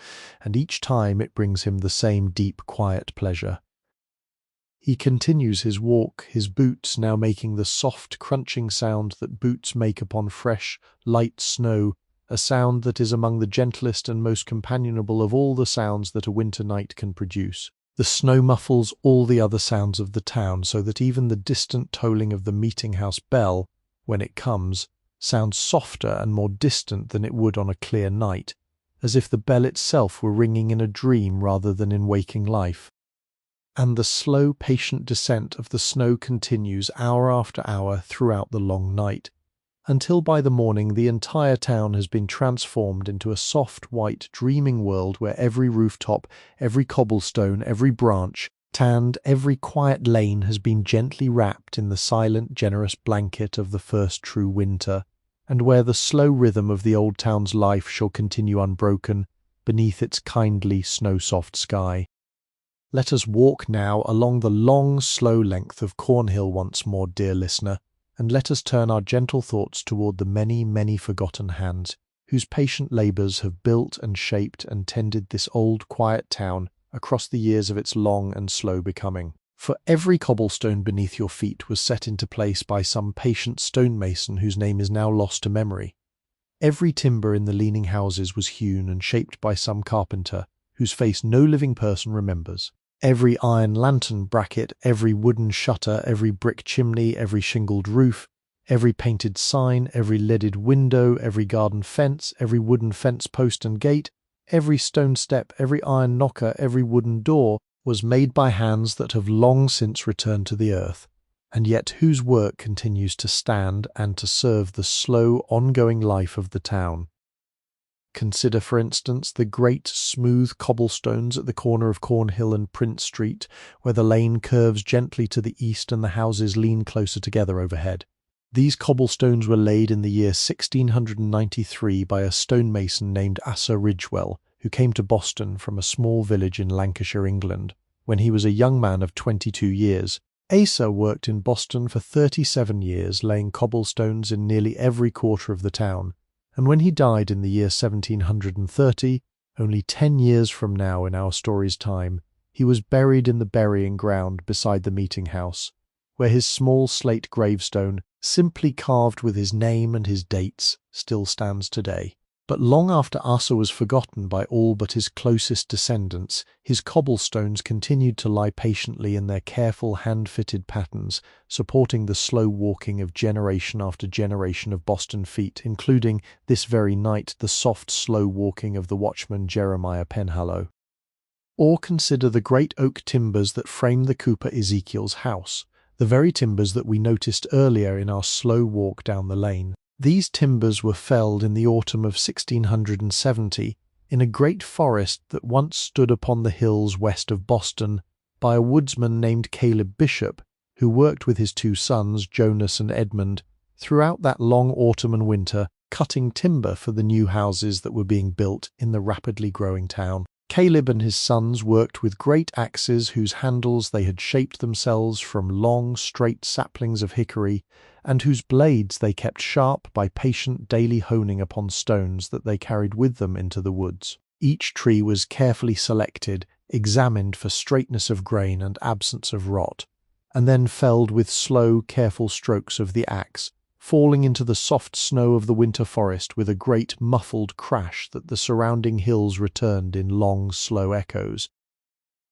and each time it brings him the same deep, quiet pleasure. He continues his walk, his boots now making the soft, crunching sound that boots make upon fresh, light snow, a sound that is among the gentlest and most companionable of all the sounds that a winter night can produce. The snow muffles all the other sounds of the town, so that even the distant tolling of the meeting-house bell, when it comes, sounds softer and more distant than it would on a clear night, as if the bell itself were ringing in a dream rather than in waking life. And the slow, patient descent of the snow continues hour after hour throughout the long night, until by the morning the entire town has been transformed into a soft, white, dreaming world where every rooftop, every cobblestone, every branch, tanned, every quiet lane has been gently wrapped in the silent, generous blanket of the first true winter, and where the slow rhythm of the old town's life shall continue unbroken beneath its kindly, snow-soft sky. Let us walk now along the long, slow length of Cornhill once more, dear listener, and let us turn our gentle thoughts toward the many, many forgotten hands whose patient labours have built and shaped and tended this old, quiet town across the years of its long and slow becoming. For every cobblestone beneath your feet was set into place by some patient stonemason whose name is now lost to memory. Every timber in the leaning houses was hewn and shaped by some carpenter whose face no living person remembers. Every iron lantern bracket, every wooden shutter, every brick chimney, every shingled roof, every painted sign, every leaded window, every garden fence, every wooden fence post and gate, every stone step, every iron knocker, every wooden door was made by hands that have long since returned to the earth, and yet whose work continues to stand and to serve the slow, ongoing life of the town. Consider, for instance, the great, smooth cobblestones at the corner of Cornhill and Prince Street, where the lane curves gently to the east and the houses lean closer together overhead. These cobblestones were laid in the year 1693 by a stonemason named Asa Ridgewell, who came to Boston from a small village in Lancashire, England, when he was a young man of 22 years. Asa worked in Boston for 37 years, laying cobblestones in nearly every quarter of the town, and when he died in the year 1730, only 10 years from now in our story's time, he was buried in the burying ground beside the meeting house, where his small slate gravestone, simply carved with his name and his dates, still stands today. But long after Asa was forgotten by all but his closest descendants, his cobblestones continued to lie patiently in their careful hand-fitted patterns, supporting the slow walking of generation after generation of Boston feet, including, this very night, the soft, slow walking of the Watchman Jeremiah Penhallow. Or consider the great oak timbers that frame the cooper Ezekiel's house, the very timbers that we noticed earlier in our slow walk down the lane. These timbers were felled in the autumn of 1670 in a great forest that once stood upon the hills west of Boston by a woodsman named Caleb Bishop, who worked with his two sons, Jonas and Edmund, throughout that long autumn and winter, cutting timber for the new houses that were being built in the rapidly growing town. Caleb and his sons worked with great axes whose handles they had shaped themselves from long, straight saplings of hickory, and whose blades they kept sharp by patient daily honing upon stones that they carried with them into the woods. Each tree was carefully selected, examined for straightness of grain and absence of rot, and then felled with slow, careful strokes of the axe, falling into the soft snow of the winter forest with a great muffled crash that the surrounding hills returned in long, slow echoes.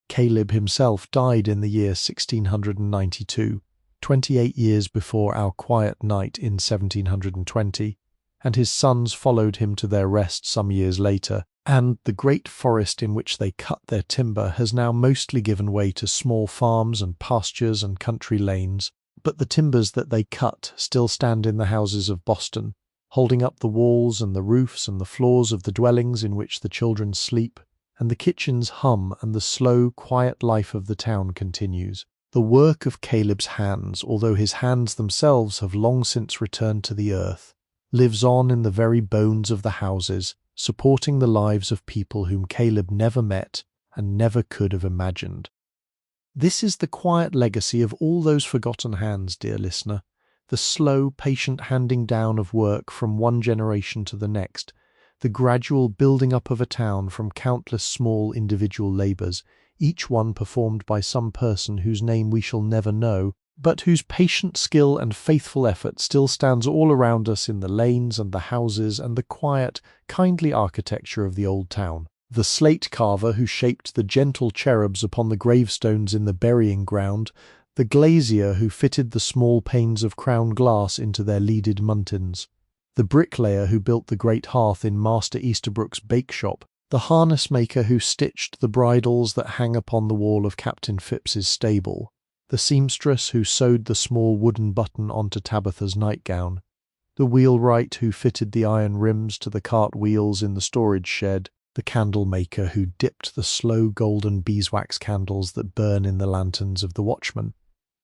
Caleb himself died in the year 1692, 28 years before our quiet night in 1720, and his sons followed him to their rest some years later, and the great forest in which they cut their timber has now mostly given way to small farms and pastures and country lanes, but the timbers that they cut still stand in the houses of Boston, holding up the walls and the roofs and the floors of the dwellings in which the children sleep, and the kitchens hum and the slow, quiet life of the town continues. The work of Caleb's hands, although his hands themselves have long since returned to the earth, lives on in the very bones of the houses, supporting the lives of people whom Caleb never met and never could have imagined. This is the quiet legacy of all those forgotten hands, dear listener, the slow, patient handing down of work from one generation to the next, the gradual building up of a town from countless small individual labours, each one performed by some person whose name we shall never know, but whose patient skill and faithful effort still stands all around us in the lanes and the houses and the quiet, kindly architecture of the old town. The slate carver who shaped the gentle cherubs upon the gravestones in the burying ground, the glazier who fitted the small panes of crown glass into their leaded muntins, the bricklayer who built the great hearth in Master Easterbrook's bake shop, the harness maker who stitched the bridles that hang upon the wall of Captain Phipps's stable, the seamstress who sewed the small wooden button onto Tabitha's nightgown, the wheelwright who fitted the iron rims to the cart wheels in the storage shed, the candle maker who dipped the slow golden beeswax candles that burn in the lanterns of the Watchmen,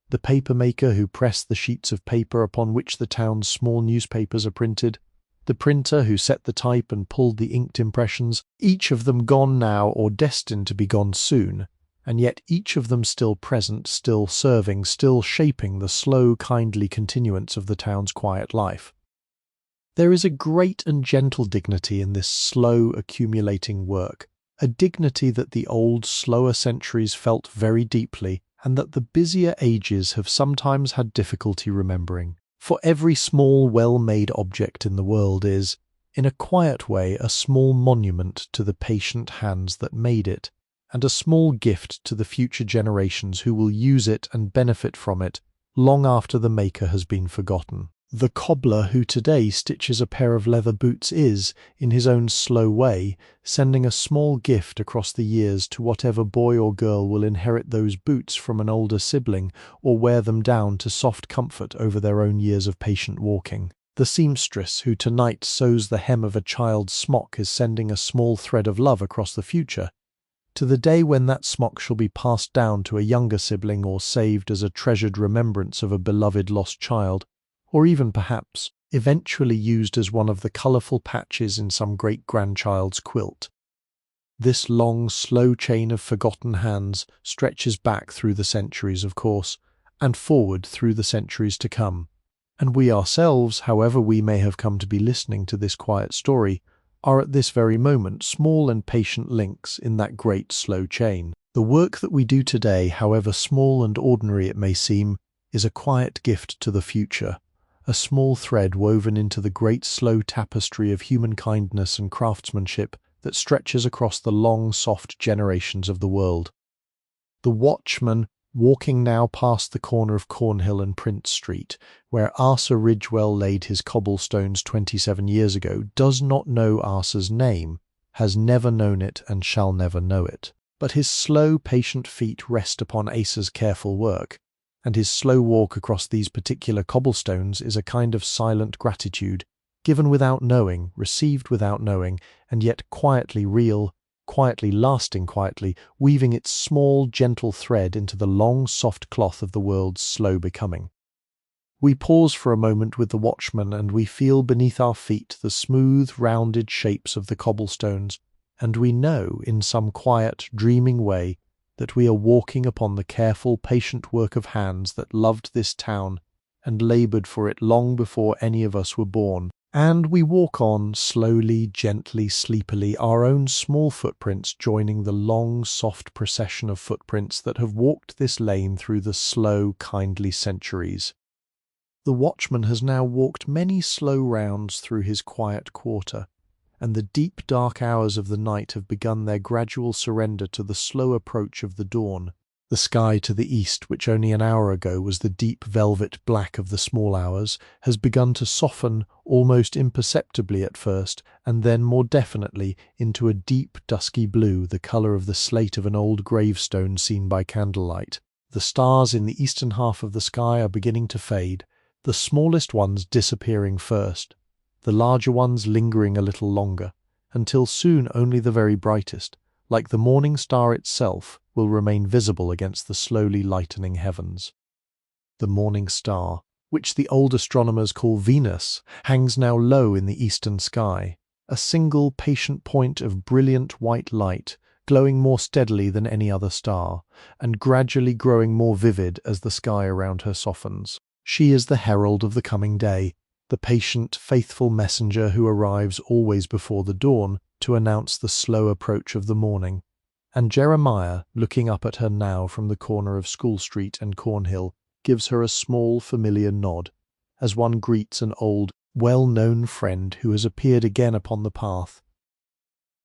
the paper maker who pressed the sheets of paper upon which the town's small newspapers are printed, the printer who set the type and pulled the inked impressions, each of them gone now or destined to be gone soon, and yet each of them still present, still serving, still shaping the slow, kindly continuance of the town's quiet life. There is a great and gentle dignity in this slow accumulating work, a dignity that the old, slower centuries felt very deeply, and that the busier ages have sometimes had difficulty remembering. For every small, well-made object in the world is, in a quiet way, a small monument to the patient hands that made it, and a small gift to the future generations who will use it and benefit from it long after the maker has been forgotten. The cobbler who today stitches a pair of leather boots is, in his own slow way, sending a small gift across the years to whatever boy or girl will inherit those boots from an older sibling or wear them down to soft comfort over their own years of patient walking. The seamstress who tonight sews the hem of a child's smock is sending a small thread of love across the future, to the day when that smock shall be passed down to a younger sibling or saved as a treasured remembrance of a beloved lost child, or even perhaps eventually used as one of the colourful patches in some great-grandchild's quilt. This long, slow chain of forgotten hands stretches back through the centuries, of course, and forward through the centuries to come. And we ourselves, however we may have come to be listening to this quiet story, are at this very moment small and patient links in that great slow chain. The work that we do today, however small and ordinary it may seem, is a quiet gift to the future, a small thread woven into the great slow tapestry of human kindness and craftsmanship that stretches across the long, soft generations of the world. The Watchman, walking now past the corner of Cornhill and Prince Street, where Asa Ridgewell laid his cobblestones 27 years ago, does not know Asa's name, has never known it and shall never know it. But his slow, patient feet rest upon Asa's careful work, and his slow walk across these particular cobblestones is a kind of silent gratitude, given without knowing, received without knowing, and yet quietly real, quietly lasting quietly, weaving its small, gentle thread into the long, soft cloth of the world's slow becoming. We pause for a moment with the Watchman, and we feel beneath our feet the smooth, rounded shapes of the cobblestones, and we know, in some quiet, dreaming way, that we are walking upon the careful, patient work of hands that loved this town and laboured for it long before any of us were born. And we walk on, slowly, gently, sleepily, our own small footprints joining the long, soft procession of footprints that have walked this lane through the slow, kindly centuries. The Watchman has now walked many slow rounds through his quiet quarter, and the deep dark hours of the night have begun their gradual surrender to the slow approach of the dawn. The sky to the east, which only an hour ago was the deep velvet black of the small hours, has begun to soften almost imperceptibly at first, and then more definitely into a deep dusky blue, the colour of the slate of an old gravestone seen by candlelight. The stars in the eastern half of the sky are beginning to fade, the smallest ones disappearing first, the larger ones lingering a little longer, until soon only the very brightest, like the morning star itself, will remain visible against the slowly lightening heavens. The morning star, which the old astronomers call Venus, hangs now low in the eastern sky, a single patient point of brilliant white light, glowing more steadily than any other star, and gradually growing more vivid as the sky around her softens. She is the herald of the coming day, the patient, faithful messenger who arrives always before the dawn to announce the slow approach of the morning. And Jeremiah, looking up at her now from the corner of School Street and Cornhill, gives her a small, familiar nod, as one greets an old, well-known friend who has appeared again upon the path.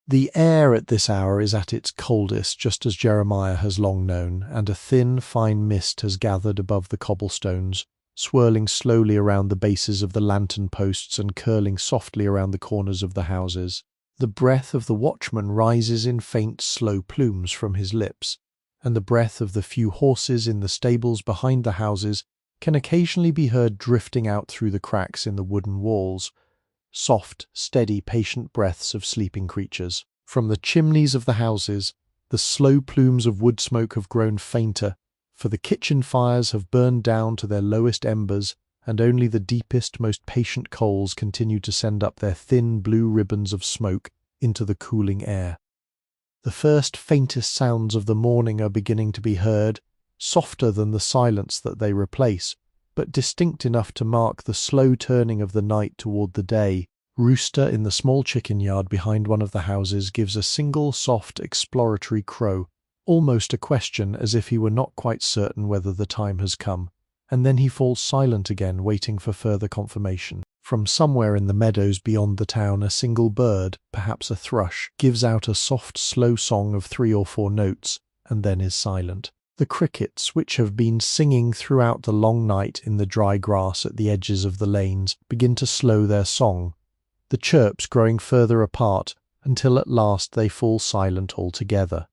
The air at this hour is at its coldest, just as Jeremiah has long known, and a thin, fine mist has gathered above the cobblestones, swirling slowly around the bases of the lantern posts and curling softly around the corners of the houses. The breath of the watchman rises in faint, slow plumes from his lips, and the breath of the few horses in the stables behind the houses can occasionally be heard drifting out through the cracks in the wooden walls, soft, steady, patient breaths of sleeping creatures. From the chimneys of the houses, the slow plumes of wood smoke have grown fainter, for the kitchen fires have burned down to their lowest embers, and only the deepest, most patient coals continue to send up their thin blue ribbons of smoke into the cooling air. The first faintest sounds of the morning are beginning to be heard, softer than the silence that they replace, but distinct enough to mark the slow turning of the night toward the day. Rooster in the small chicken yard behind one of the houses gives a single soft exploratory crow, almost a question, as if he were not quite certain whether the time has come, and then he falls silent again, waiting for further confirmation. From somewhere in the meadows beyond the town, a single bird, perhaps a thrush, gives out a soft, slow song of 3 or 4 notes, and then is silent. The crickets, which have been singing throughout the long night in the dry grass at the edges of the lanes, begin to slow their song, the chirps growing further apart until at last they fall silent altogether.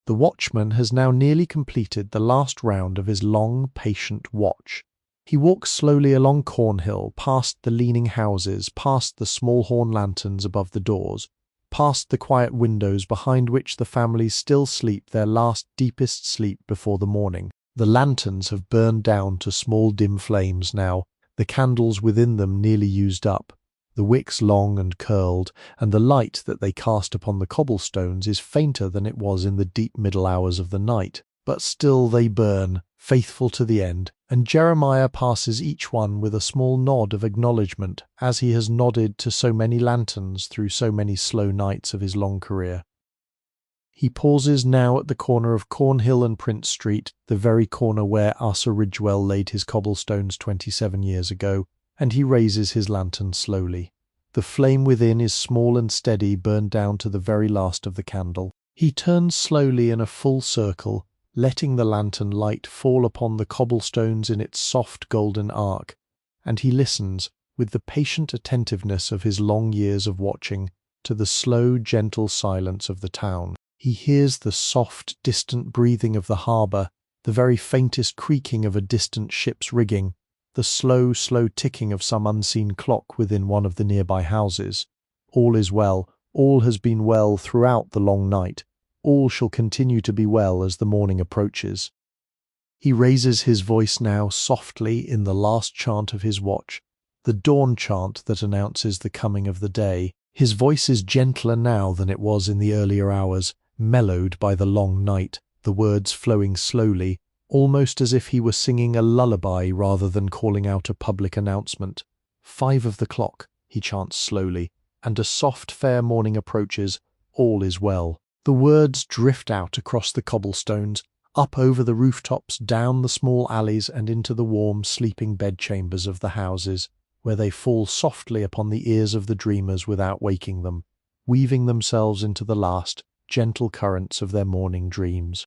The watchman has now nearly completed the last round of his long, patient watch. He walks slowly along Cornhill, past the leaning houses, past the small horn lanterns above the doors, past the quiet windows behind which the families still sleep their last deepest sleep before the morning. The lanterns have burned down to small dim flames now, the candles within them nearly used up, the wicks long and curled, and the light that they cast upon the cobblestones is fainter than it was in the deep middle hours of the night. But still they burn, faithful to the end, and Jeremiah passes each one with a small nod of acknowledgment, as he has nodded to so many lanterns through so many slow nights of his long career. He pauses now at the corner of Cornhill and Prince Street, the very corner where Asa Ridgewell laid his cobblestones 27 years ago, and he raises his lantern slowly. The flame within is small and steady, burned down to the very last of the candle. He turns slowly in a full circle, letting the lantern light fall upon the cobblestones in its soft golden arc, and he listens, with the patient attentiveness of his long years of watching, to the slow, gentle silence of the town. He hears the soft, distant breathing of the harbour, the very faintest creaking of a distant ship's rigging, the slow, slow ticking of some unseen clock within one of the nearby houses. All is well, all has been well throughout the long night. All shall continue to be well as the morning approaches. He raises his voice now softly in the last chant of his watch, the dawn chant that announces the coming of the day. His voice is gentler now than it was in the earlier hours, mellowed by the long night, the words flowing slowly, almost as if he were singing a lullaby rather than calling out a public announcement. 5 of the clock, he chants slowly, and a soft fair morning approaches. All is well. The words drift out across the cobblestones, up over the rooftops, down the small alleys, and into the warm sleeping bedchambers of the houses, where they fall softly upon the ears of the dreamers without waking them, weaving themselves into the last, gentle currents of their morning dreams.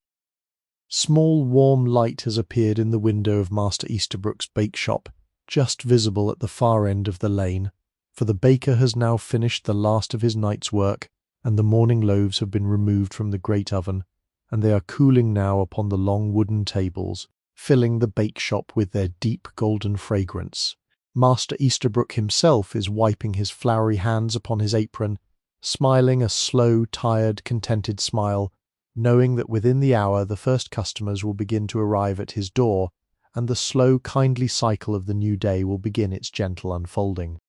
Small warm light has appeared in the window of Master Easterbrook's bake shop, just visible at the far end of the lane, for the baker has now finished the last of his night's work, and the morning loaves have been removed from the great oven, and they are cooling now upon the long wooden tables, filling the bake shop with their deep golden fragrance. Master Easterbrook himself is wiping his floury hands upon his apron, smiling a slow, tired, contented smile, knowing that within the hour the first customers will begin to arrive at his door, and the slow, kindly cycle of the new day will begin its gentle unfolding.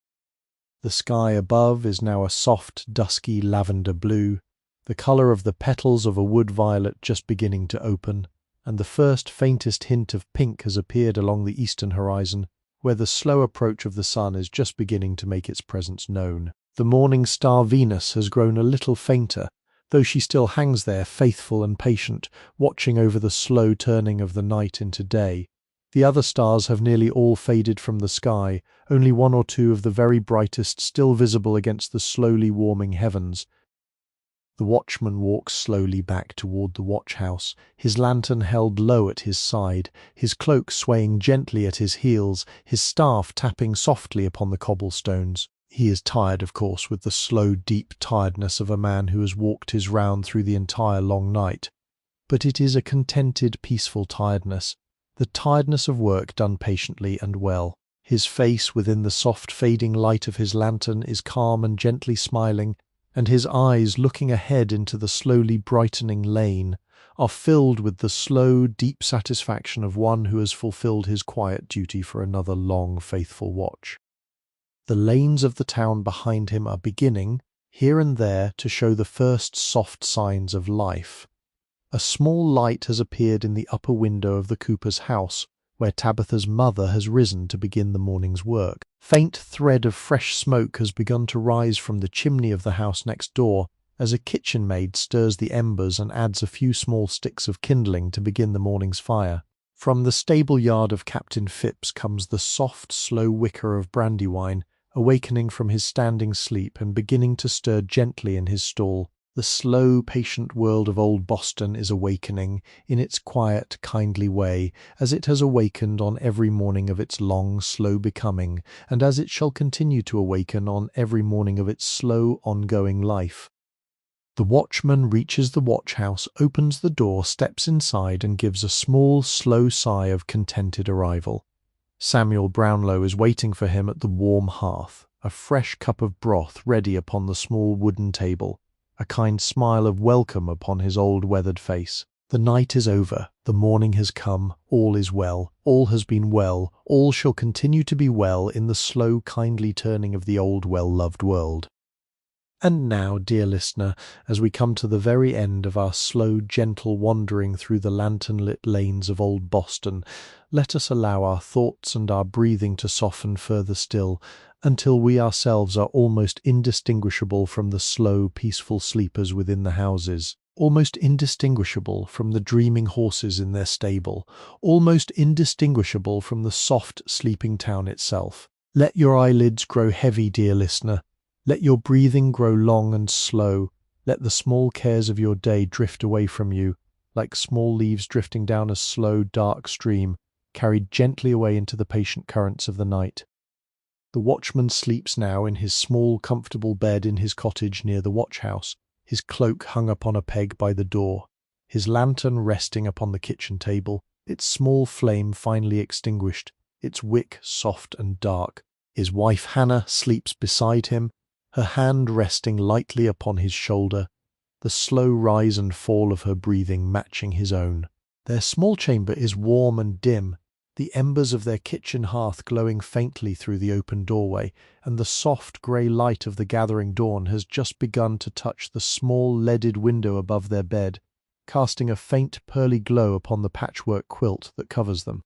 The sky above is now a soft, dusky lavender blue, the colour of the petals of a wood violet just beginning to open, and the first faintest hint of pink has appeared along the eastern horizon, where the slow approach of the sun is just beginning to make its presence known. The morning star Venus has grown a little fainter, though she still hangs there faithful and patient, watching over the slow turning of the night into day. The other stars have nearly all faded from the sky, only one or two of the very brightest still visible against the slowly warming heavens. The watchman walks slowly back toward the watch-house, his lantern held low at his side, his cloak swaying gently at his heels, his staff tapping softly upon the cobblestones. He is tired, of course, with the slow, deep tiredness of a man who has walked his round through the entire long night. But it is a contented, peaceful tiredness, the tiredness of work done patiently and well. His face within the soft fading light of his lantern is calm and gently smiling, and his eyes, looking ahead into the slowly brightening lane, are filled with the slow, deep satisfaction of one who has fulfilled his quiet duty for another long, faithful watch. The lanes of the town behind him are beginning, here and there, to show the first soft signs of life. A small light has appeared in the upper window of the cooper's house, where Tabitha's mother has risen to begin the morning's work. Faint thread of fresh smoke has begun to rise from the chimney of the house next door, as a kitchen maid stirs the embers and adds a few small sticks of kindling to begin the morning's fire. From the stable yard of Captain Phipps comes the soft, slow wicker of Brandywine, awakening from his standing sleep and beginning to stir gently in his stall. The slow, patient world of old Boston is awakening, in its quiet, kindly way, as it has awakened on every morning of its long, slow becoming, and as it shall continue to awaken on every morning of its slow, ongoing life. The watchman reaches the watch-house, opens the door, steps inside, and gives a small, slow sigh of contented arrival. Samuel Brownlow is waiting for him at the warm hearth, a fresh cup of broth ready upon the small wooden table, a kind smile of welcome upon his old weathered face. The night is over, the morning has come, all is well, all has been well, all shall continue to be well in the slow, kindly turning of the old, well-loved world. And now, dear listener, as we come to the very end of our slow, gentle wandering through the lantern-lit lanes of old Boston, let us allow our thoughts and our breathing to soften further still, until we ourselves are almost indistinguishable from the slow, peaceful sleepers within the houses, almost indistinguishable from the dreaming horses in their stable, almost indistinguishable from the soft, sleeping town itself. Let your eyelids grow heavy, dear listener. Let your breathing grow long and slow. Let the small cares of your day drift away from you, like small leaves drifting down a slow, dark stream, carried gently away into the patient currents of the night. The watchman sleeps now in his small, comfortable bed in his cottage near the watch-house, his cloak hung upon a peg by the door, his lantern resting upon the kitchen table, its small flame finely extinguished, its wick soft and dark. His wife Hannah sleeps beside him, her hand resting lightly upon his shoulder, the slow rise and fall of her breathing matching his own. Their small chamber is warm and dim, the embers of their kitchen hearth glowing faintly through the open doorway, and the soft grey light of the gathering dawn has just begun to touch the small leaded window above their bed, casting a faint pearly glow upon the patchwork quilt that covers them.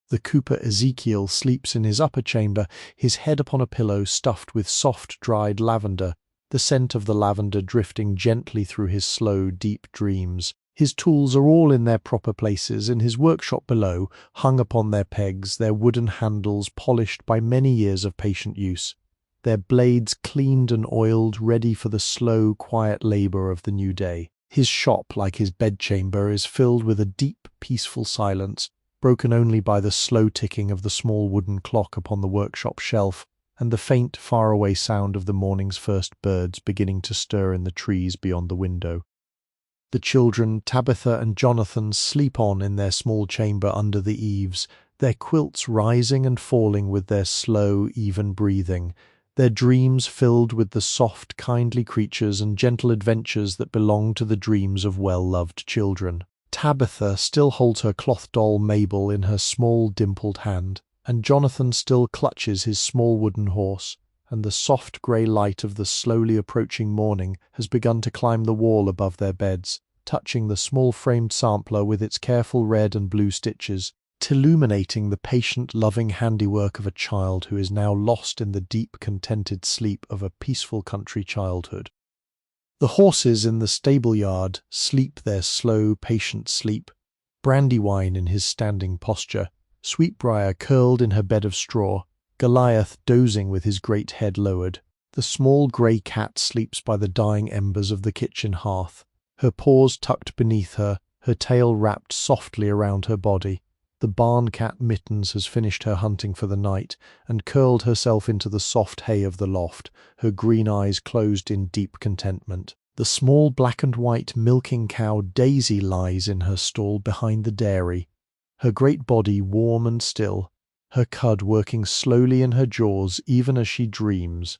The cooper Ezekiel sleeps in his upper chamber, his head upon a pillow stuffed with soft dried lavender, the scent of the lavender drifting gently through his slow, deep dreams. His tools are all in their proper places in his workshop below, hung upon their pegs, their wooden handles polished by many years of patient use, their blades cleaned and oiled, ready for the slow, quiet labour of the new day. His shop, like his bedchamber, is filled with a deep, peaceful silence, broken only by the slow ticking of the small wooden clock upon the workshop shelf, and the faint, far-away sound of the morning's first birds beginning to stir in the trees beyond the window. The children, Tabitha and Jonathan, sleep on in their small chamber under the eaves, their quilts rising and falling with their slow, even breathing, their dreams filled with the soft, kindly creatures and gentle adventures that belong to the dreams of well-loved children. Tabitha still holds her cloth doll Mabel in her small dimpled hand, and Jonathan still clutches his small wooden horse, and the soft grey light of the slowly approaching morning has begun to climb the wall above their beds, touching the small framed sampler with its careful red and blue stitches, illuminating the patient, loving handiwork of a child who is now lost in the deep, contented sleep of a peaceful country childhood. The horses in the stable-yard sleep their slow, patient sleep, Brandywine in his standing posture, Sweetbriar curled in her bed of straw, Goliath dozing with his great head lowered. The small grey cat sleeps by the dying embers of the kitchen hearth, her paws tucked beneath her, her tail wrapped softly around her body. The barn cat Mittens has finished her hunting for the night and curled herself into the soft hay of the loft, her green eyes closed in deep contentment. The small black and white milking cow Daisy lies in her stall behind the dairy, her great body warm and still, her cud working slowly in her jaws even as she dreams.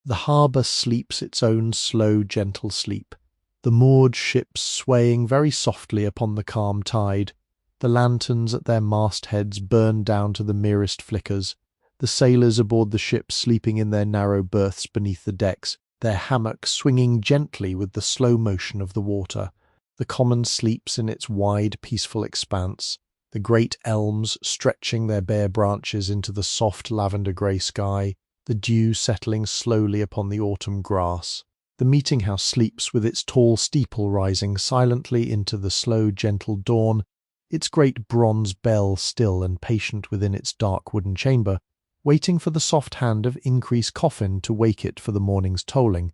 The harbour sleeps its own slow, gentle sleep, the moored ships swaying very softly upon the calm tide, the lanterns at their mastheads burned down to the merest flickers, the sailors aboard the ship sleeping in their narrow berths beneath the decks, their hammocks swinging gently with the slow motion of the water. The common sleeps in its wide, peaceful expanse, the great elms stretching their bare branches into the soft lavender-grey sky, the dew settling slowly upon the autumn grass. The meeting-house sleeps with its tall steeple rising silently into the slow, gentle dawn, its great bronze bell still and patient within its dark wooden chamber, waiting for the soft hand of Increase Coffin to wake it for the morning's tolling.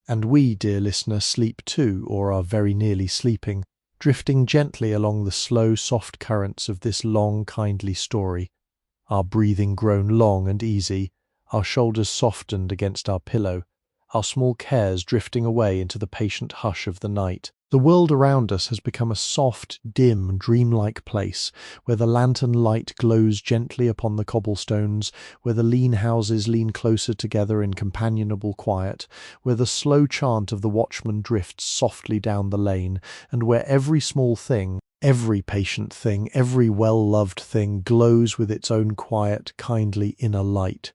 And we, dear listener, sleep too, or are very nearly sleeping, drifting gently along the slow, soft currents of this long, kindly story, our breathing grown long and easy, our shoulders softened against our pillow, our small cares drifting away into the patient hush of the night. The world around us has become a soft, dim, dreamlike place, where the lantern light glows gently upon the cobblestones, where the lean houses lean closer together in companionable quiet, where the slow chant of the watchman drifts softly down the lane, and where every small thing, every patient thing, every well-loved thing glows with its own quiet, kindly inner light.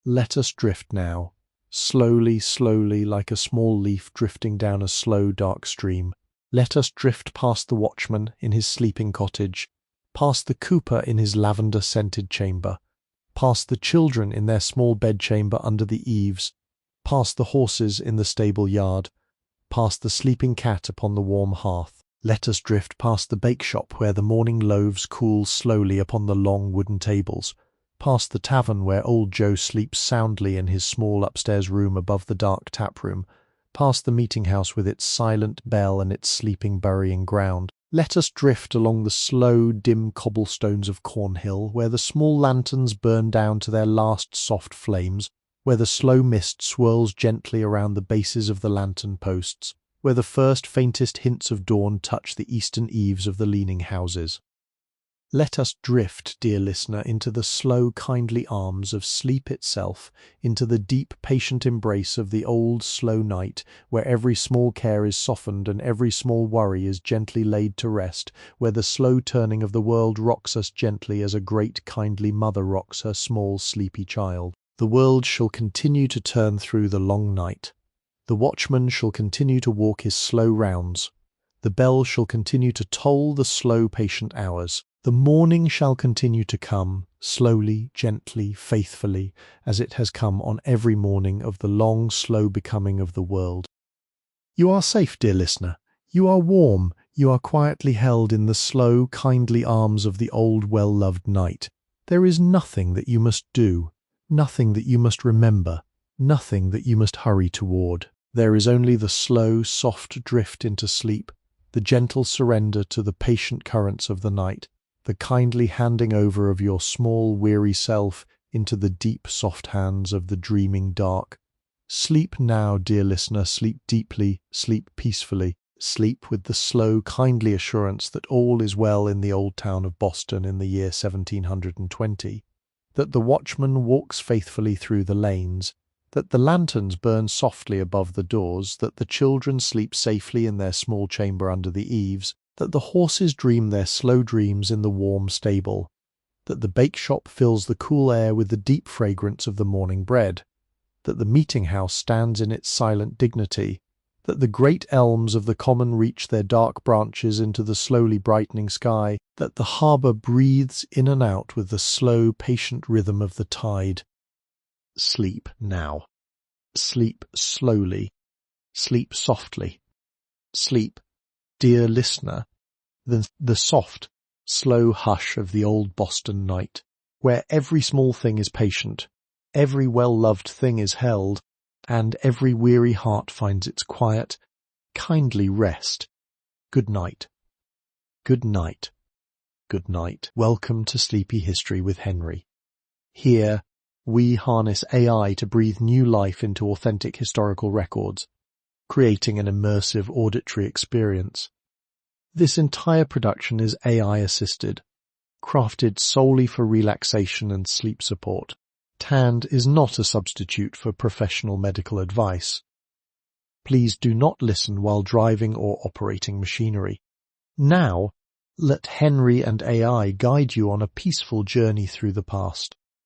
Let us drift now. Slowly, slowly, like a small leaf drifting down a slow, dark stream. Let us drift past the watchman in his sleeping cottage, past the cooper in his lavender-scented chamber, past the children in their small bedchamber under the eaves, past the horses in the stable-yard, past the sleeping cat upon the warm hearth. Let us drift past the bake-shop where the morning loaves cool slowly upon the long wooden tables, past the tavern where old Joe sleeps soundly in his small upstairs room above the dark tap-room, past the meeting-house with its silent bell and its sleeping burying ground. Let us drift along the slow, dim cobblestones of Cornhill, where the small lanterns burn down to their last soft flames, where the slow mist swirls gently around the bases of the lantern posts, where the first faintest hints of dawn touch the eastern eaves of the leaning houses. Let us drift, dear listener, into the slow, kindly arms of sleep itself, into the deep, patient embrace of the old, slow night, where every small care is softened and every small worry is gently laid to rest, where the slow turning of the world rocks us gently as a great, kindly mother rocks her small, sleepy child. The world shall continue to turn through the long night. The watchman shall continue to walk his slow rounds. The bell shall continue to toll the slow, patient hours. The morning shall continue to come, slowly, gently, faithfully, as it has come on every morning of the long, slow becoming of the world. You are safe, dear listener. You are warm. You are quietly held in the slow, kindly arms of the old, well-loved night. There is nothing that you must do, nothing that you must remember, nothing that you must hurry toward. There is only the slow, soft drift into sleep, the gentle surrender to the patient currents of the night, the kindly handing over of your small, weary self into the deep, soft hands of the dreaming dark. Sleep now, dear listener, sleep deeply, sleep peacefully, sleep with the slow, kindly assurance that all is well in the old town of Boston in the year 1720. that the watchman walks faithfully through the lanes, that the lanterns burn softly above the doors, that the children sleep safely in their small chamber under the eaves, that the horses dream their slow dreams in the warm stable, that the bake-shop fills the cool air with the deep fragrance of the morning bread, that the meeting-house stands in its silent dignity, that the great elms of the common reach their dark branches into the slowly brightening sky, that the harbour breathes in and out with the slow, patient rhythm of the tide. Sleep now. Sleep slowly. Sleep softly. Sleep, dear listener, the soft, slow hush of the old Boston night, where every small thing is patient, every well-loved thing is held, and every weary heart finds its quiet, kindly rest. Good night. Good night. Good night. Welcome to Sleepy History with Henry. Here, we harness AI to breathe new life into authentic historical records, creating an immersive auditory experience. This entire production is AI-assisted, crafted solely for relaxation and sleep support. TAND is not a substitute for professional medical advice. Please do not listen while driving or operating machinery. Now, let Henry and AI guide you on a peaceful journey through the past.